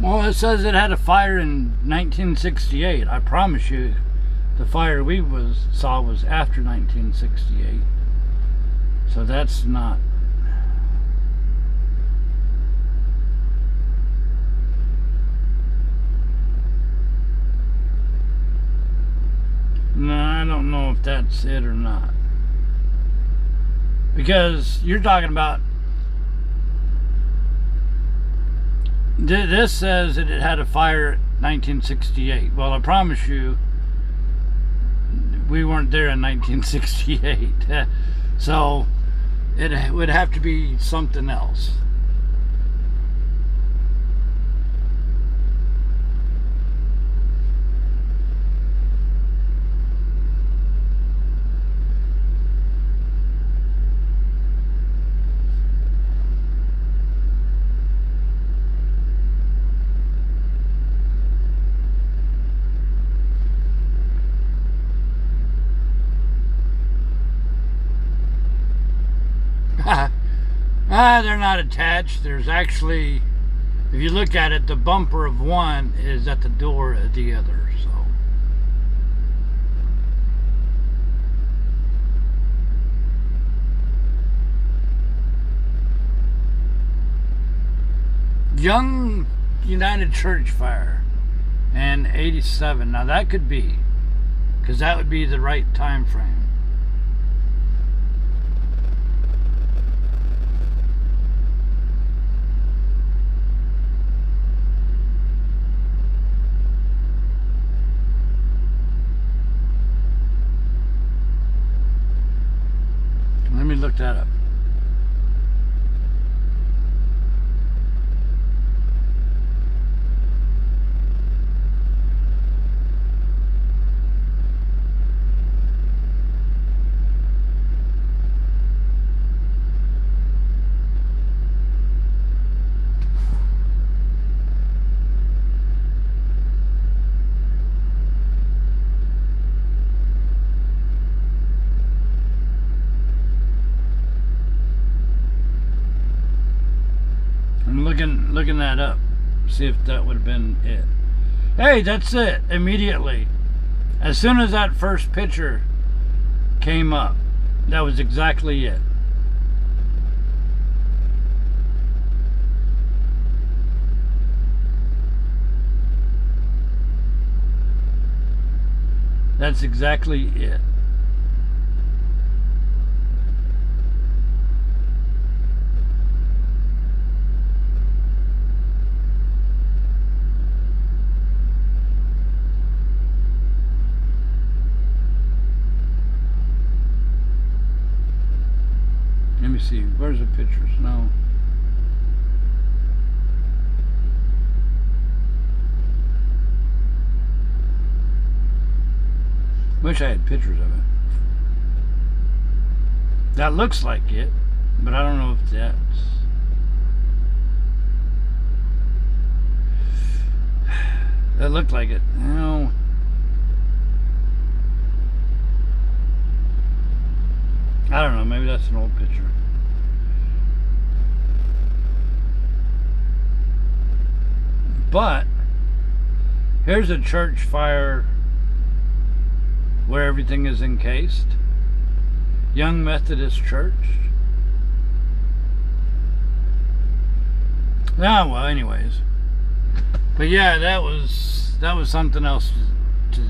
Well, it says it had a fire in 1968. I promise you, the fire we saw was after 1968. So that's not... No, I don't know if that's it or not. Because you're talking about... This says that it had a fire in 1968. Well, I promise you, we weren't there in 1968. So, it would have to be something else. They're not attached. There's actually, if you look at it, the bumper of one is at the door of the other. So Young United Church fire and 87. Now that could be, because that would be the right time frame. Let me look that up. I'm looking that up, see if that would have been it. Hey, that's it. Immediately, as soon as that first picture came up, that was exactly it. That's exactly it. see. Where's the pictures? No. Wish I had pictures of it. That looks like it, but I don't know if that's... That looked like it. No. I don't know. Maybe that's an old picture. But here's a church fire where everything is encased. Young Methodist Church. Ah, well, anyways. But yeah, that was something else to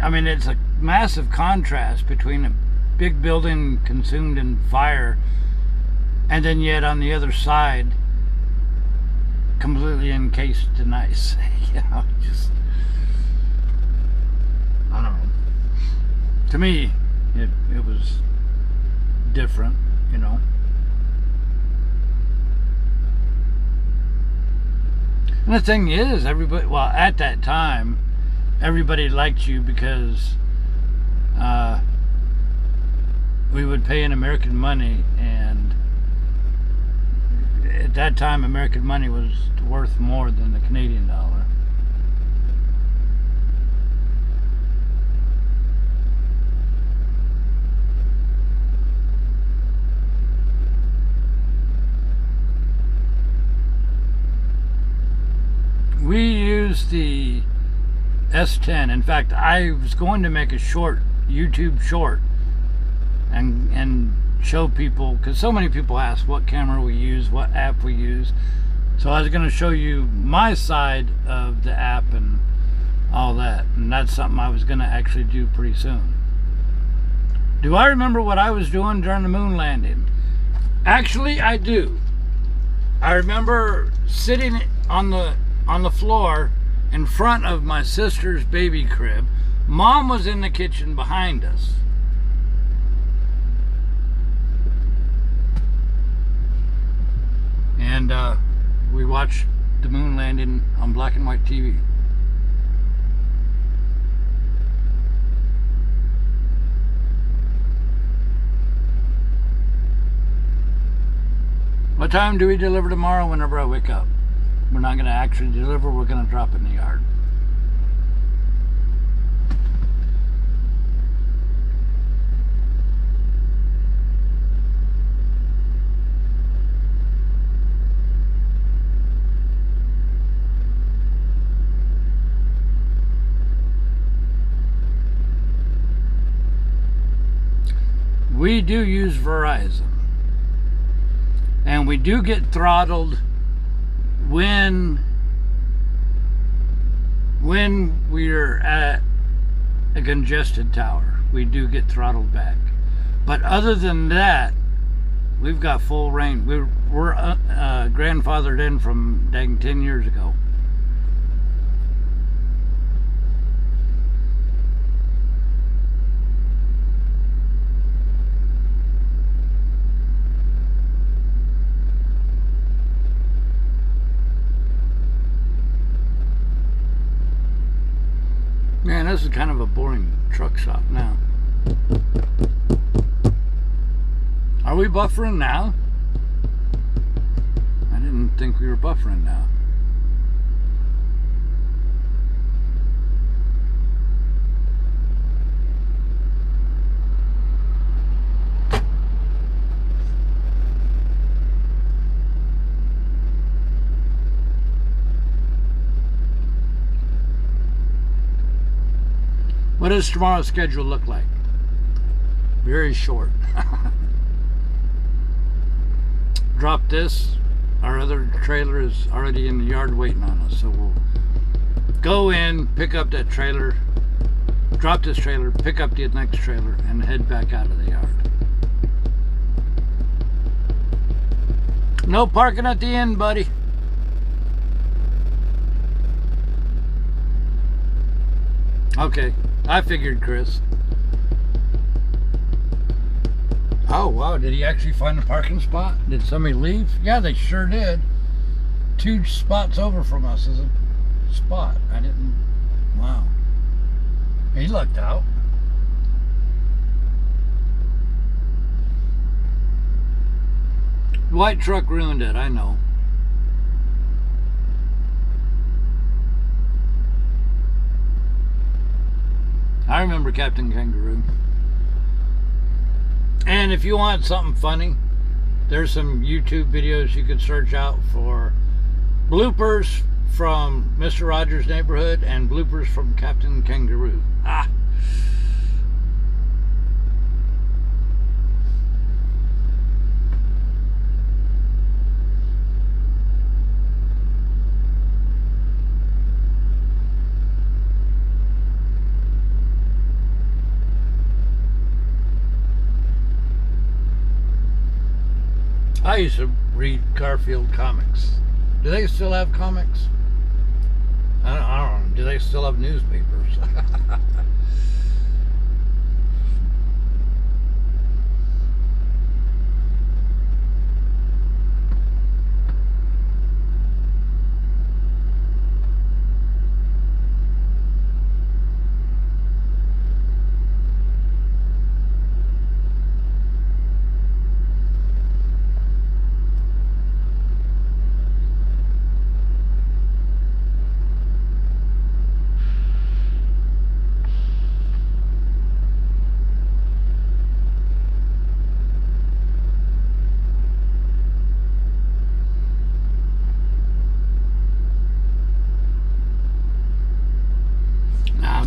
I mean, it's a massive contrast between a big building consumed in fire and then yet on the other side completely encased in ice. You know, just, I don't know. To me, it was different, you know. And the thing is, everybody, well, at that time, everybody liked you because we would pay in American money, and at that time, American money was worth more than the Canadian dollar. We used the S10. In fact, I was going to make a short, YouTube short, and show people, because so many people ask what camera we use, what app we use. So I was going to show you my side of the app and all that, and that's something I was going to actually do pretty soon. Do I remember what I was doing during the moon landing? Actually, I do. I remember sitting on the floor in front of my sister's baby crib. Mom was in the kitchen behind us. And we watched the moon landing on black and white TV. What time do we deliver tomorrow? Whenever I wake up. We're not going to actually deliver, we're going to drop it in the yard. We do use Verizon. And we do get throttled when we're at a congested tower. We do get throttled back. But other than that, we've got full range. We're grandfathered in from dang 10 years ago. Man, this is kind of a boring truck stop now. Are we buffering now? I didn't think we were buffering now. What does tomorrow's schedule look like? Very short. Drop this. Our other trailer is already in the yard waiting on us. So we'll go in, pick up that trailer, drop this trailer, pick up the next trailer, and head back out of the yard. No parking at the end, buddy. Okay. I figured, Chris. Oh, wow. Did he actually find a parking spot? Did somebody leave? Yeah, they sure did. 2 spots over from us is a spot. I didn't... Wow. He lucked out. White truck ruined it, I know. I remember Captain Kangaroo. And if you want something funny, there's some YouTube videos you could search out for bloopers from Mr. Rogers' Neighborhood and bloopers from Captain Kangaroo. Ah. I used to read Garfield comics. Do they still have comics? I don't know. Do they still have newspapers?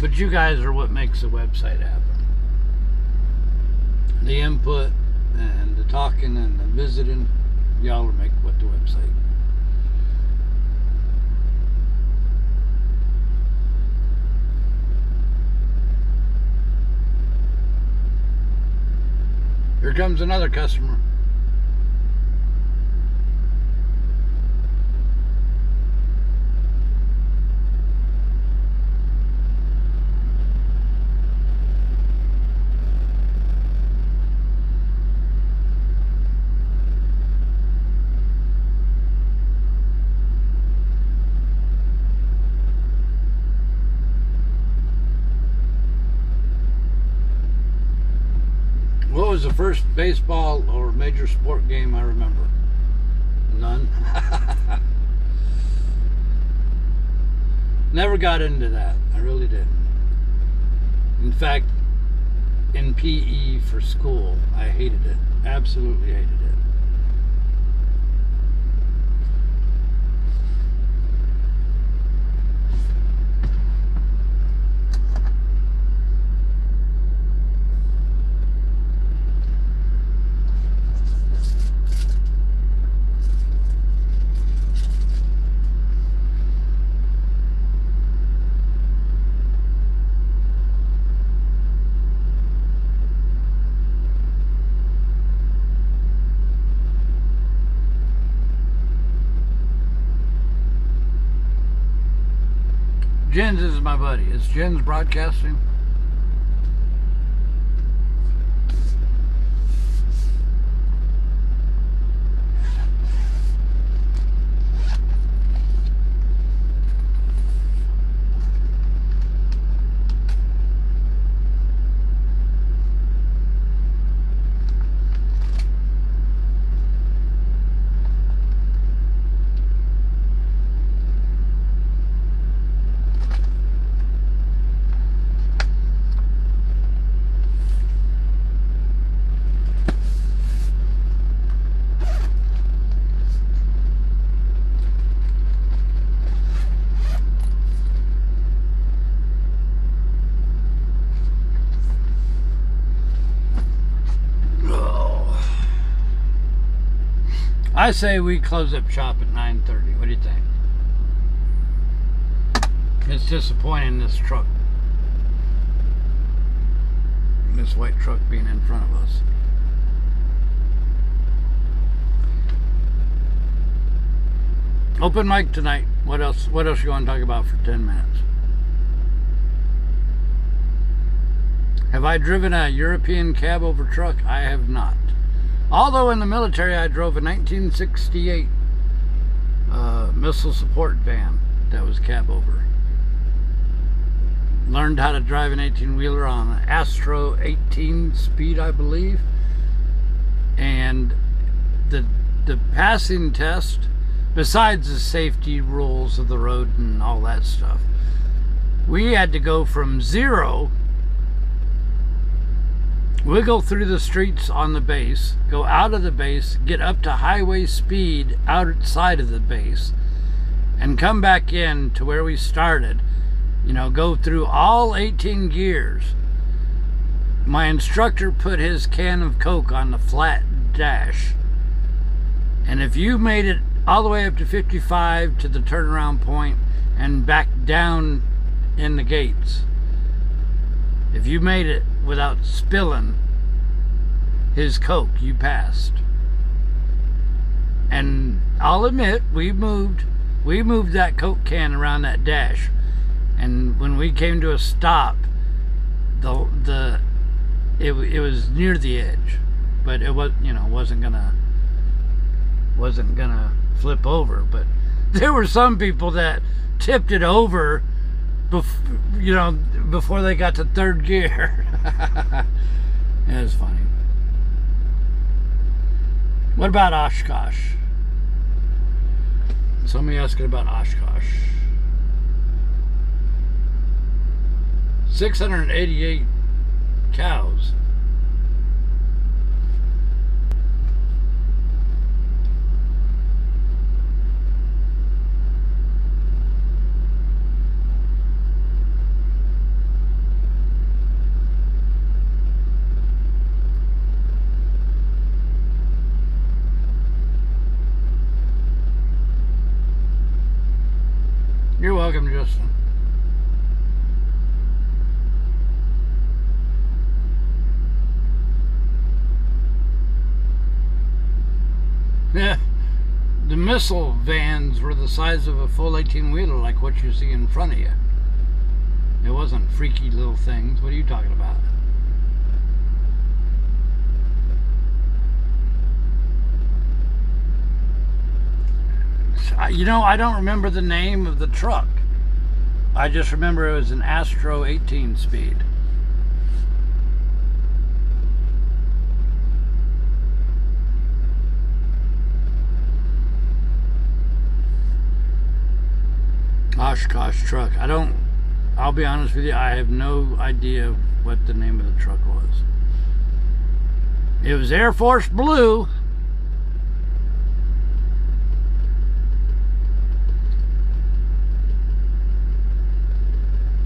But you guys are what makes the website happen. The input and the talking and the visiting, y'all are make what the website. Here comes another customer. What was the first baseball or major sport game I remember? None. Never got into that. I really didn't. In fact, in PE for school, I hated it. Absolutely hated it. Jens is my buddy. Is Jens broadcasting? I say we close up shop at 9:30. What do you think? It's disappointing, this truck. This white truck being in front of us. Open mic tonight. What else you want to talk about for 10 minutes? Have I driven a European cab over truck? I have not. Although in the military I drove a 1968 missile support van that was cab over. Learned how to drive an 18-wheeler on an Astro 18 speed, I believe. And the passing test, besides the safety rules of the road and all that stuff, we had to go from 0, wiggle through the streets on the base, go out of the base, get up to highway speed outside of the base, and come back in to where we started. You know, go through all 18 gears. My instructor put his can of Coke on the flat dash. And if you made it all the way up to 55 to the turnaround point and back down in the gates, if you made it without spilling his Coke, you passed. And I'll admit, we moved that Coke can around that dash. And when we came to a stop, it was near the edge, but it was, you know, wasn't gonna flip over. But there were some people that tipped it over, before they got to third gear. It was funny. What about Oshkosh? Somebody asking about Oshkosh. 688 cows. You're welcome, Justin. Yeah, the missile vans were the size of a full 18-wheeler, like what you see in front of you. It wasn't freaky little things. What are you talking about? You know, I don't remember the name of the truck. I just remember it was an Astro 18 speed. Oshkosh truck. I'll be honest with you, I have no idea what the name of the truck was. It was Air Force Blue.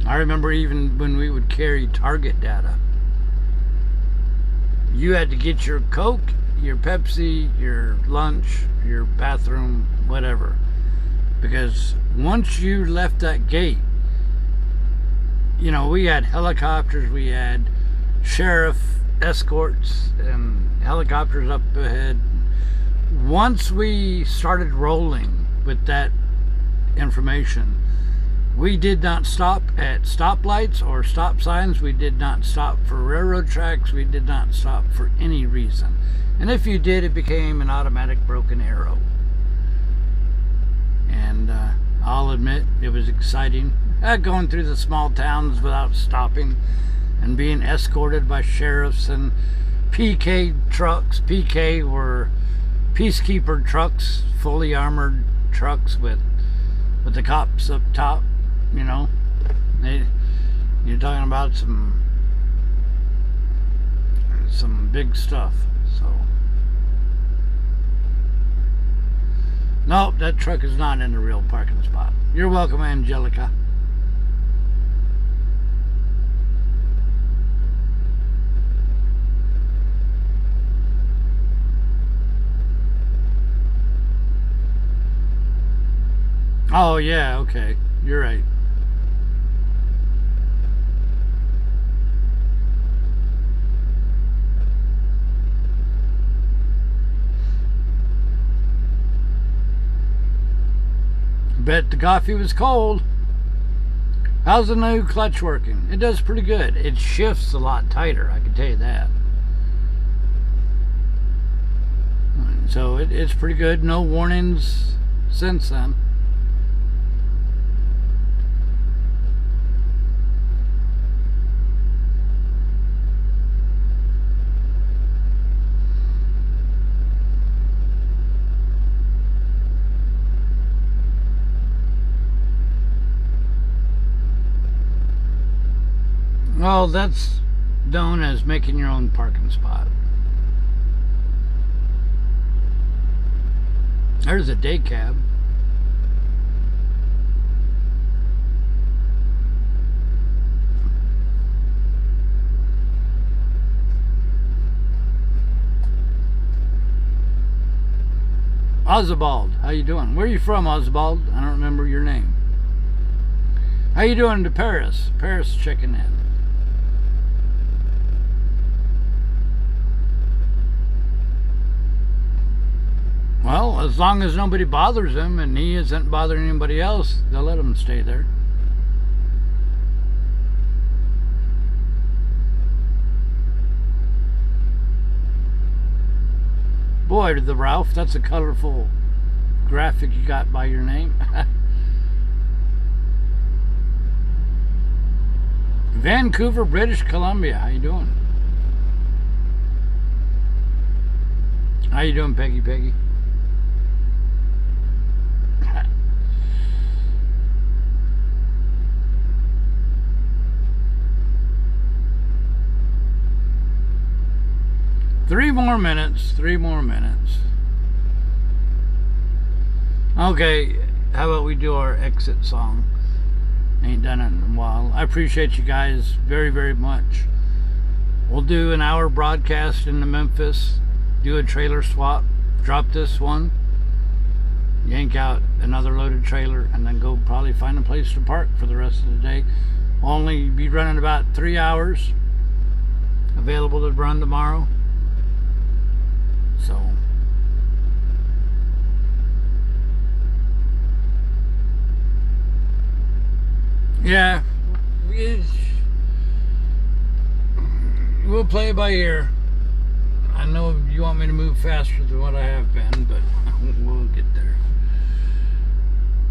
I remember even when we would carry target data, you had to get your Coke, your Pepsi, your lunch, your bathroom, whatever. Because once you left that gate, you know, we had helicopters, we had sheriff escorts and helicopters up ahead. Once we started rolling with that information, we did not stop at stoplights or stop signs. We did not stop for railroad tracks. We did not stop for any reason. And if you did, it became an automatic broken arrow. And I'll admit, it was exciting. Going through the small towns without stopping and being escorted by sheriffs and PK trucks. PK were peacekeeper trucks, fully armored trucks with the cops up top. You know, you're talking about some big stuff. So, nope, that truck is not in the real parking spot. You're welcome, Angelica. Oh yeah, okay, you're right. Bet the coffee was cold. How's the new clutch working? It does pretty good. It shifts a lot tighter, I can tell you that. So it's pretty good. No warnings since then. Well, that's known as making your own parking spot. There's a day cab. Oswald, how you doing? Where are you from, Oswald? I don't remember your name. How you doing to Paris? Paris checking in. Well, as long as nobody bothers him and he isn't bothering anybody else, they'll let him stay there. Boy, the Ralph, that's a colorful graphic you got by your name. Vancouver, British Columbia. How you doing? How you doing, Peggy? 3 more minutes. 3 more minutes. Okay, how about we do our exit song? Ain't done it in a while. I appreciate you guys very, very much. We'll do an hour broadcast into Memphis, do a trailer swap, drop this one, yank out another loaded trailer, and then go probably find a place to park for the rest of the day. We'll only be running about 3 hours, available to run tomorrow. So yeah, we'll play it by ear. I know you want me to move faster than what I have been, but we'll get there.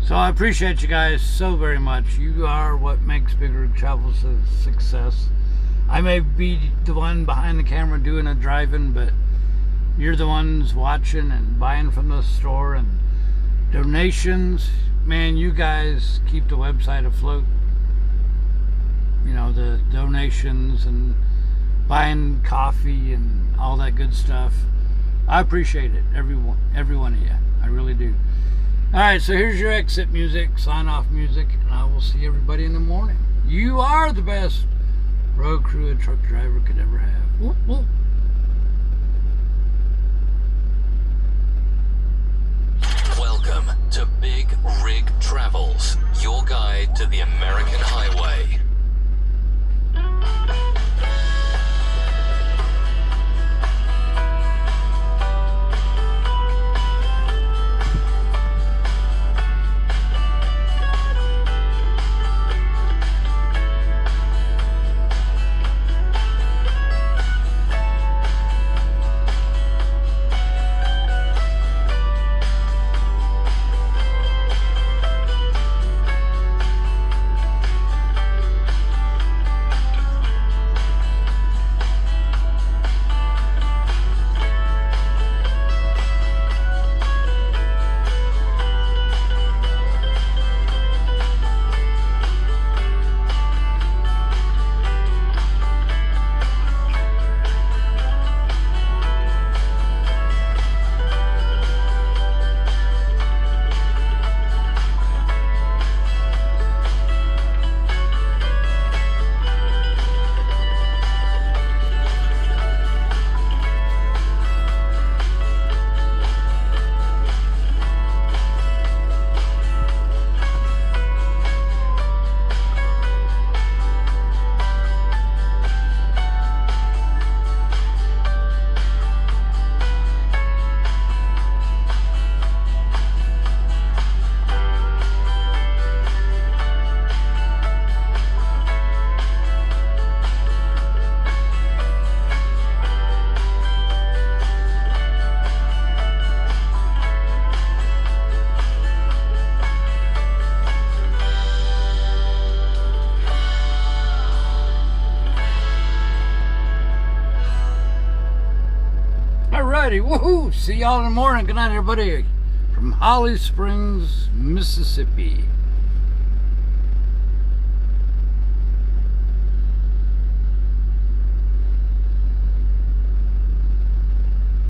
So I appreciate you guys so very much. You are what makes BigRigTravels a success. I may be the one behind the camera doing the driving, but you're the ones watching and buying from the store, and donations. Man, you guys keep the website afloat. You know, the donations and buying coffee and all that good stuff. I appreciate it, every one of you. I really do. Alright, so here's your exit music, sign off music, and I will see everybody in the morning. You are the best road crew a truck driver could ever have. Whoop, whoop. Welcome to Big Rig Travels, your guide to the American highway. Alrighty, woohoo! See y'all in the morning. Good night, everybody. From Holly Springs, Mississippi.